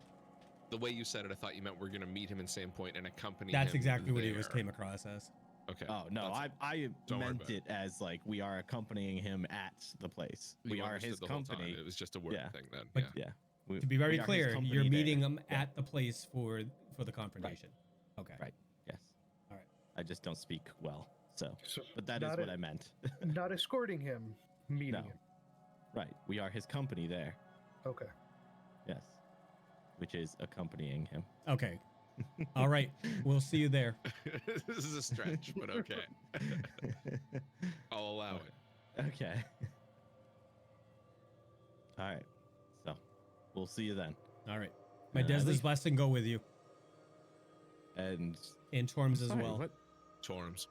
the way you said it, I thought you meant we're gonna meet him in Sandpoint and accompany That's him exactly what he was there. came across as. Okay. Oh no, that's- I Don't worry meant about it as like we are accompanying him at the place. you We are understood his the whole time. company. It was just a word Yeah. thing then. But- Yeah. Yeah. To be very we are his clear, company you're there. meeting him Yeah. at the place for the confrontation. Okay. Right. Yes. All right. I just don't speak well, so. So But that is not what a- I meant. not escorting him, meeting No. him. Right. We are his company there. Okay. Yes. Which is accompanying him. Okay. All right. We'll see you there. This is a stretch, but okay. I'll allow it. Okay. All right. So, we'll see you then. All right. My And I Desla's leave. blessing go with you. And And Torm's as sorry, well. What? Torms.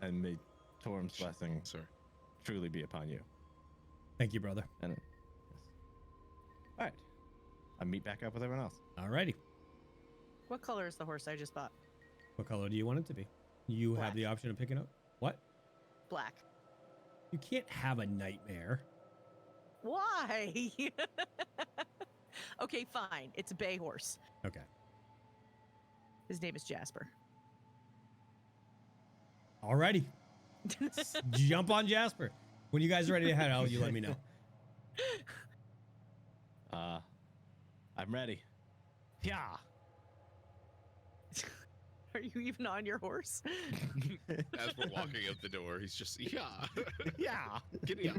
And may Torm's blessing Sorry. truly be upon you. Thank you, brother. And yes. All right. I meet back up with everyone else. All righty. What color is the horse I just bought? What color do you want it to be? You have Black. the option of picking up. What? Black. You can't have a nightmare. Why? Okay, fine. It's a bay horse. Okay. His name is Jasper. All righty. Jump on Jasper. When you guys are ready to head out, you let me know. I'm ready. Yeah. Are you even on your horse? As we're walking out the door, he's just, yeah, Yeah. giddy up.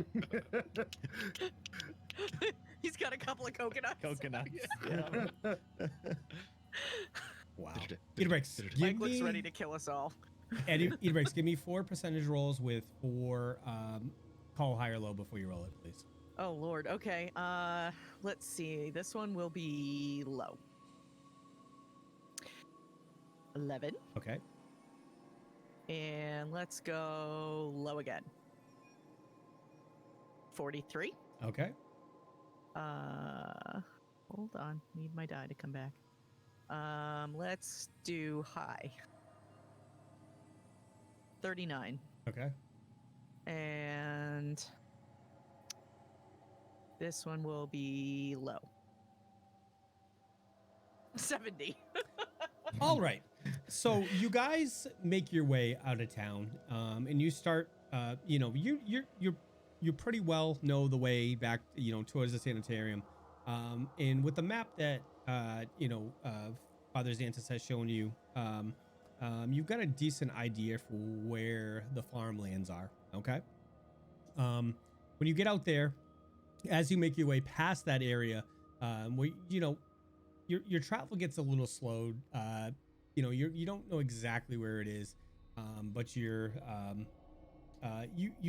He's got a couple of coconuts. Coconuts. Yeah. Yeah. Wow. Idabrix, Mike give looks me ready to kill us all. Idabrix, give me 4 percentage rolls with 4 call high or low before you roll it, please. Oh Lord. Okay. Let's see. This one will be low. 11. Okay. And let's go low again. 43. Okay. Hold on. Need my die to come back. Let's do high. 39. Okay. And this one will be low. 70. All right. So you guys make your way out of town, and you start. You pretty well know the way back, towards the Sanatorium, and with the map that Father Xanthus has shown you, you've got a decent idea for where the farmlands are. Okay. When you get out there, as you make your way past that area, where your travel gets a little slowed. You don't know exactly where it is, but you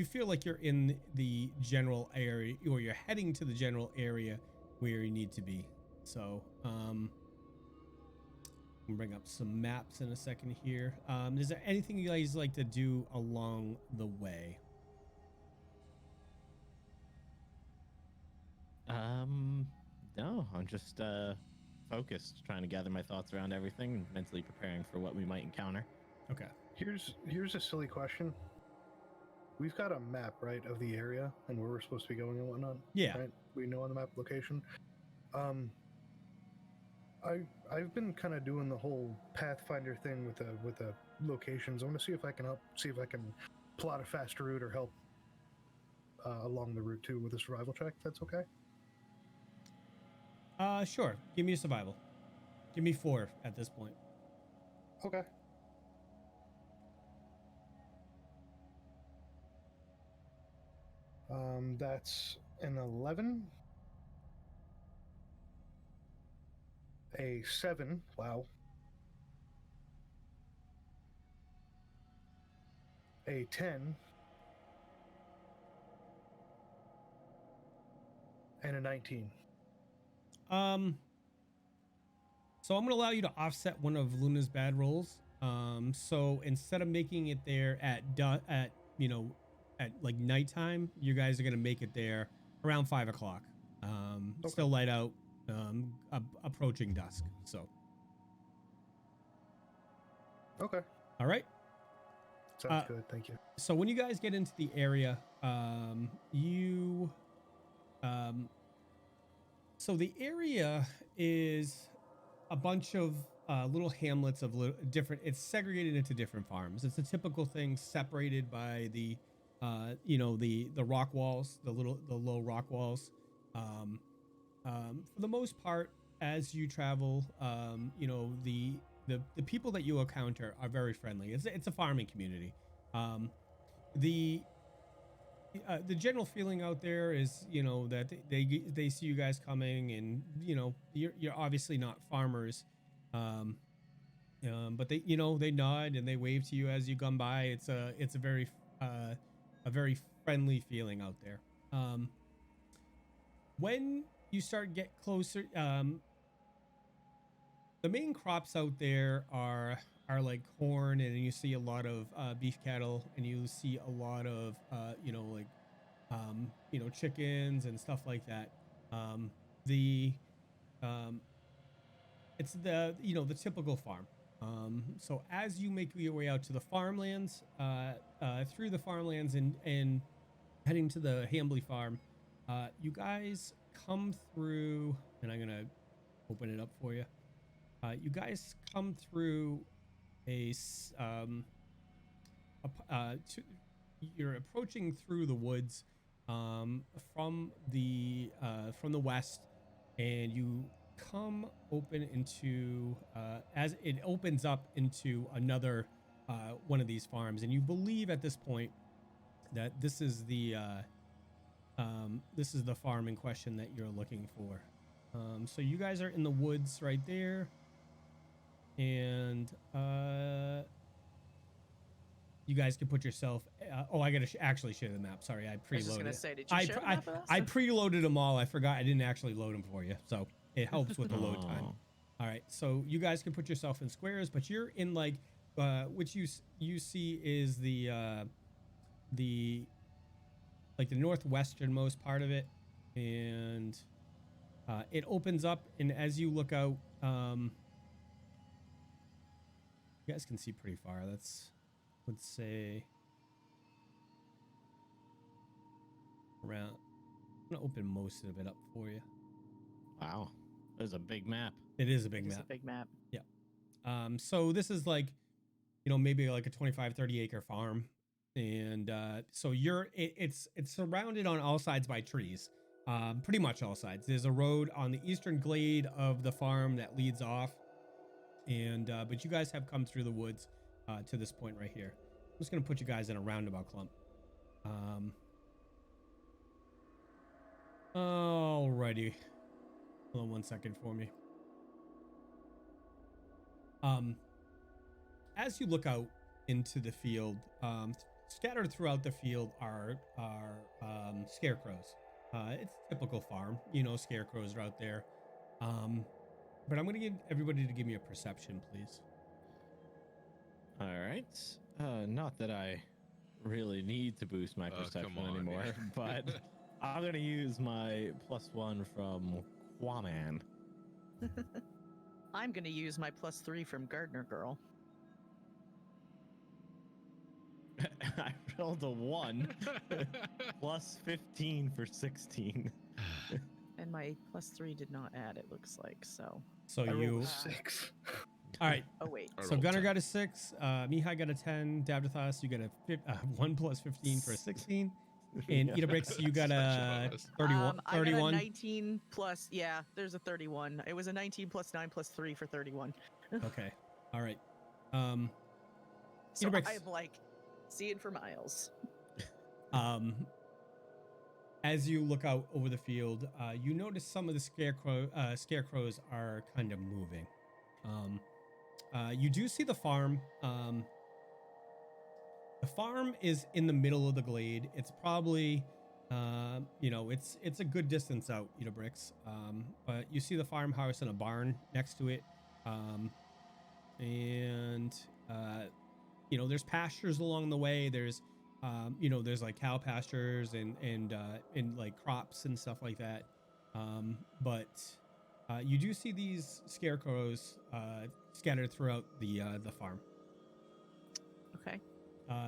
feel like you're in the general area, or you're heading to the general area where you need to be. So I'll bring up some maps in a second here. Is there anything you guys like to do along the way? No, I'm just focused, trying to gather my thoughts around everything, mentally preparing for what we might encounter. Okay. Here's a silly question. We've got a map, right, of the area and where we're supposed to be going and whatnot. Yeah. Right? We know on the map location. I've been kind of doing the whole Pathfinder thing with the locations. I want to see if I can plot a faster route or help along the route too with a survival check. If that's okay. Sure. Give me a survival. Give me 4 at this point. Okay. That's an 11. A 7. Wow. A 10. And a 19. So I'm gonna allow you to offset one of Luna's bad rolls. So instead of making it there at like nighttime, you guys are gonna make it there around 5 o'clock. Okay. Still light out, approaching dusk. So. Okay. All right. Sounds good. Thank you. So when you guys get into the area, so the area is a bunch of little hamlets of different. It's segregated into different farms. It's a typical thing, separated by the rock walls, the low rock walls. For the most part, as you travel, the people that you encounter are very friendly. It's a farming community. The general feeling out there is, that they see you guys coming, and you're obviously not farmers, but they nod and they wave to you as you come by. It's a very friendly feeling out there. When you start get closer, the main crops out there are like corn, and you see a lot of beef cattle, and you see a lot of chickens and stuff like that. It's the typical farm. So as you make your way out to the farmlands, through the farmlands and heading to the Hambley farm, you guys come through, and I'm gonna open it up for you. You guys come through you're approaching through the woods from the west, and you come open into as it opens up into another one of these farms, and you believe at this point that this is the farm in question that you're looking for. So you guys are in the woods right there, and you guys can put yourself. I gotta actually share the map. Sorry, I I was preloaded. just gonna say, did you share the map with us? I preloaded them all. I forgot I didn't actually load them for you, so it helps with the load time. Oh. All right, so you guys can put yourself in squares, but you're in like which you see is the like the northwesternmost part of it, and it opens up, and as you look out, you guys can see pretty far. Let's say around. I'm gonna open most of it up for you. Wow, there's a big map. It is a big It's map. a big map. So this is like, maybe like a 25-30 acre farm, and so it's surrounded on all sides by trees, pretty much all sides. There's a road on the eastern glade of the farm that leads off, and but you guys have come through the woods to this point right here. I'm just gonna put you guys in a roundabout clump. Alrighty, hold on 1 second for me. As you look out into the field, scattered throughout the field are scarecrows. It's a typical farm, scarecrows are out there. But I'm gonna give everybody to give me a perception, please. All right. Not that I really need to boost my perception come on, anymore, yeah. but I'm gonna use my +1 from Quaman. I'm gonna use my +3 from Gardener Girl. I rolled a 1 +15 for 16. And my +3 did not add, it looks like, so. So I rolled you, a 6. all right. Oh, wait. I So rolled Gunnar 10. got a 6, Mihaly got a 10, Davdithas, you got a 1 plus 15 for a 16, and Yeah. Idabrix, you got Such a a bonus. 31. I got a 31. 19 plus, yeah, there's a 31. It was a 19 plus 9 plus 3 for 31. Okay, all right. So Idabrix. I'm like, seeing for miles. As you look out over the field, you notice some of the scarecrows are kind of moving. You do see the farm. The farm is in the middle of the glade. It's probably, it's a good distance out, Idabrix. But you see the farmhouse and a barn next to it. There's pastures along the way. There's like cow pastures and like crops and stuff like that. But you do see these scarecrows scattered throughout the farm. Okay.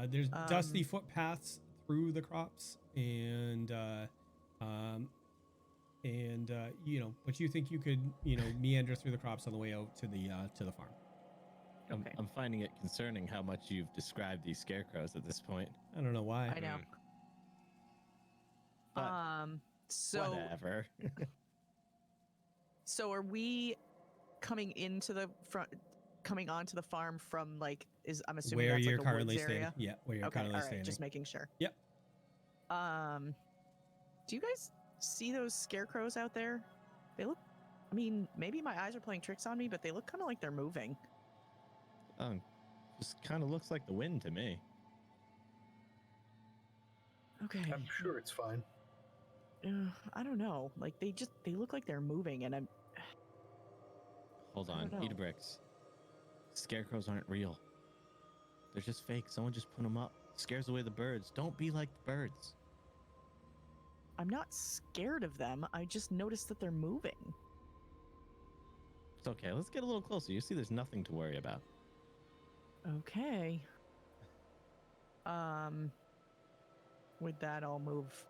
There's dusty footpaths through the crops, and but you think you could meander through the crops on the way out to the farm. Okay. I'm finding it concerning how much you've described these scarecrows at this point. I don't know why. I know. But So whatever. So are we coming into the front, coming onto the farm from like, I'm assuming Where that's you're like a currently woods standing. area? Yeah, where you're Okay, all currently right, standing. just making sure. Yep. Do you guys see those scarecrows out there? They look, maybe my eyes are playing tricks on me, but they look kind of like they're moving. Just kind of looks like the wind to me. Okay. I'm sure it's fine. I don't know. Like they look like they're moving, and Hold I on, don't know. Idabrix. Scarecrows aren't real. They're just fake. Someone just put them up. Scares away the birds. Don't be like the birds. I'm not scared of them. I just noticed that they're moving. It's okay. Let's get a little closer. You see, there's nothing to worry about. Okay. With that, I'll move.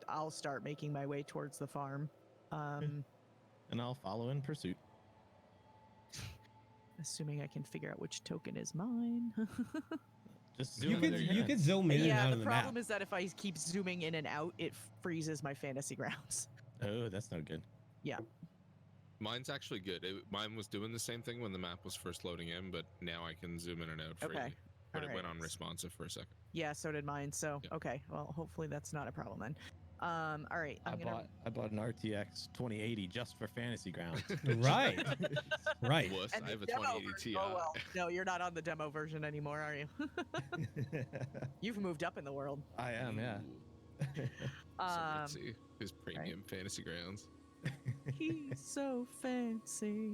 I'll start making my way towards the farm. And I'll follow in pursuit. Assuming I can figure out which token is mine. Just zoom You in could there, you yeah. could zoom in and Yeah, out the of the problem map. is that if I keep zooming in and out, it freezes my fantasy grounds. Oh, that's no good. Yeah. Mine's actually good. Mine was doing the same thing when the map was first loading in, but now I can zoom in and out freely. Okay. But it All went right. on responsive for a second. Yeah, so did mine. So Yeah. okay, well, hopefully that's not a problem then. All right, I bought an RTX 2080 just for Fantasy Grounds. Right. Right. Wuss, And I the have a demo 2080 version- Ti. Oh well, no, you're not on the demo version anymore, are you? You've moved up in the world. I am, yeah. Ooh. So let's see his premium Fantasy Grounds. He's so fancy.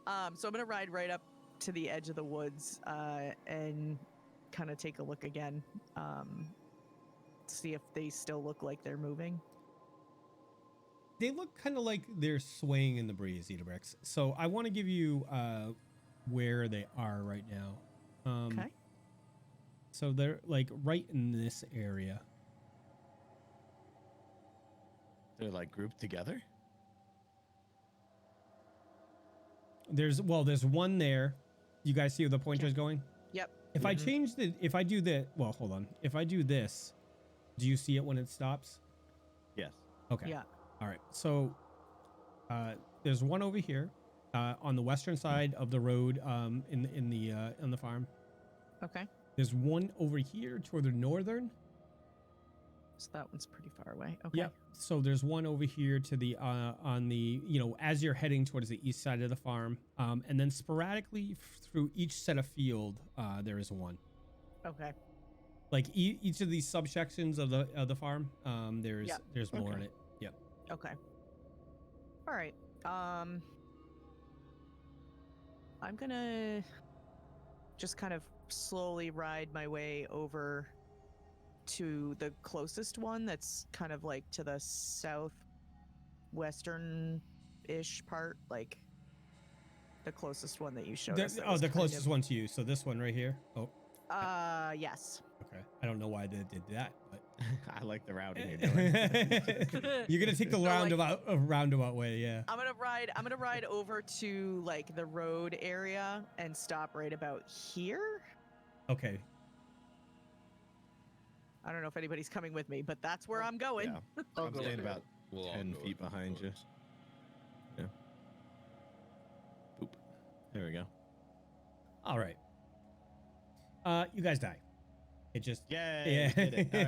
So I'm gonna ride right up to the edge of the woods and kind of take a look again. See if they still look like they're moving. They look kind of like they're swaying in the breeze, Idabrix. So I want to give you where they are right now. Okay. So they're like right in this area. They're like grouped together. There's one there. You guys see where the pointer is going? Yep. If I change if I do the, well, hold on. If I do this, do you see it when it stops? Yes. Okay. Yeah. All right. So there's one over here on the western side of the road in the farm. Okay. There's one over here toward the northern. So that one's pretty far away. Okay. Yeah. So there's one over here to the on the, as you're heading towards the east side of the farm, and then sporadically through each set of field, there is one. Okay. Like each of these subsections of the farm, there's more in Okay. it. Yep. Okay. All right. I'm gonna just kind of slowly ride my way over to the closest one that's kind of like to the southwestern-ish part, like the closest one that you showed us. that was The kind closest of- one to you. So this one right here. Oh, Yes. okay. I don't know why they did that, but I like the routing you're doing. you're gonna take the So, like- roundabout way, yeah. I'm gonna ride over to like the road area and stop right about here. Okay. I don't know if anybody's coming with me, but that's where I'm going. Yeah. I'll I'm go staying with about We'll all 10 go feet with behind you. those. Yeah. Boop. There we go. All right. You guys die. It just Yay! yeah. We did it. All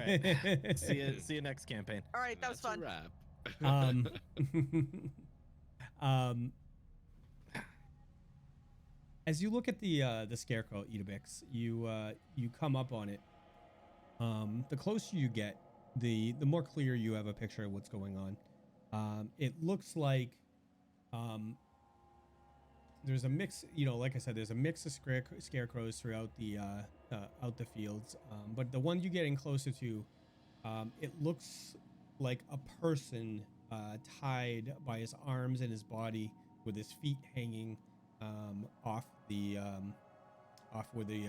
right. See you next campaign. All right, that was That's fun. a wrap. As you look at the scarecrow, Idabrix, you come up on it. The closer you get, the more clear you have a picture of what's going on. It looks like there's a mix, like I said, there's a mix of scarecrows throughout the out the fields. But the one you're getting closer to, it looks like a person tied by his arms and his body with his feet hanging off where the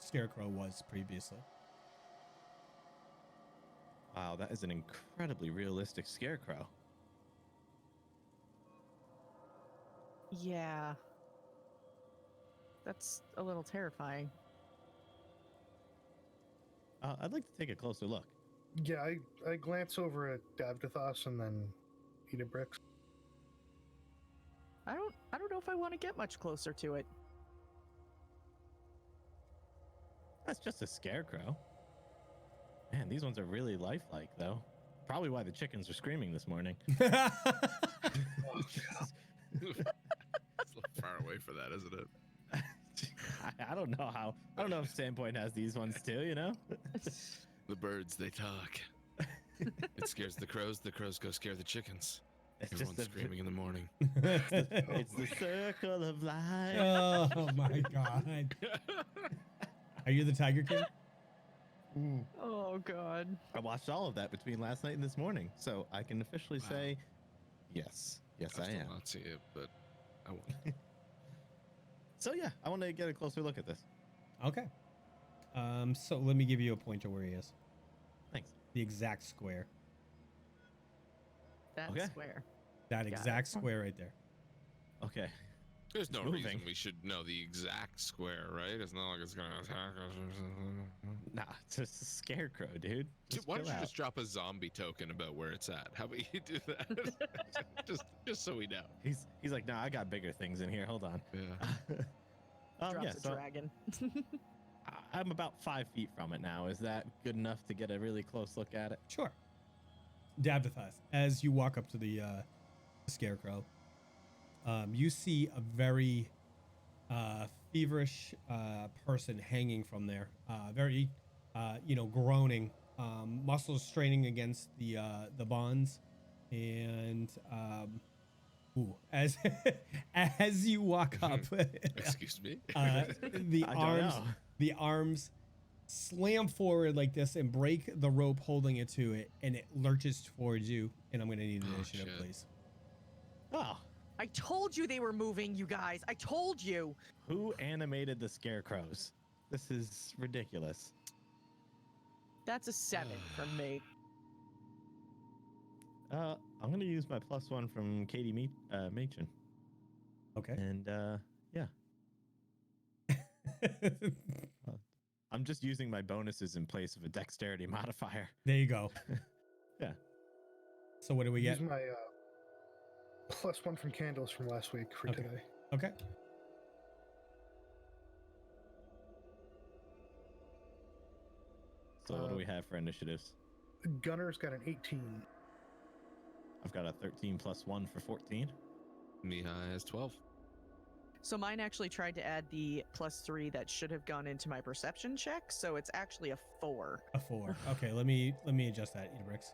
scarecrow was previously. Wow, that is an incredibly realistic scarecrow. Yeah. That's a little terrifying. I'd like to take a closer look. Yeah, I glance over at Davdithas and then Idabrix. I don't know if I want to get much closer to it. That's just a scarecrow. Man, these ones are really lifelike, though. Probably why the chickens are screaming this morning. It's a little far away for that, isn't it? I don't know how. I don't know if Sandpoint has these ones too. The birds, they talk. It scares the crows go scare the chickens. It's Everyone's just screaming in the morning. It's the circle of life. Oh my god. Are you the Tiger King? Oh god. I watched all of that between last night and this morning, so I can officially Wow. say, yes, I I still am. not see it, but I won't. So yeah, I want to get a closer look at this. Okay. So let me give you a pointer where he is. Thanks. The exact square. That's Okay. square. That Got exact it. square right there. Okay. There's no Moving. reason we should know the exact square, right? It's not like it's gonna attack us or something. Nah, it's just a scarecrow, dude. Dude, why don't chill you out. just drop a zombie token about where it's at? How about you do that? just so we know. He's like, nah, I got bigger things in here. Hold on. Yeah. Drops Yeah, a so dragon. I'm about 5 feet from it now. Is that good enough to get a really close look at it? Sure. Davdithas, as you walk up to the scarecrow, you see a very feverish person hanging from there, very groaning, muscles straining against the bonds, and as as you walk up, Excuse me. the I don't arms know. the arms slam forward like this and break the rope holding it to it, and it lurches towards you. And I'm gonna need an Oh, initiative, shit. please. Oh, I told you they were moving, you guys. I told you. who animated the scarecrows? This is ridiculous. That's a 7 from me. I'm gonna use my +1 from Katie Machin, Okay. and yeah, I'm just using my bonuses in place of a dexterity modifier. There you go. Yeah. So what do we Use get? my +1 from candles from last week for Okay. today. Okay. So what do we have for initiatives? Gunner's got an 18. I've got a 13 +1 for 14. Mihaly has 12. So mine actually tried to add the +3 that should have gone into my perception check, so it's actually a 4. A 4. Okay, let me adjust that, Idabrix.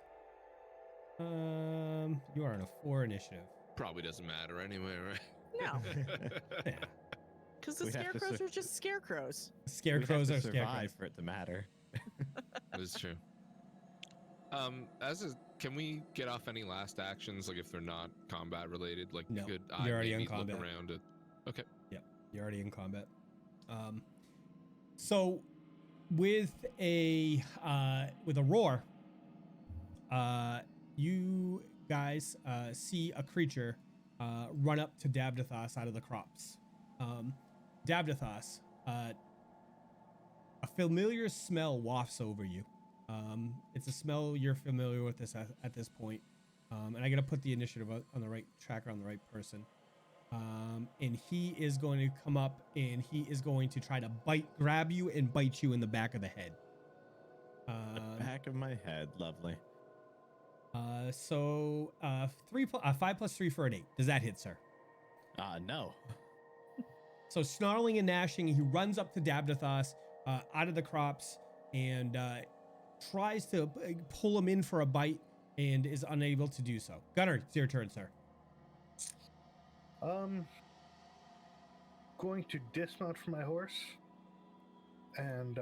You are on a 4 initiative. Probably doesn't matter anyway, right? No, Yeah. because the We have to scarecrows are just scarecrows. Scarecrows we are have to survive scarecrows. for it to matter. That is true. Can we get off any last actions, like if they're not combat related? Like, No, could you're I already in maybe look combat. around it? Okay. Yep, you're already in combat. So with a roar, you guys see a creature run up to Davdithas out of the crops. Davdithas, a familiar smell wafts over you. It's a smell you're familiar with at this point. And I gotta put the initiative on the right tracker on the right person. And he is going to come up and he is going to try to grab you and bite you in the back of the head. The back of my head, lovely. So 5 + 3 for an 8. Does that hit, sir? No. So snarling and gnashing, he runs up to Davdithas out of the crops and tries to pull him in for a bite and is unable to do so. Gunnar, it's your turn, sir. Going to dismount from my horse and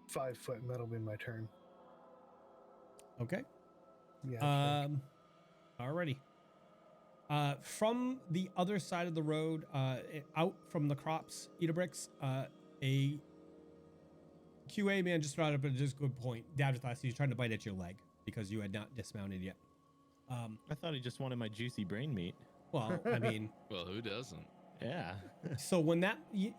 5 foot, and that'll be my turn. Okay. Yeah. Alrighty. From the other side of the road, out from the crops, Idabrix, a QA man just brought up a just good point. Davdithas, he's trying to bite at your leg because you had not dismounted yet. I thought he just wanted my juicy brain meat. Well, I mean, Well, who doesn't? Yeah. so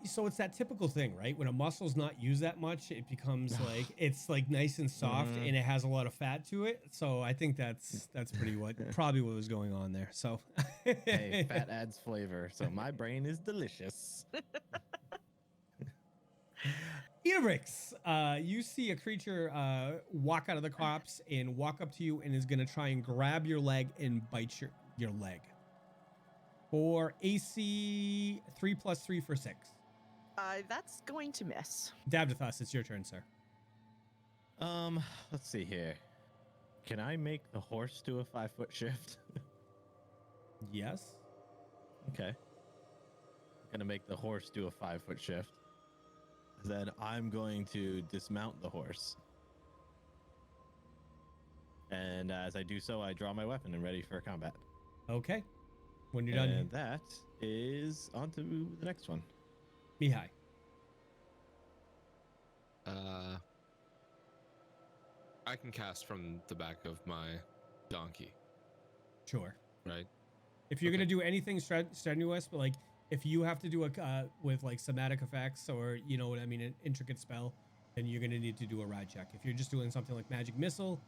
so it's that typical thing, right? When a muscle's not used that much, it becomes like it's like nice and soft Mhm. and it has a lot of fat to it. So I think that's probably what was going on there. So Hey, fat adds flavor, so my brain is delicious. Idabrix, you see a creature walk out of the crops and walk up to you and is going to try and grab your leg and bite your leg. For AC 3 + 3 for 6. That's going to miss. Davdithas, it's your turn, sir. Let's see here. Can I make the horse do a 5-foot shift? Yes. Okay. I'm gonna make the horse do a 5-foot shift. Then I'm going to dismount the horse. And as I do so, I draw my weapon and ready for combat. Okay. When you're And done, that is on to the next one. Mihaly. I can cast from the back of my donkey, Sure. right? If you're Okay. gonna do anything strenuous, but like if you have to do a with like somatic effects or you know what I mean, an intricate spell, then you're going to need to do a ride check. If you're just doing something like magic missile,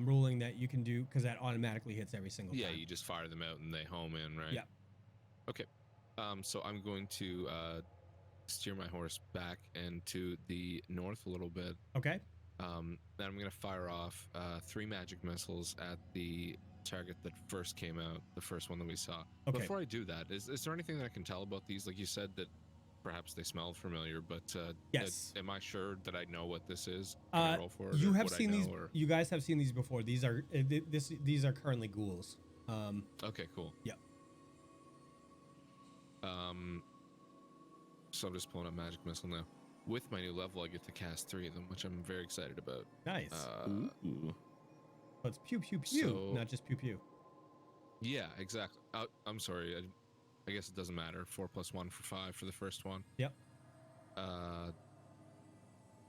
ruling that you can do, because that automatically hits every single Yeah, time. you just fire them out and they home in, right? Yeah. Okay. So I'm going to steer my horse back and to the north a little bit. Okay. Then I'm going to fire off 3 magic missiles at the target that first came out, the first one that we saw. Okay. Before I do that, is there anything that I can tell about these? Like you said that perhaps they smell familiar, but Yes. am I sure that I know what this is? Can I roll for it, You or have would I seen know, these. or- You guys have seen these before. These are these are currently ghouls. Okay, cool. Yeah. So I'm just pulling up magic missile now. With my new level, I get to cast 3 of them, which I'm very excited about. Nice. Ooh. So it's pew pew pew, so- not just pew pew. Yeah, exactly. I'm sorry. I guess it doesn't matter. 4 + 1 for 5 for the first one. Yep.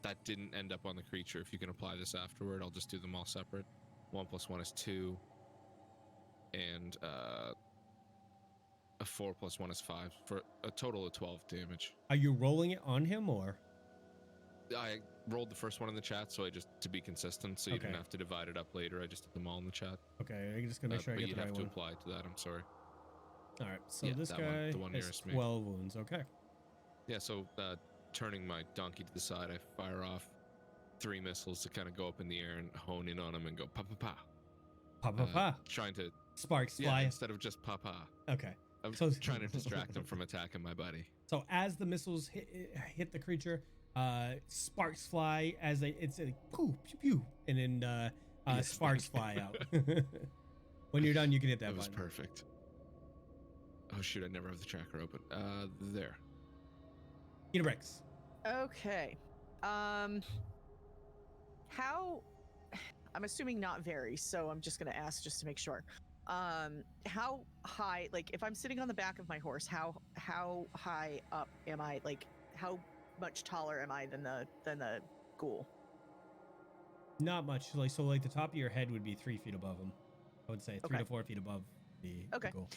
That didn't end up on the creature. If you can apply this afterward, I'll just do them all separate. 1 + 1 is 2, and a 4 + 1 is 5 for a total of 12 damage. Are you rolling it on him or? I rolled the first one in the chat, so I just to be consistent, so you didn't Okay. have to divide it up later. I just did them all in the chat. Okay, I'm just gonna make sure I but get you'd the have right to one. apply to that. I'm sorry. All right, so Yeah, this that one, guy the one has nearest me. 12 wounds. Okay. Yeah, so turning my donkey to the side, I fire off 3 missiles to kind of go up in the air and hone in on him and go pa pa pa. Pa pa pa. Trying to Sparks yeah, fly. instead of just pa pa. Okay. I'm So- trying to distract him from attacking my buddy. So as the missiles hit the creature, sparks fly as it's a pew pew pew, and then Yes, sparks fly out. When you're done, you can hit that That was button. perfect. Oh shoot, I never have the tracker open. There. Idabrix. Okay. How? I'm assuming not very, so I'm just gonna ask just to make sure. How high? Like, if I'm sitting on the back of my horse, how high up am I? Like, how much taller am I than the ghoul? Not much. Like the top of your head would be 3 feet above him. I would say 3 Okay. to 4 feet above the Okay. goal.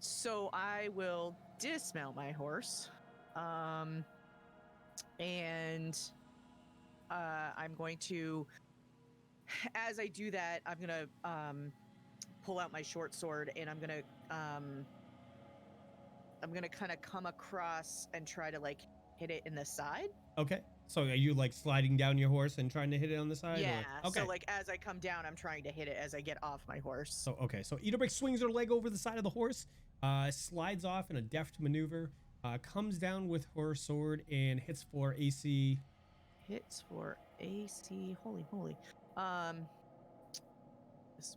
So I will dismount my horse, and I'm going to, as I do that, I'm gonna pull out my short sword, and I'm gonna kind of come across and try to like hit it in the side. Okay. So are you like sliding down your horse and trying to hit it on the side? Yeah. Or? Okay. So like as I come down, I'm trying to hit it as I get off my horse. So Idabrix swings her leg over the side of the horse, slides off in a deft maneuver, comes down with her sword and hits for AC. Hits for AC. Holy moly. This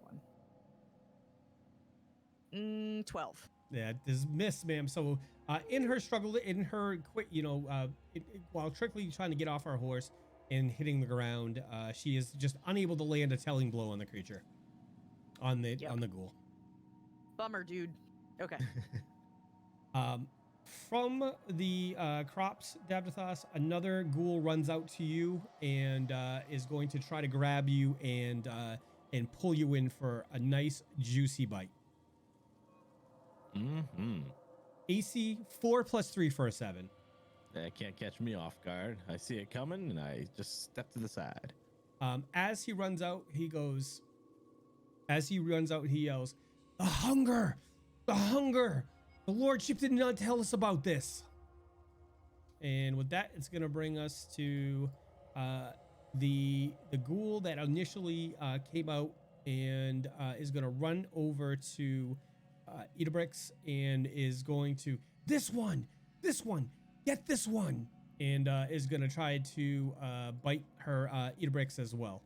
one. 12. Yeah, this miss, ma'am. So in her struggle, in her quick, while trickily trying to get off her horse and hitting the ground, she is just unable to land a telling blow on the creature, on the ghoul. Bummer, dude. Okay. From the crops, Davdithas, another ghoul runs out to you and is going to try to grab you and pull you in for a nice juicy bite. Mm-hmm. AC 4 + 3 for a 7. That can't catch me off guard. I see it coming, and I just step to the side. As he runs out, he yells, "The hunger! The hunger! The lordship did not tell us about this." And with that, it's going to bring us to the ghoul that initially came out and is going to run over to Idabrix and is going to, this one, get this one, and is going to try to bite her Idabrix as well.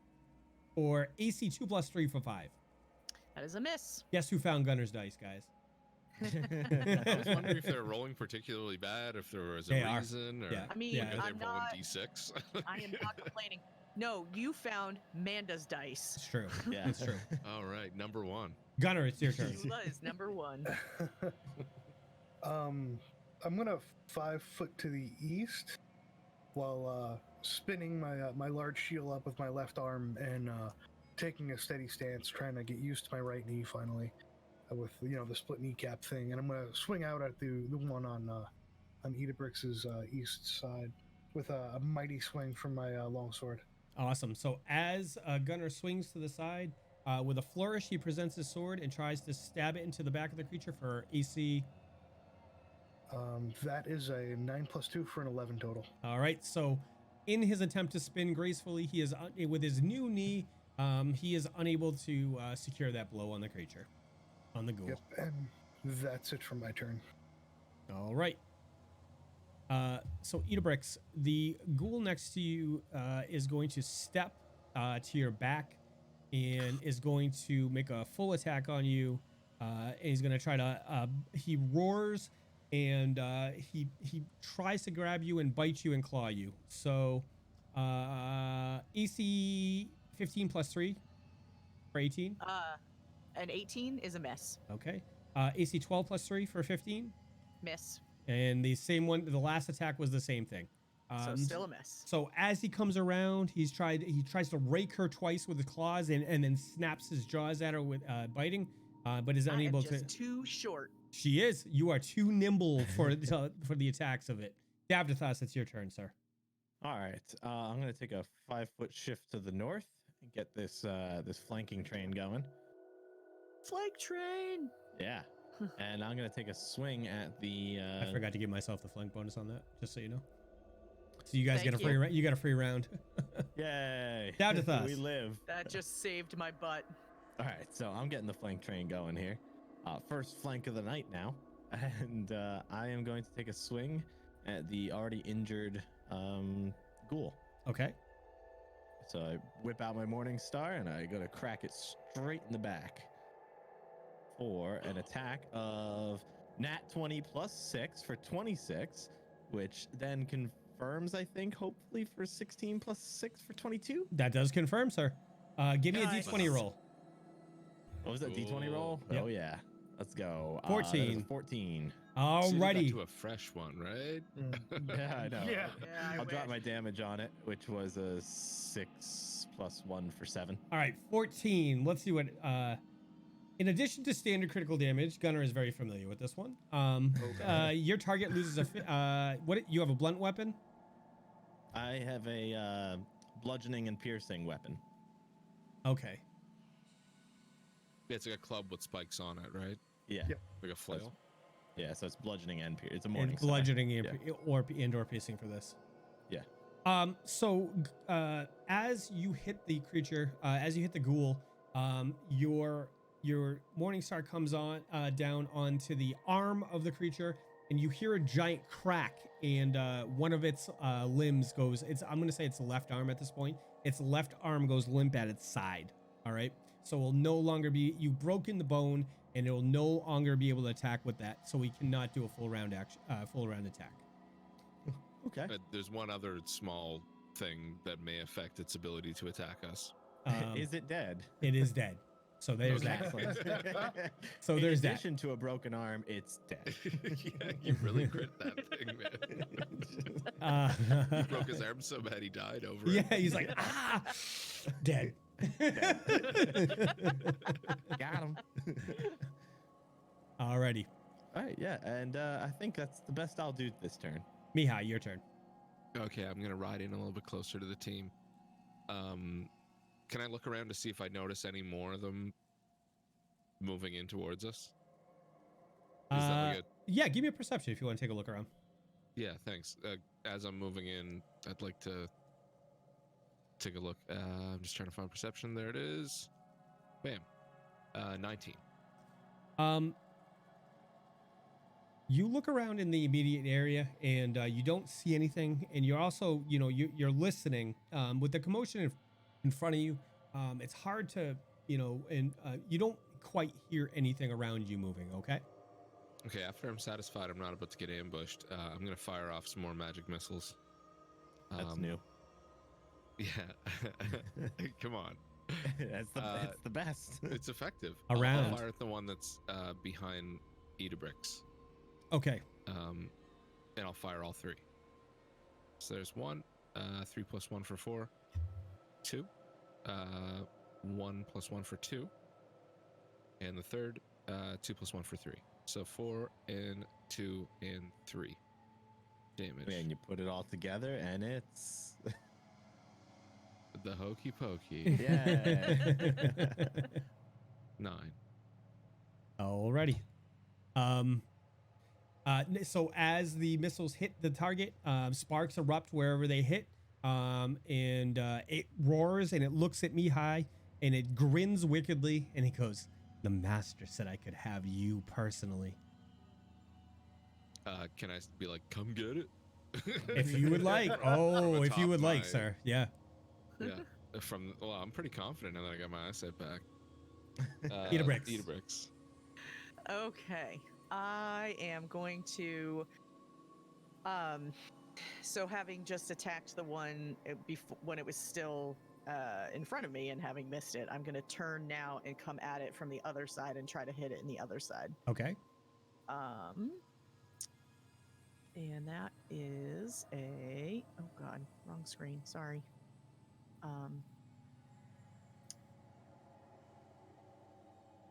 Or AC 2 + 3 for 5. That is a miss. Guess who found Gunnar's dice, guys? I was wondering if they're rolling particularly bad, if there was a They are. reason, or Yeah. I mean, Yeah. are they I'm rolling not. d6? I am not complaining. No, you found Manda's dice. It's true. Yeah. It's true. All right, number 1. Gunnar, it's your turn. Zula is number 1. I'm gonna 5 foot to the east while spinning my large shield up with my left arm and taking a steady stance, trying to get used to my right knee finally, with the split kneecap thing. And I'm gonna swing out at the one on Idabrix's east side. with a mighty swing from my longsword. Awesome. So as Gunnar swings to the side, with a flourish, he presents his sword and tries to stab it into the back of the creature for AC. That is a 9+2 for an 11 total. All right. So in his attempt to spin gracefully, he is with his new knee. He is unable to secure that blow on the creature, on the ghoul. Yep, and that's it for my turn. All right. So Idabrix, the ghoul next to you is going to step to your back and is going to make a full attack on you. And he's going to try to. He roars and he tries to grab you and bite you and claw you. So AC 15 plus 3 for 18. An 18 is a miss. Okay. AC 12 plus 3 for 15. Miss. And the same one, the last attack was the same thing. So still a miss. So as he comes around, he tries to rake her twice with his claws and then snaps his jaws at her with biting, but is unable to. Too short. She is. You are too nimble for the attacks of it. Davdithas, it's your turn, sir. All right. I'm going to take a 5-foot shift to the north and get this this flanking train going. Flank train. Yeah. And I'm going to take a swing at the... I forgot to give myself the flank bonus on that, just so you know. So you guys Thank get a free round. You got a free round. Yay. Davdithas. We live. That just saved my butt. All right. So I'm getting the flank train going here. First flank of the night now. And I am going to take a swing at the already injured ghoul. Okay. So I whip out my Morning Star and I go to crack it straight in the back for an attack of nat 20 plus 6 for 26, which then confirms, I think, hopefully for 16 plus 6 for 22. That does confirm, sir. Give me Nice. a d20 roll. What was that, D20 roll? Yep. Oh, yeah. Let's go. 14. That is a 14. So you got Alrighty. to a fresh one, right? Yeah, I know. Yeah. I'll drop my damage on it, which was a 6 plus 1 for 7. All right, 14. Let's see what. In addition to standard critical damage, Gunnar is very familiar with this one. Your target loses what? You have a blunt weapon? I have a bludgeoning and piercing weapon. Okay. It's like a club with spikes on it, right? Yeah. Yep. Like a flail. Yeah, so it's bludgeoning and piercing. It's a morning And star. bludgeoning Yeah. or piercing for this. Yeah. So as you hit the creature, as you hit the ghoul, your Morning Star comes on down onto the arm of the creature, and you hear a giant crack, and one of its limbs goes. I'm gonna say it's the left arm at this point. Its left arm goes limp at its side. All right. So it will no longer be. You've broken the bone, and it will no longer be able to attack with that. So we cannot do a full round attack. Okay. There's one other small thing that may affect its ability to attack us. Is it dead? It is dead. So there's Okay. Excellent. So In there's that. addition to a broken arm, it's dead. Yeah, you really crit that thing, man. He broke his arm so bad he died over Yeah, it. he's like, dead. Got him. Alrighty. All right, yeah, and I think that's the best I'll do this turn. Mihaly, your turn. Okay, I'm gonna ride in a little bit closer to the team. Can I look around to see if I notice any more of them moving in towards us? Is that like a... Yeah, give me a perception if you want to take a look around. Yeah, thanks. As I'm moving in, I'd like to take a look. I'm just trying to find perception. There it is. Bam. 19. You look around in the immediate area and you don't see anything, and you're also, you're listening with the commotion in front of you. It's hard to, and you don't quite hear anything around you moving. Okay. Okay, after I'm satisfied I'm not about to get ambushed, I'm going to fire off some more magic missiles. That's new. Yeah. Come on. It's the best. It's effective. Around. I'll fire at the one that's behind Idabrix. Okay. And I'll fire all 3. So there's 1, 3 plus 1 for 4, 2, 1 plus 1 for 2, and the third, 2 plus 1 for 3. So 4 and 2 and 3. damage. And you put it all together, and it's The hokey pokey. yeah. 9. Alrighty. So as the missiles hit the target, sparks erupt wherever they hit, and it roars and it looks at Mihaly and it grins wickedly and it goes, "The master said I could have you personally." Can I be like, come get it? If you would like. Oh, if you would like, my- sir. Yeah. Yeah. Well, I'm pretty confident now that I got my eyesight back. Idabrix. Idabrix. Okay. I am going to so having just attacked the one before when it was still in front of me and having missed it, I'm going to turn now and come at it from the other side and try to hit it in the other side. Okay. And that is a god, wrong screen. Sorry.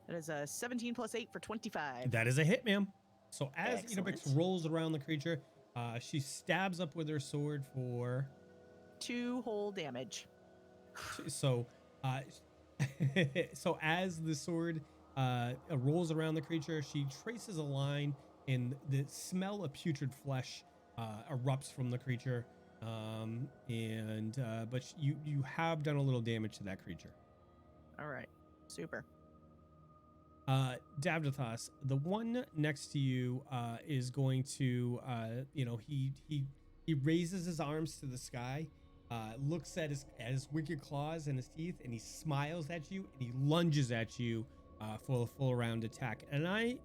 That is a 17 plus 8 for 25. That is a hit, ma'am. So as Excellent. Idabrix rolls around the creature, she stabs up with her sword for 2 whole damage. so so as the sword rolls around the creature, she traces a line and the smell of putrid flesh erupts from the creature, but you have done a little damage to that creature. All right. Super. Davdithas, the one next to you is going to he raises his arms to the sky, looks at his wicked claws and his teeth, and he smiles at you and he lunges at you for a full round attack. And I'm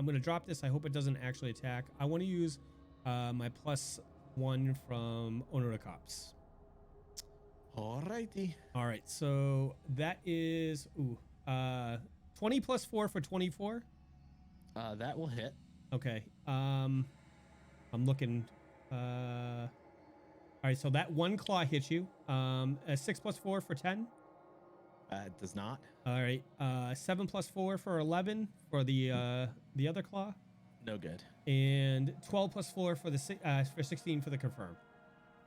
going to drop this. I hope it doesn't actually attack. I want to use my +1 from Onurakops. Alrighty. All right, so that is 20 plus 4 for 24. That will hit. Okay. I'm looking. All right, so that one claw hits you. A 6 plus 4 for 10. It does not. All right. 7 plus 4 for 11 for the other claw, No good. and 12 plus 4 for the for 16 for the confirm.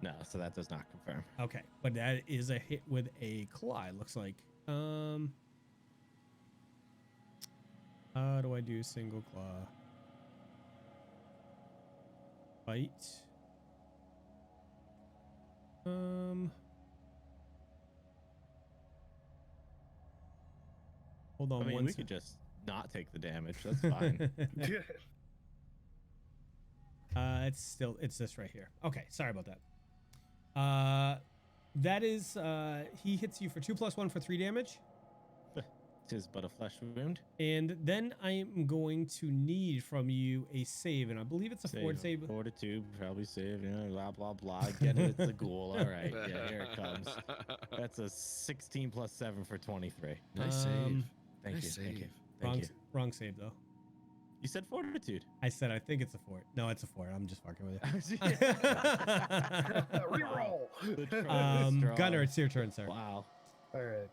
No, so that does not confirm. Okay, but that is a hit with a claw. It looks like. How do I do single claw? Bite. Hold on I mean, one we second. could just not take the damage. That's fine. It's this right here. Okay, sorry about that. That is he hits you for 2 plus 1 for 3 damage. Tis but a flesh wound. And then I am going to need from you a save, and I believe it's a fort save. Fortitude, probably save, blah, blah, blah. Get it, it's a ghoul. All right, yeah, here it comes. That's a 16 plus 7 for 23. Nice save. Thank Nice you, thank you, save. thank you. Wrong save, though. You said fortitude. I said I think it's a fort. No, it's a fort. I'm just fucking with you. Reroll. The troll is strong. Gunnar, it's your turn, sir. Wow. All right.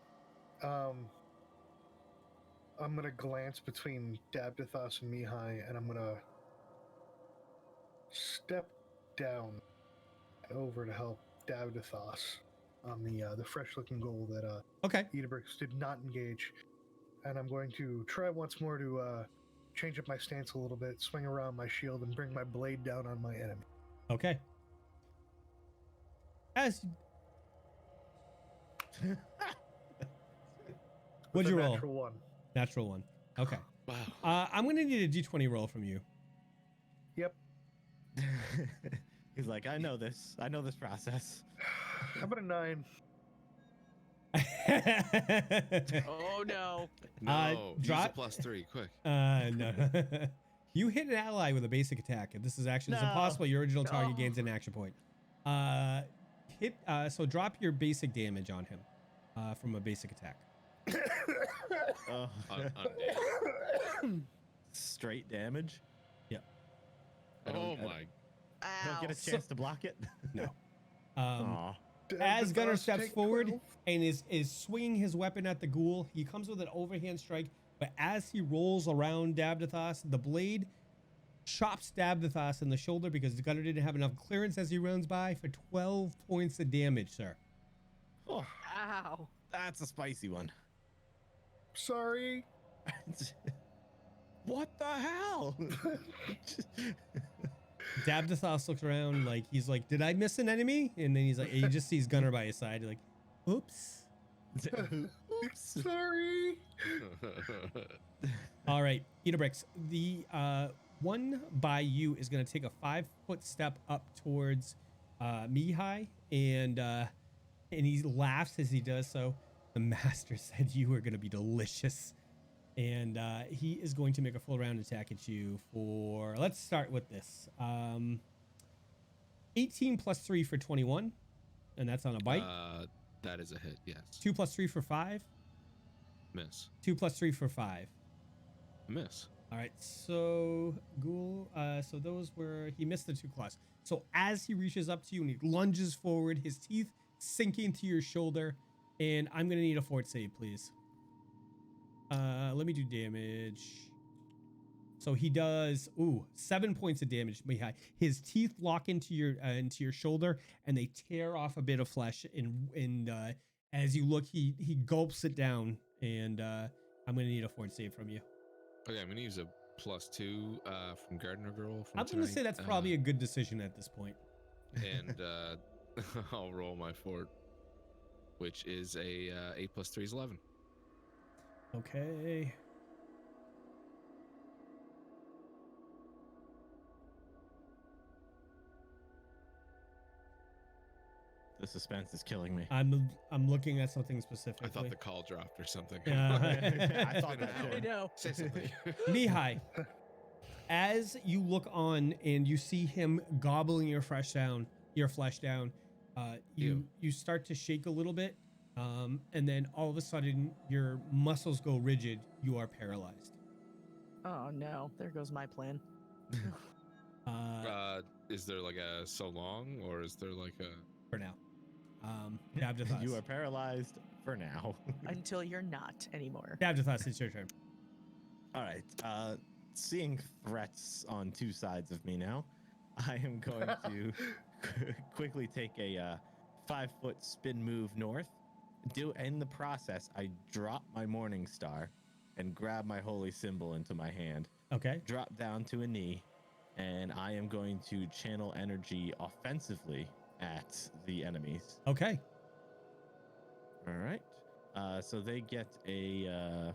I'm gonna glance between Davdithas and Mihaly, and I'm gonna step down over to help Davdithas on the fresh-looking goal that Okay. Idabrix did not engage, and I'm going to try once more to change up my stance a little bit, swing around my shield, and bring my blade down on my enemy. Okay. As what'd you roll? Natural 1. Natural 1. Okay. Wow. I'm gonna need a d20 roll from you. Yep. He's like, I know this process. How about a 9? Oh no. No, use drop- a +3, quick. No. You hit an ally with a basic attack. This is actually it's No. impossible. Your original target No. gains an action point. So drop your basic damage on him from a basic attack. Oh. Undead. Straight damage. I don't- Oh I- my. I don't get a So- chance to block it. No. Aw. As Gunnar Davdithas, steps take forward 12. and is swinging his weapon at the ghoul, he comes with an overhand strike. But as he rolls around Davdithas, the blade chops Davdithas in the shoulder because the Gunnar didn't have enough clearance as he runs by for 12 points of damage, sir. Oh, Ow. that's a spicy one. Sorry. What the hell? Davdithas looks around like he's like, did I miss an enemy? And then he's like, he just sees Gunnar by his side. Like, oops. Oops. Sorry. All right, Idabrix, the one by you is going to take a 5-foot step up towards Mihaly, and he laughs as he does so. The master said you were going to be delicious, and he is going to make a full round attack at you for, let's start with this. 18 plus 3 for 21, and that's on a bite. That is a hit, yes. 2 plus 3 for 5. Miss. 2 plus 3 for 5. Miss. All right, so Ghoul, so those were, he missed the 2 claws. So as he reaches up to you and he lunges forward, his teeth sinking to your shoulder, and I'm gonna need a fort save, please. Let me do damage. So he does 7 points of damage. His teeth lock into your shoulder, and they tear off a bit of flesh. And as you look, he gulps it down, and I'm gonna need a fort save from you. Okay, I'm gonna use a +2 from Gardener Girl. From I'm gonna say that's probably a good decision at this point. And I'll roll my fort, which is a 8 plus 3 is 11. Okay. The suspense is killing me. I'm looking at something specifically. I thought the call dropped or something. I thought that I know. Say something. Mihaly, as you look on and you see him gobbling your flesh down, you start to shake a little bit, and then all of a sudden your muscles go rigid. You are paralyzed. Oh no, there goes my plan. Is there like a so long, or is there like a For now, Davdithas. You are paralyzed for now. Until you're not anymore. Davdithas, it's your turn. All right. Seeing threats on 2 sides of me now, I am going to quickly take a 5-foot spin move north. In the process, I drop my Morning Star and grab my holy symbol into my hand. Okay. Drop down to a knee, and I am going to channel energy offensively at the enemies. Okay. All right. So they get a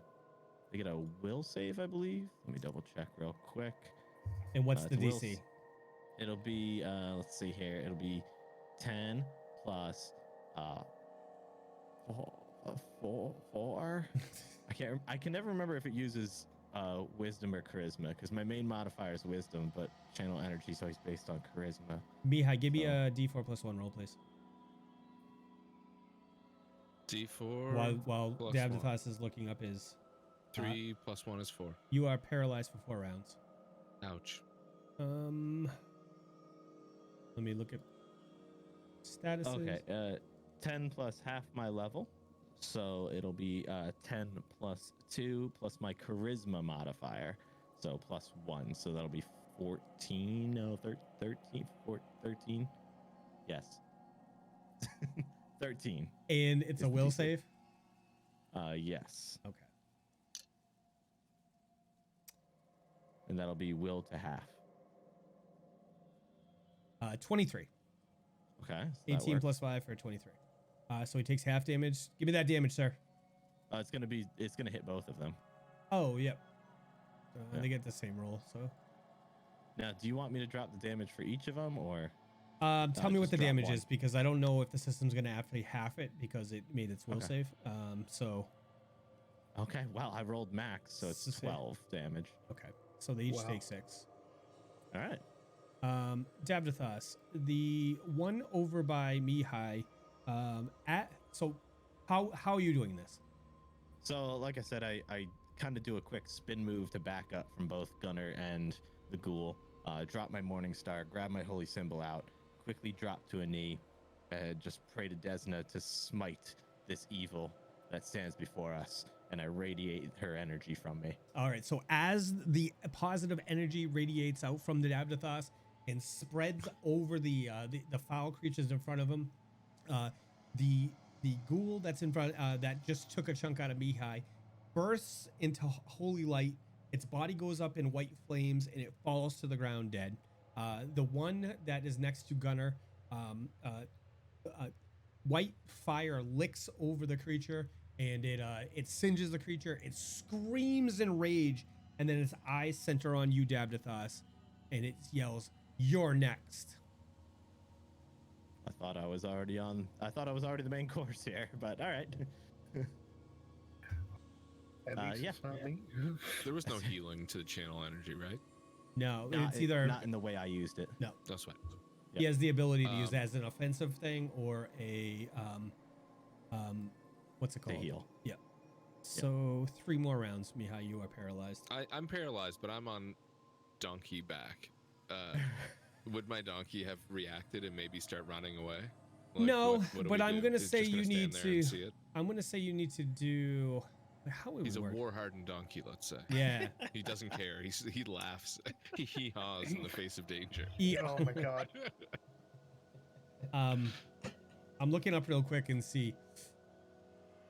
will save, I believe. Let me double check real quick. And what's the it's DC? It'll be let's see here. It'll be 10 plus 4. I can never remember if it uses wisdom or charisma, because my main modifier is wisdom, but channel energy is always based on charisma. Mihaly, give me a D4 plus 1 roll, please. D4? While plus Davdithas is looking up his 3 plus 1 is 4. You are paralyzed for 4 rounds. Ouch. Let me look at statuses. Okay, 10 plus half my level, so it'll be 10 plus 2 plus my charisma modifier, so plus 1, so that'll be 14. No, 13. Yes. 13. And it's a will save? Yes. Okay. And that'll be will to half. 23. Okay. So 18 plus 5 for 23. So he takes half damage. Give me that damage, sir. it's gonna hit both of them. Oh, yep. Yeah. They get the same roll, so. Now, do you want me to drop the damage for each of them, or? Tell me what just the drop damage one. is, because I don't know if the system's going to actually half it because it made its will save. So. Okay. Well, I rolled max, so it's Okay. 12 damage. Okay. So they each Wow. take 6. All right. Davdithas, the one over by Mihaly, so how are you doing this? So, like I said, I kind of do a quick spin move to back up from both Gunnar and the ghoul. Drop my Morning Star, grab my holy symbol out, quickly drop to a knee, just pray to Desna to smite this evil that stands before us, and I radiate her energy from me. All right. So as the positive energy radiates out from the Davdithas and spreads over the foul creatures in front of him, the ghoul that's in front that just took a chunk out of Mihaly bursts into holy light. Its body goes up in white flames and it falls to the ground dead. The one that is next to Gunnar, white fire licks over the creature and it singes the creature. It screams in rage, and then its eyes center on you, Davdithas, and it yells, "You're next." I thought I was already the main course here, but all right. At least yeah. it's not me. There was no healing to the channel energy, right? No, it's either not in the way I used it. no. That's fine. He has the ability to use it as an offensive thing or a what's it To called? heal. Yeah. So 3 more rounds, Mihaly. You are paralyzed. I'm paralyzed, but I'm on donkey back. Would my donkey have reacted and maybe start running away? Like, No, what do but we I'm do? gonna Is it say just gonna you stand need there and to. see it? I'm gonna say you need to do. How it He's a would work? war-hardened donkey, let's say. Yeah. He doesn't care. He laughs. He haws in the face of danger. Oh my god. I'm looking up real quick and see.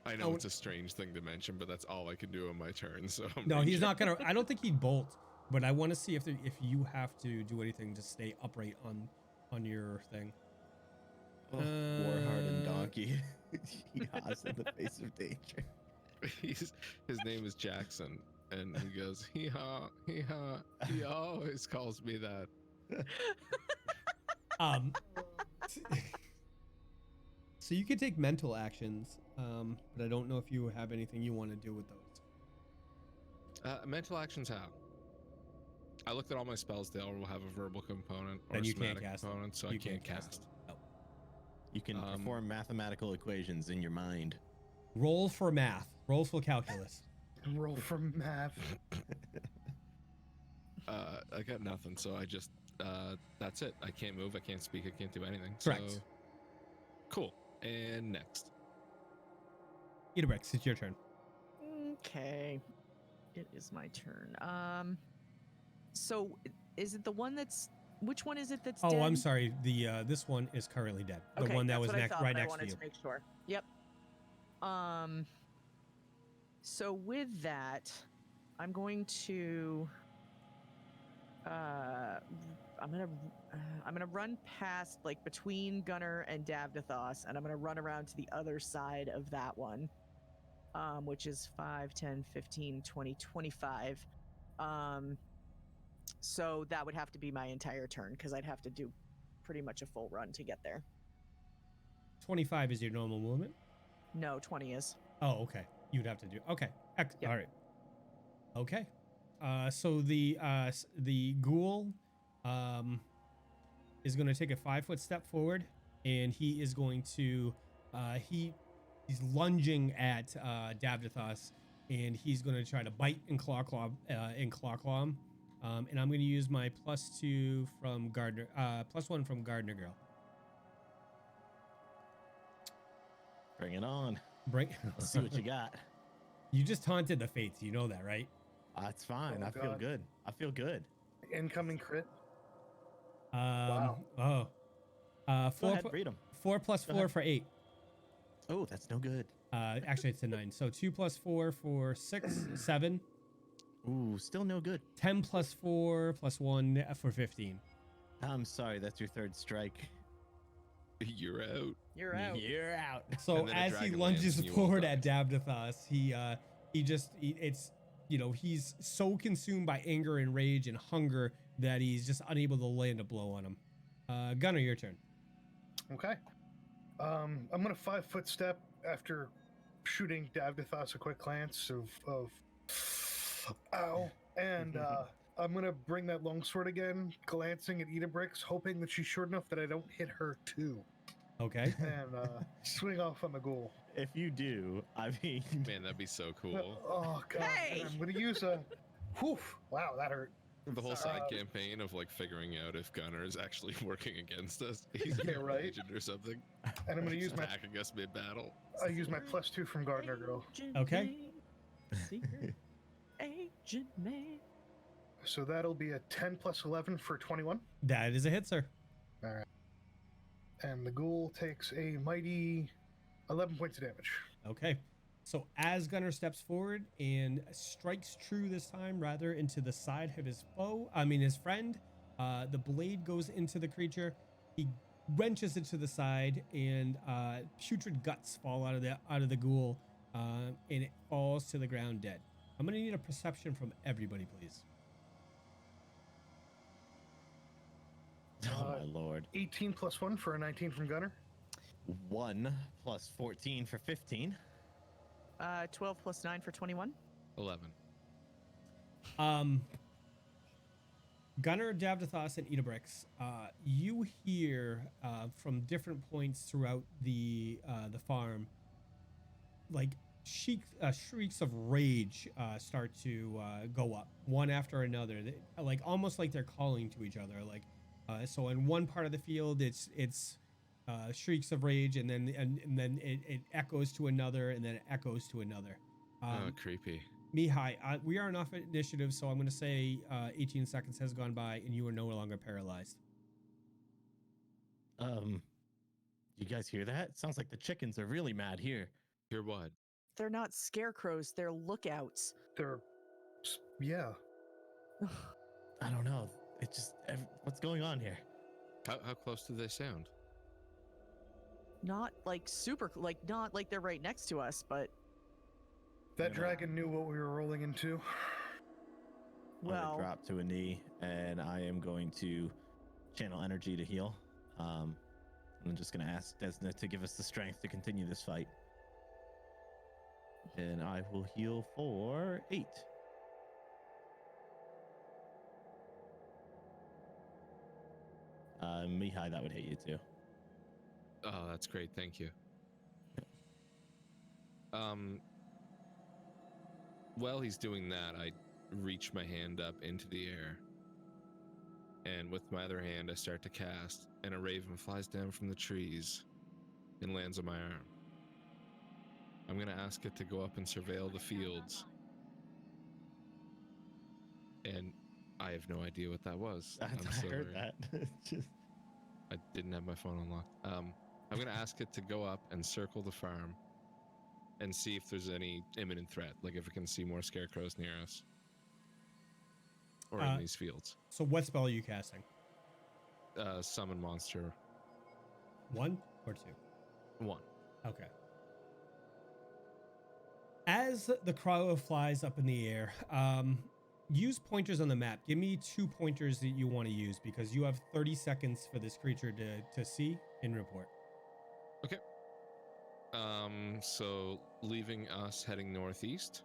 I know it's a strange thing to mention, but that's all I can do on my turn. So No, he's not gonna. I don't think he'd bolt, but I want to see if you have to do anything to stay upright on your thing. Oh, war-hardened donkey. He haws in the face of danger. His name is Jackson, and he goes hee haw, hee haw. He always calls me that. So you can take mental actions, but I don't know if you have anything you want to do with those. Mental actions how? I looked at all my spells. They all will have a verbal component or Then a you can't somatic cast them. component, so You I can't can't cast. cast. No. You can perform mathematical equations in your mind. Roll for math. Roll for calculus. Roll for math. I got nothing, so I just that's it. I can't move. I can't speak. I can't do anything. Correct. So, cool. And next. Idabrix, it's your turn. Okay. It is my turn. So is it the one that's which one is it that's Oh, dead? I'm sorry. The this one is currently dead. The Okay, one that that's was what I next, thought, right but next I to wanted you. to make sure. Yep. So with that, I'm going to I'm gonna run past, like, between Gunnar and Davdithas, and I'm gonna run around to the other side of that one, which is 5, 10, 15, 20, 25. So that would have to be my entire turn because I'd have to do pretty much a full run to get there. 25 is your normal movement. No, 20 is. Oh, okay. You'd have to do. Okay. Yep. All right. Okay. So the ghoul is going to take a 5-foot step forward, and he is going to he's lunging at Davdithas, and he's going to try to bite and claw him. And I'm going to use my +2 from Gardner, +1 from Gardner Girl. Bring it on. Bring. Let's see what you got. You just taunted the fates. You know that, right? That's fine. Oh, I feel God. good. I feel good. Incoming crit. Oh. Go 4 ahead, read 'em. 4 plus Go 4 ahead. for 8. Oh, that's no good. Actually, it's a 9. So 2 plus 4 for 6, 7. Ooh, still no good. 10 plus 4 plus 1 for 15. I'm sorry, that's your third strike. You're out. You're out. You're out. So And then a as he dragon lunges lands and you forward all at Davdithas, it's he's so consumed by anger and rage and hunger that he's just unable to land a blow on him. Gunnar, your turn. Okay. I'm gonna 5-foot step after shooting Davdithas a quick glance of ow, and I'm gonna bring that longsword again, glancing at Idabrix, hoping that she's short enough that I don't hit her too, Okay. and swing off on the ghoul. If you do, I mean, Man, that'd be so cool. Oh god! Hey! And I'm gonna use a. Whew! Wow, that hurt. The whole side Sorry. campaign of like figuring out if Gunnar is actually working against us. He's Yeah, an right. agent or something. And I'm going to use my attacking us mid-battle. I use my +2 from Gardner Girl. Okay. Secret agent man. So that'll be a 10 plus 11 for 21. That is a hit, sir. All right. And the ghoul takes a mighty 11 points of damage. Okay. So as Gunnar steps forward and strikes true this time, rather into the side of his his friend, the blade goes into the creature. He wrenches it to the side, and putrid guts fall out of the ghoul, and it falls to the ground dead. I'm gonna need a perception from everybody, please. Oh my lord. 18 plus 1 for a 19 from Gunner. 1 plus 14 for 15. 12 plus 9 for 21. 11. Gunnar, Davdithas, and Idabrix, you hear from different points throughout the farm, like shrieks of rage start to go up one after another, like almost like they're calling to each other. Like so, in one part of the field, it's shrieks of rage, and then it echoes to another, and then it echoes to another. Oh, creepy. Mihaly, we are off initiative, so I'm going to say 18 seconds has gone by, and you are no longer paralyzed. You guys hear that? Sounds like the chickens are really mad here. Hear what? They're not scarecrows, they're lookouts. Yeah. I don't know. What's going on here? How close do they sound? Not like not like they're right next to us, but That dragon knew what we were rolling into. I'm well, gonna drop to a knee, and I am going to channel energy to heal. I'm just gonna ask Desna to give us the strength to continue this fight, and I will heal for 8. Mihaly, that would hit you too. Oh, that's great. Thank you. While he's doing that, I reach my hand up into the air, and with my other hand, I start to cast, and a raven flies down from the trees and lands on my arm. I'm going to ask it to go up and surveil the fields, and I have no idea what that was. I heard that. I didn't have my phone unlocked. I'm going to ask it to go up and circle the farm and see if there's any imminent threat, like if it can see more scarecrows near us or in these fields. So what spell are you casting? Summon monster. 1 or 2? 1. Okay. As the crow flies up in the air, use pointers on the map. Give me 2 pointers that you want to use, because you have 30 seconds for this creature to see and report. Okay. So leaving us heading northeast.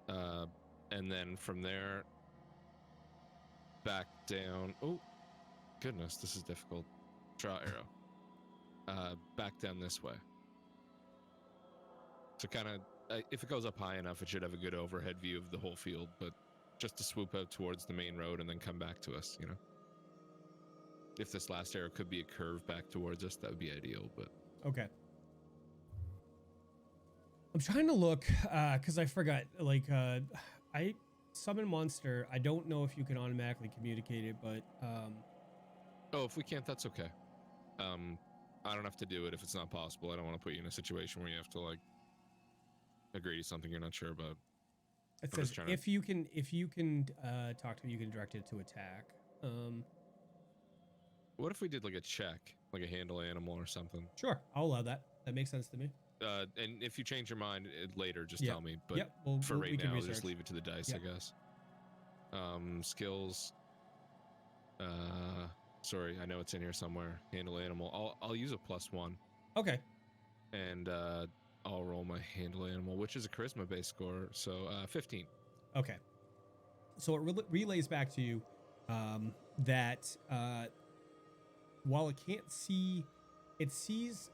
And then from there back down. Oh, goodness, this is difficult. Draw arrow. Back down this way. So kind of, if it goes up high enough, it should have a good overhead view of the whole field, but just to swoop out towards the main road and then come back to us, you know? If this last arrow could be a curve back towards us, that would be ideal, but... Okay. I'm trying to look, because I forgot, like, I summon monster. I don't know if you can automatically communicate it, but... Oh, if we can't, that's okay. I don't have to do it if it's not possible. I don't want to put you in a situation where you have to, like, agree to something you're not sure about. It says if you can talk to it, you can direct it to attack. What if we did like a check, like a handle animal or something? Sure, I'll allow that. That makes sense to me. And if you change your mind later, just tell me. But for right now, just leave it to the dice, I guess. Skills. Sorry, I know it's in here somewhere. Handle animal. I'll use a +1. Okay. And I'll roll my handle animal, which is a charisma based score, so 15. Okay. So it relays back to you that while it can't see, it sees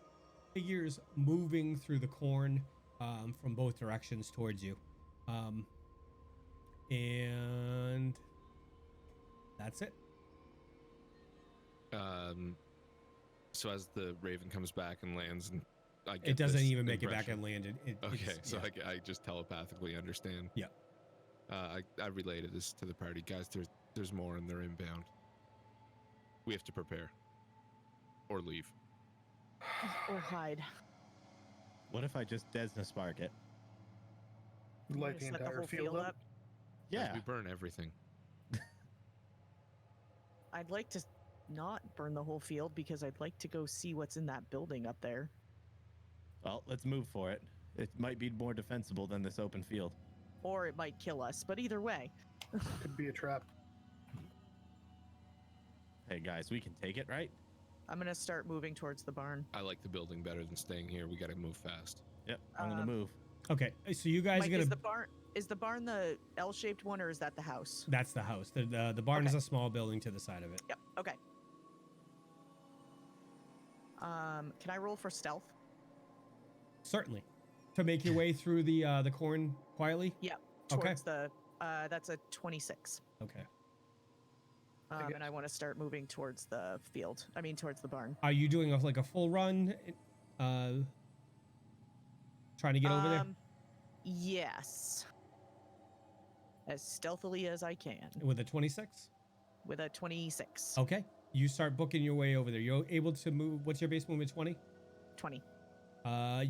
figures moving through the corn from both directions towards you. And that's it. So as the Raven comes back and lands, and I get It doesn't this even make it back impression- and land. Okay, it's, so yeah. I just telepathically understand. Yeah. I related this to the party, guys. There's more, and they're inbound. We have to prepare or leave. Or hide. What if I just Desna Spark it? Light the Set entire whole field up. Guys, Yeah. we burn everything. I'd like to not burn the whole field because I'd like to go see what's in that building up there. Well, let's move for it. It might be more defensible than this open field. Or it might kill us, but either way. Could be a trap. Hey guys, we can take it, right? I'm gonna start moving towards the barn. I like the building better than staying here. We got to move fast. Yep, I'm gonna Um, move. Okay, so you guys Mike, are gonna. is the barn the L-shaped one, or is that the house? That's the house. The barn is Okay. a small building to the side of it. Yep. Okay. Can I roll for stealth? Certainly. To make your way through the corn quietly. Yeah. Okay. Towards the that's a 26. Okay. And I want to start moving towards the field. I mean, towards the barn. Are you doing like a full run? Trying to get over there Yes. As stealthily as I can with a 26. with a 26. Okay. You start booking your way over there. You're able to move. What's your base movement? 20. 20.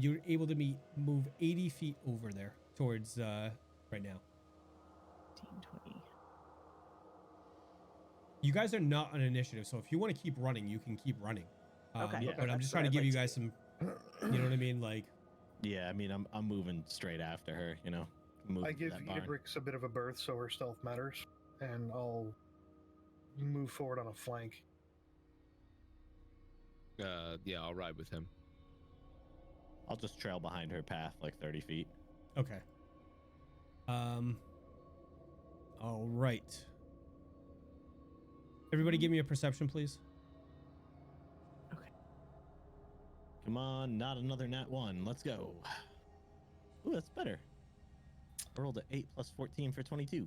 You're able to move 80 feet over there towards right now. 15, 20. You guys are not on initiative, so if you want to keep running, you can keep running. Okay. Yeah. But I'm just That's what trying to I'd give like you to guys some. You know what I mean? Like. Yeah, I mean, I'm moving straight after her. You know, move I to give that barn. Idabrix a bit of a berth so her stealth matters, and I'll move forward on a flank. Yeah, I'll ride with him. I'll just trail behind her path like 30 feet. Okay. All right. Everybody, give me a perception, please. Come on, not another nat 1. Let's go. Ooh, that's better. I rolled an 8 plus 14 for 22.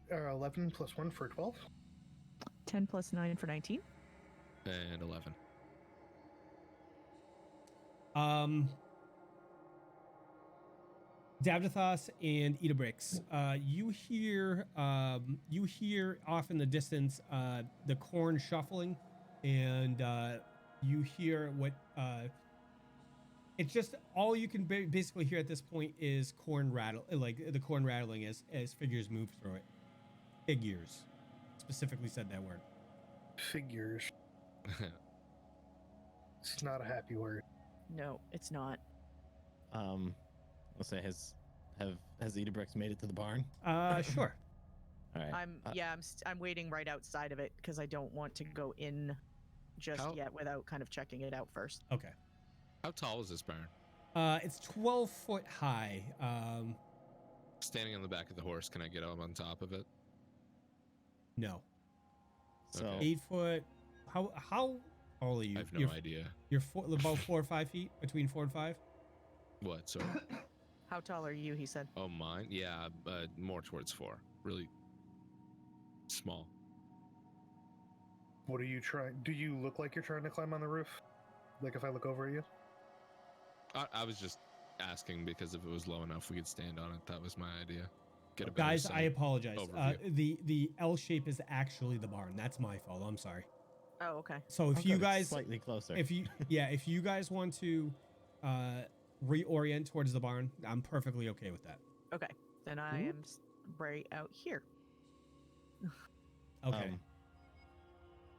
11 plus 1 for 12. 10 plus 9 for 19. And 11. Davdithas and Idabrix, you hear off in the distance the corn shuffling, and you hear what it's just all you can basically hear at this point is corn rattle, like the corn rattling as figures move through it. Figures, specifically said that word. Figures. It's not a happy word. No, it's not. Let's say has Idabrix made it to the barn? Sure. All right. I'm waiting right outside of it because I don't want to go in just How- yet without kind of checking it out first. Okay. How tall is this barn? It's 12 foot high. Standing on the back of the horse, can I get up on top of it? No. So Okay. 8 foot. How tall are you? I have no You're- idea. You're about 4 or 5 feet, between 4 and 5. What? So, How tall are you? He said. oh, mine? Yeah, more towards 4. Really small. What are you trying? Do you look like you're trying to climb on the roof? Like if I look over at you? I was just asking because if it was low enough, we could stand on it. That was my idea. Get a better Guys, I sight. apologize. overview. The L shape is actually the barn. That's my fault. I'm sorry. Oh, okay. So if I'll you go guys, slightly closer. if you guys want to reorient towards the barn, I'm perfectly okay with that. Okay. Then I am right out here. Okay.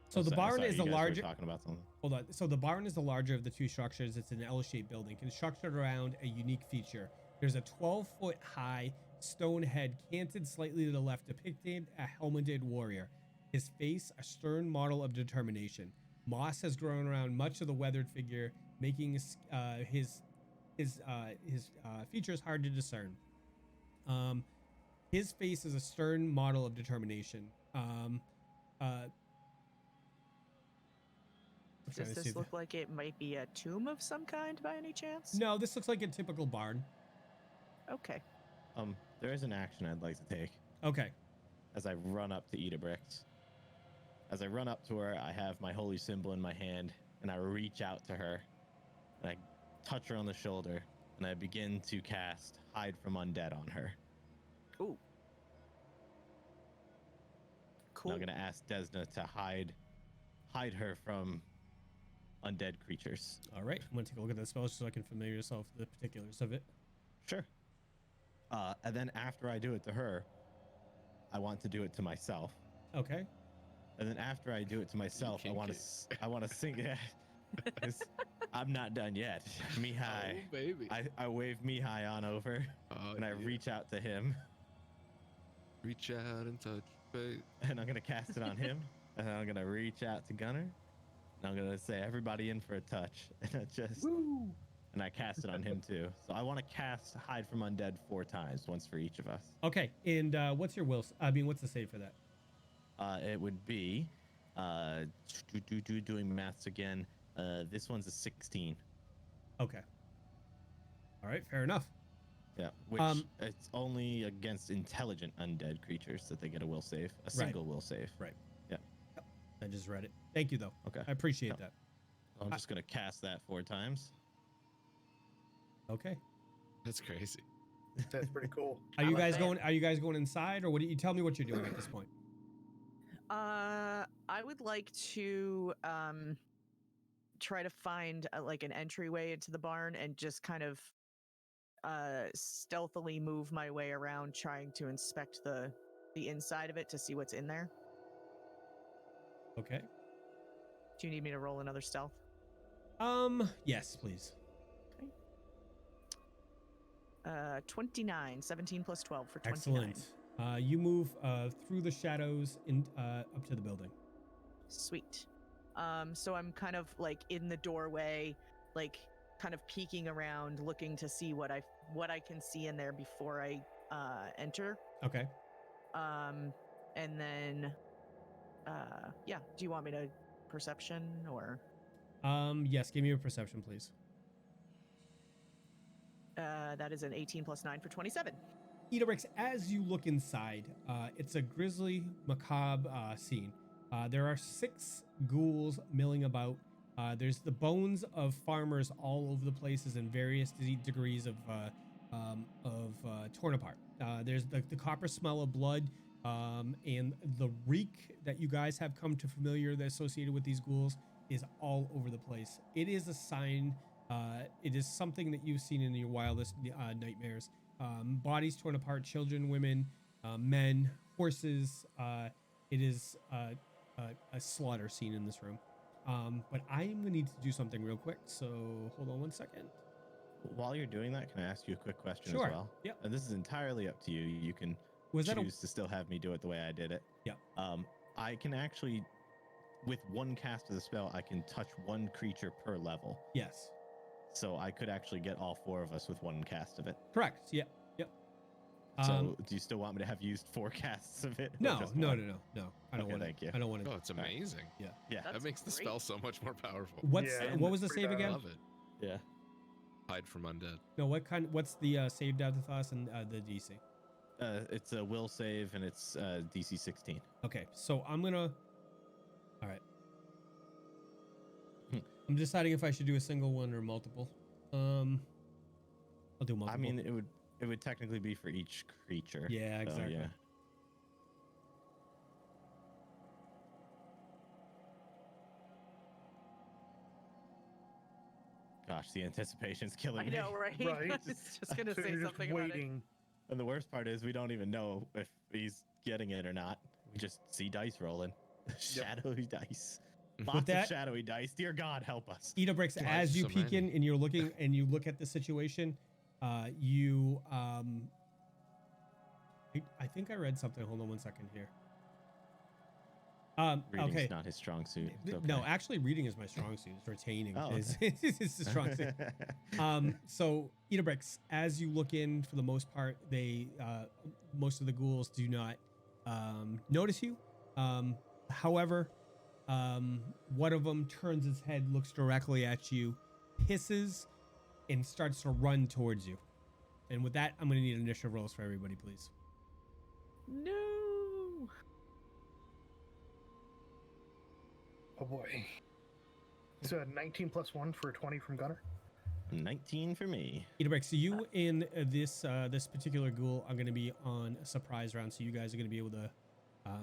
So oh, the barn sorry, is you the guys were larger. talking about something. Hold on. So the barn is the larger of the two structures. It's an L-shaped building constructed around a unique feature. There's a 12-foot high stone head canted slightly to the left, depicting a helmeted warrior. His face, a stern model of determination. Moss has grown around much of the weathered figure, making his features hard to discern. His face is a stern model of determination. Does this look like it might be a tomb of some kind by any chance? No, this looks like a typical barn. Okay. There is an action I'd like to take. Okay. as I run up to Idabrix. As I run up to her, I have my holy symbol in my hand, and I reach out to her, and I touch her on the shoulder, and I begin to cast Hide from Undead on her. Ooh. Cool. And I'm gonna ask Desna to hide her from undead creatures. All right. I'm gonna take a look at that spell so I can familiar yourself with the particulars of it. Sure. And then after I do it to her, I want to do it to myself. Okay. And then after I do it to myself, I want to sing it. I'm not done yet. Mihaly. Oh, baby. I wave Mihaly on over, and I reach out to him, Reach out and touch base. and I'm gonna cast it on him, and then I'm gonna reach out to Gunnar, and I'm gonna say, "Everybody in for a touch," and I cast it on him too. So I want to cast Hide from Undead 4 times, once for each of us. Okay. And what's your will? What's the save for that? It would be doing maths again. This one's a 16. Okay. All right. Fair enough. Yeah, which it's only against intelligent undead creatures that they get a will save, a single will save. Right. Yeah. Yep. I just read it. Thank you, though. Okay. I appreciate Yep. that. I'm just gonna cast that 4 times. Okay. That's crazy. That's pretty cool. Are you like guys that. going? Are you guys going inside, or what? You tell me what you're doing at this point. I would like to try to find like an entryway into the barn and just kind of stealthily move my way around, trying to inspect the inside of it to see what's in there. Okay. Do you need me to roll another stealth? Yes, please. 29, 17 plus 12 for 29. Excellent. You move through the shadows in up to the building. Sweet. So I'm kind of like in the doorway, like kind of peeking around, looking to see what I can see in there before I enter. Okay. And then yeah, do you want me to perception or Yes, give me a perception, please. that is an 18 plus 9 for 27. Idabrix, as you look inside, it's a grisly, macabre scene. There are 6 ghouls milling about. There's the bones of farmers all over the places in various degrees of torn apart. There's the copper smell of blood and the reek that you guys have come to familiar that associated with these ghouls is all over the place. It is a sign. It is something that you've seen in your wildest nightmares. Bodies torn apart, children, women, men, horses. It is a slaughter scene in this room. But I am going to need to do something real quick, so hold on one second. While you're doing that, can I ask you a quick question Sure. as well? Yep. And this is entirely up to you. You can Was that choose to still have me do it the way I did it. Yep. I can actually, with one cast of the spell, I can touch one creature per level. Yes. So I could actually get all 4 of us with one cast of it. Correct. Yep. Yep. So do you still want me to have used 4 casts of it? or No, just no. one? I don't Okay, want to. thank you. I don't want to. Oh, it's amazing. Yeah. That That's makes the great. spell so much more powerful. What's Yeah, what was the pretty save bad. again? Love it. Yeah. Hide from undead. No, what's the save Davdithas and the DC? It's a will save and it's DC 16. Okay, so I'm gonna. All right. I'm deciding if I should do a single one or multiple. I'll do multiple. I mean, it would technically be for each creature. Yeah, so, exactly. yeah. Gosh, the anticipation's killing I me. know, right? Right. I was just gonna So say you're just something about it. waiting. And the worst part is we don't even know if he's getting it or not. We just see dice rolling. Shadowy dice. Lots that- of shadowy dice. Dear God, help us. Idabrix, Why as you so peek many? in and you're looking and you look at the situation, you I think I read something. Hold on one second here. Reading's okay. not his strong suit. It's No, okay. actually, reading is my strong suit. It's retaining. Oh, is the strong suit. So Idabrix, as you look in, for the most part, they most of the ghouls do not notice you. However, one of them turns his head, looks directly at you, hisses, and starts to run towards you. And with that, I'm going to need initiative rolls for everybody, please. No. Oh boy. It's a 19 plus 1 for a 20 from Gunnar. 19 for me. Idabrix, so you and this particular ghoul are going to be on a surprise round, so you guys are going to be able to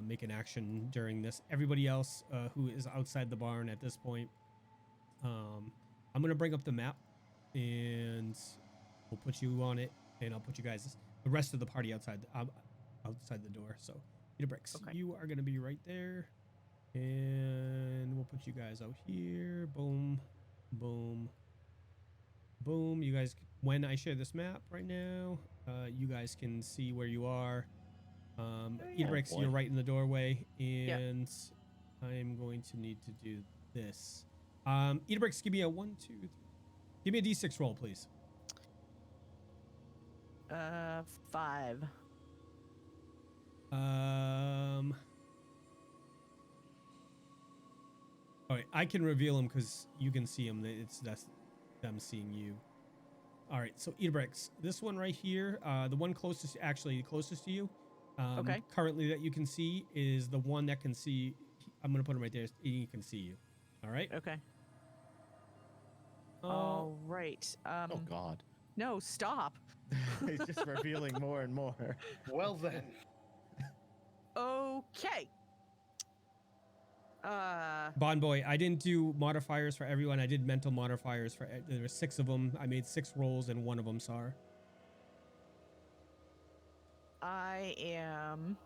make an action during this. Everybody else who is outside the barn at this point, I'm going to bring up the map, and we'll put you on it, and I'll put you guys, the rest of the party outside the door. So Idabrix, Okay. you are going to be right there, and we'll put you guys out here. Boom, boom, boom. You guys, when I share this map right now, you guys can see where you are. Idabrix, boy. you're right in the doorway, and I am going to need to do this. Idabrix, give me a 1, 2, 3. Give me a D6 roll, please. 5. All right, I can reveal them because you can see them. That's them seeing you. All right, so Idabrix, this one right here, the one closest to you, Okay. currently that you can see is the one that can see. I'm gonna put him right there. He can see you. All right. Okay. Oh, All right. Oh God. No, stop. He's just revealing more and more. Well then. Okay. Bond Boy, I didn't do modifiers for everyone. I did mental modifiers for. There were 6 of them. I made 6 rolls, and one of them, Sar. I'm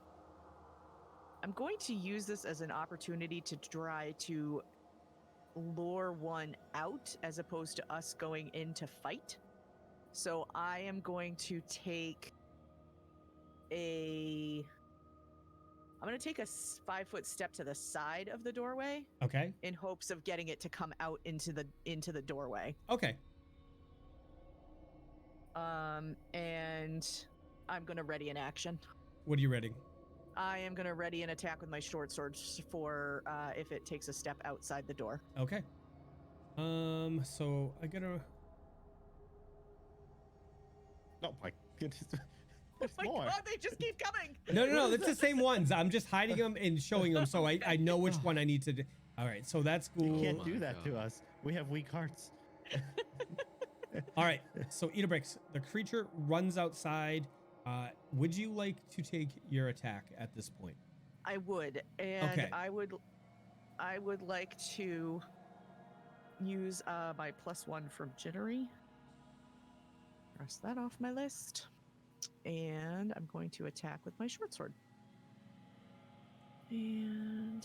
going to use this as an opportunity to try to lure one out as opposed to us going in to fight. So I am going to take a 5-foot step to the side of the doorway Okay. in hopes of getting it to come out into the doorway. Okay. And I'm going to ready an action. What are you ready? I am going to ready an attack with my short sword for if it takes a step outside the door. Okay. So I gotta. Oh my goodness. Oh There's my more. god, they just keep coming! No. It's the same ones. I'm just hiding them and showing them, so I know which one I need to do. All right. So that's You cool. can't my do that to God. us. We have weak hearts. All right. So Idabrix, the creature runs outside. Would you like to take your attack at this point? I would, and Okay. I would like to use my +1 from Jittery. Cross that off my list. And I'm going to attack with my short sword. And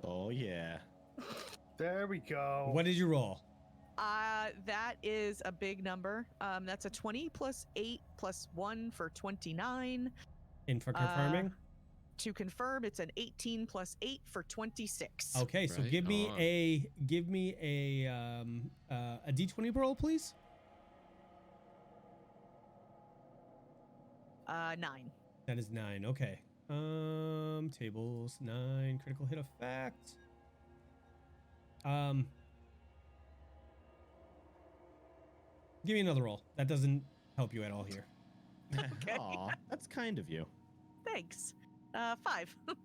Oh yeah. There we go. What did you roll? that is a big number. That's a 20 plus 8 plus 1 for 29. And for confirming? To confirm, it's an 18 plus 8 for 26. Okay, so Right give me on. a D20 roll, please. 9. That is 9. Okay. Tables 9 critical hit effect. Give me another roll. That doesn't help you at all here. Okay. Aw, that's kind of you. Thanks. 5. In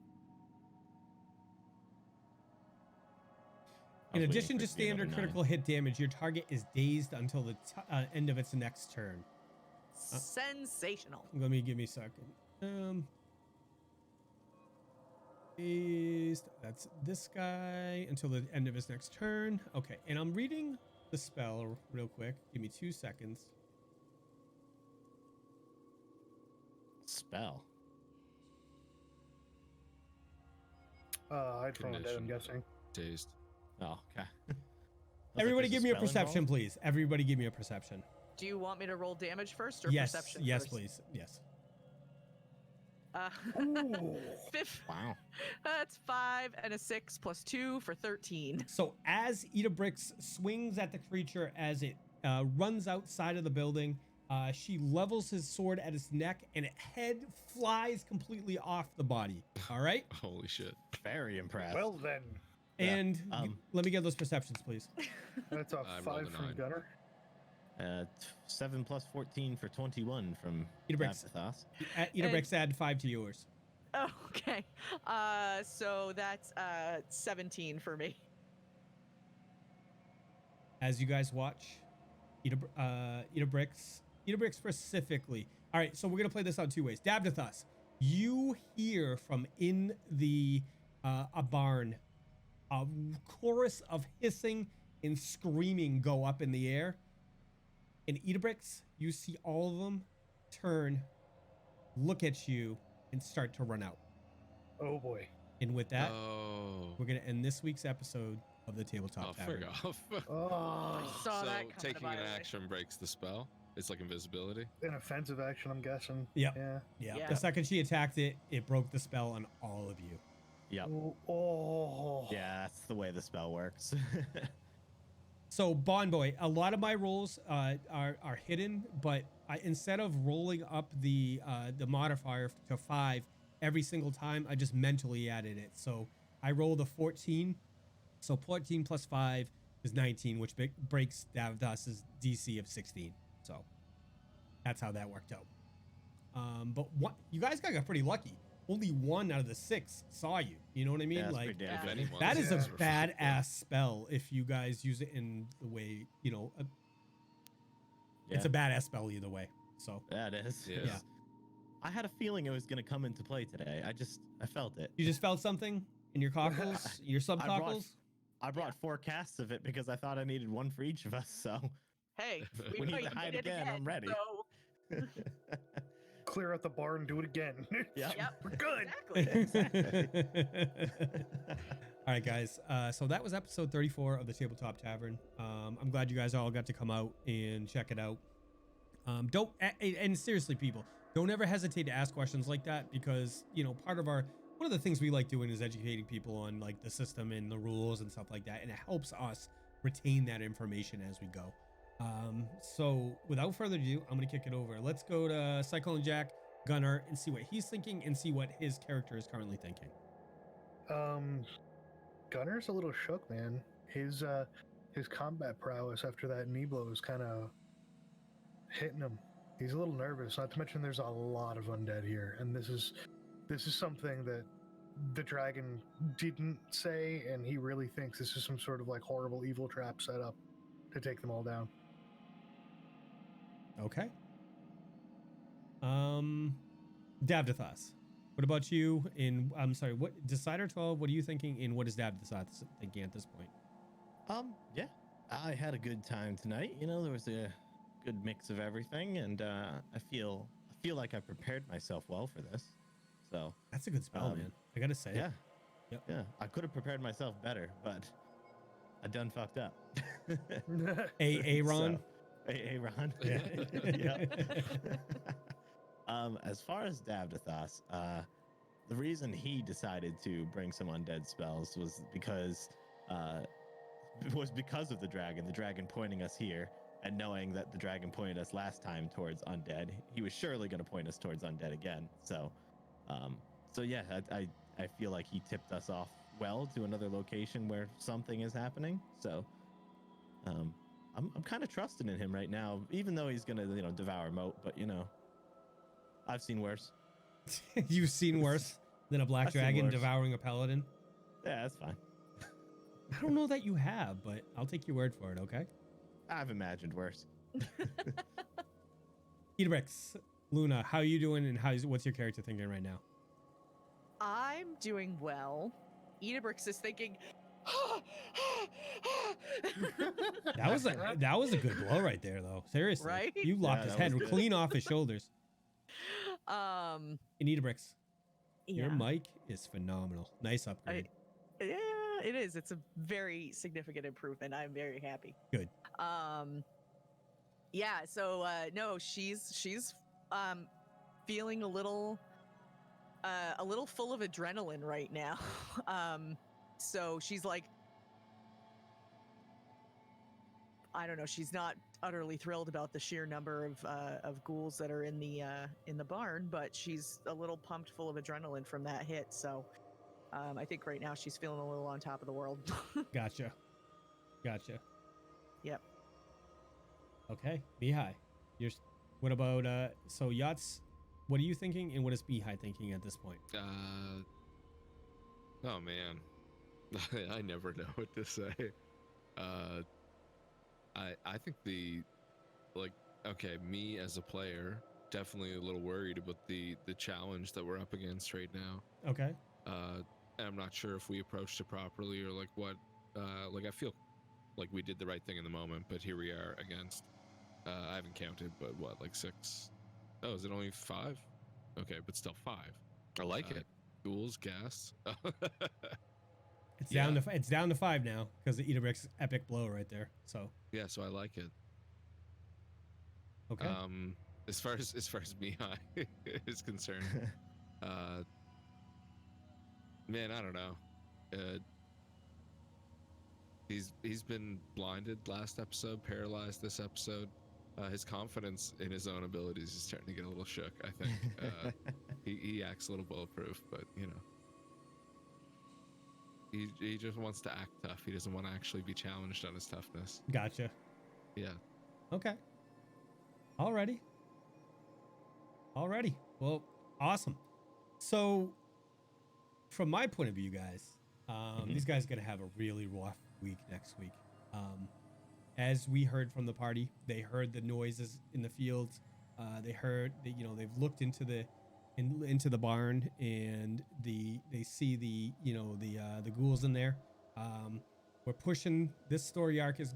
I was addition waiting to for it be another standard 9. critical hit damage, your target is dazed until the end of its next turn. Sensational. Let me give me a second. Dazed. That's this guy until the end of his next turn. Okay, and I'm reading the spell real quick. Give me 2 seconds. Spell. I'd found it, I'm Condition. guessing. Dazed. Oh, okay. Everybody give me a perception, please. Everybody give me a perception. Do you want me to roll damage first or Yes, perception yes, first? please. Yes. Ooh. Wow. That's 5 and a 6 plus 2 for 13. So as Idabrix swings at the creature as it runs outside of the building, she levels his sword at its neck, and its head flies completely off the body. All right? Holy shit. Very impressed. Well then, Yeah, And let me get those perceptions, please. that's a I rolled 5 a from 9. Gunnar. 7 plus 14 for 21 from Idabrix. Davdithas. Idabrix add 5 to yours. Oh, okay. So that's 17 for me. As you guys watch, Idabrix specifically. All right, so we're gonna play this out 2 ways. Davdithas, you hear from in the a barn a chorus of hissing and screaming go up in the air. In Idabrix, you see all of them turn, look at you, and start to run out. Oh boy. And with that, Oh. we're gonna end this week's episode of the Tabletop Tavern. Frick off. Oh, I saw So that coming a taking mile an away. action breaks the spell. It's like invisibility. an offensive action, I'm guessing. Yep. Yeah. Yeah. Yeah. The second she attacked it, it broke the spell on all of you. Yep. Oh. Yeah, that's the way the spell works. So Bond Boy, a lot of my rolls are hidden, but instead of rolling up the modifier to 5 every single time, I just mentally added it. So I rolled a 14. So 14 plus 5 is 19, which breaks Davdithas' DC of 16. So that's how that worked out. But you guys got pretty lucky. Only 1 out of the 6 saw you. You know what I mean? Yeah, that's Like pretty damn If good. anyone, that is a these are fucking badass spell if you guys use it in the way, it's a badass spell either way. So Yeah, it is. Yeah. Yeah. I had a feeling it was going to come into play today. I felt it. you just felt something in your cockles, your subcockles. I brought 4 casts of it because I thought I needed 1 for each of us. So Hey, We need might to hide need it again, I'm ready. So, Clear out the bar and do it again. Yep. yep. We're good. Exactly. All right, guys. So that was episode 34 of the Tabletop Tavern. I'm glad you guys all got to come out and check it out. Don't and seriously, people, don't ever hesitate to ask questions like that because one of the things we like doing is educating people on like the system and the rules and stuff like that, and it helps us retain that information as we go. So without further ado, I'm gonna kick it over. Let's go to Cyclone Jack, Gunnar, and see what he's thinking and see what his character is currently thinking. Gunnar's a little shook, man. His combat prowess after that knee blow is kind of hitting him. He's a little nervous. Not to mention, there's a lot of undead here, and this is something that the dragon didn't say, and he really thinks this is some sort of like horrible evil trap set up to take them all down. Okay. Davdithas, what about you? I'm sorry, what Decider 12? What are you thinking? And what is Davdithas thinking at this point? Yeah, I had a good time tonight. There was a good mix of everything, and I feel like I prepared myself well for this. So That's a good spell, man. I gotta say. yeah, Yep. yeah, I could have prepared myself better, but I done fucked up. Aaron. Aaron. Yeah. As far as Davdithas, the reason he decided to bring some undead spells was because of the dragon pointing us here, and knowing that the dragon pointed us last time towards undead, he was surely going to point us towards undead again. So yeah, I feel like he tipped us off well to another location where something is happening. So I'm kind of trusting in him right now, even though he's gonna devour Moat. But I've seen worse. You've seen worse than a black I've seen dragon worse. devouring a paladin. Yeah, that's fine. I don't know that you have, but I'll take your word for it. Okay. I've imagined worse. Idabrix, Luna, how are you doing, and what's your character thinking right now? I'm doing well. Idabrix is thinking. That was a good blow right there, though. Seriously, Right? You locked Yeah, his that head was good. clean off his shoulders. Um. In Idabrix, your Yeah. mic is phenomenal. Nice upgrade. Yeah, it is. It's a very significant improvement. I'm very happy. Good. Yeah. So no, she's feeling a little full of adrenaline right now. So she's like, I don't know. She's not utterly thrilled about the sheer number of ghouls that are in the barn, but she's a little pumped, full of adrenaline from that hit. So I think right now she's feeling a little on top of the world. Gotcha. Yep. Okay, Mihaly, what about so Yachts? What are you thinking, and what is Mihaly thinking at this point? Oh man, I never know what to say. I think me as a player, definitely a little worried about the challenge that we're up against right now. Okay. And I'm not sure if we approached it properly or like what. I feel like we did the right thing in the moment, but here we are against. I haven't counted, but what, like 6? Oh, is it only 5? Okay, but still 5. I like it. Ghouls, gas. It's Yeah. down to 5 now because of Idabrix epic blow right there. So Yeah, so I like it. okay. As far as Mihaly is concerned, man, I don't know. He's been blinded last episode, paralyzed this episode. His confidence in his own abilities is starting to get a little shook, I think. He acts a little bulletproof, but you know, he just wants to act tough. He doesn't want to actually be challenged on his toughness. Gotcha. Yeah. Okay. Alrighty. Well, awesome. So, from my point of view, guys, these guys are gonna have a really rough week next week. As we heard from the party, they heard the noises in the fields. They heard that, they've looked into the barn, and they see the ghouls in there. We're pushing. This story arc is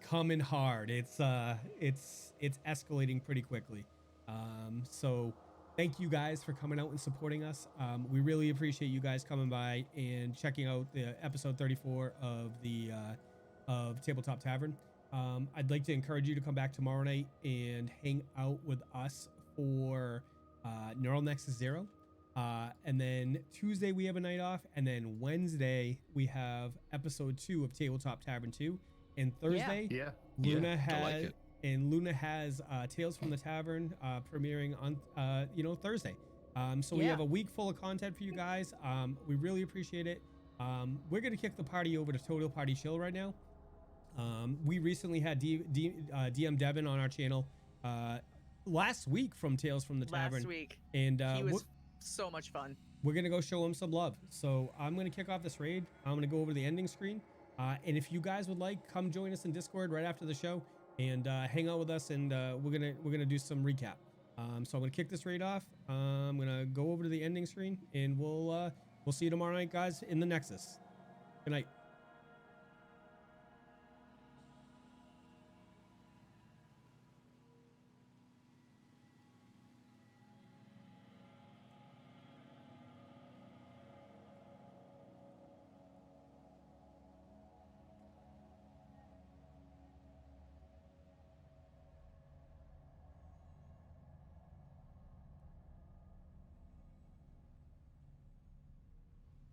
coming hard. It's escalating pretty quickly. So thank you guys for coming out and supporting us. We really appreciate you guys coming by and checking out the episode 34 of the of Tabletop Tavern. I'd like to encourage you to come back tomorrow night and hang out with us for Neural Nexus 0. And then Tuesday we have a night off, and then Wednesday we have episode 2 of Tabletop Tavern 2. And Thursday, Yeah. Luna I like has Tales from the Tavern premiering on Thursday. So we Yeah. have a week full of content for you guys. We really appreciate it. We're gonna kick the party over to Total Party Chill right now. We recently had DM Devin on our channel last week from Tales from the Tavern. Last week. And He was so much fun. we're gonna go show him some love. So I'm gonna kick off this raid. I'm gonna go over to the ending screen. And if you guys would like, come join us in Discord right after the show and hang out with us, and we're gonna do some recap. So I'm gonna kick this raid off. I'm gonna go over to the ending screen, and we'll see you tomorrow night, guys, in the Nexus. Good night.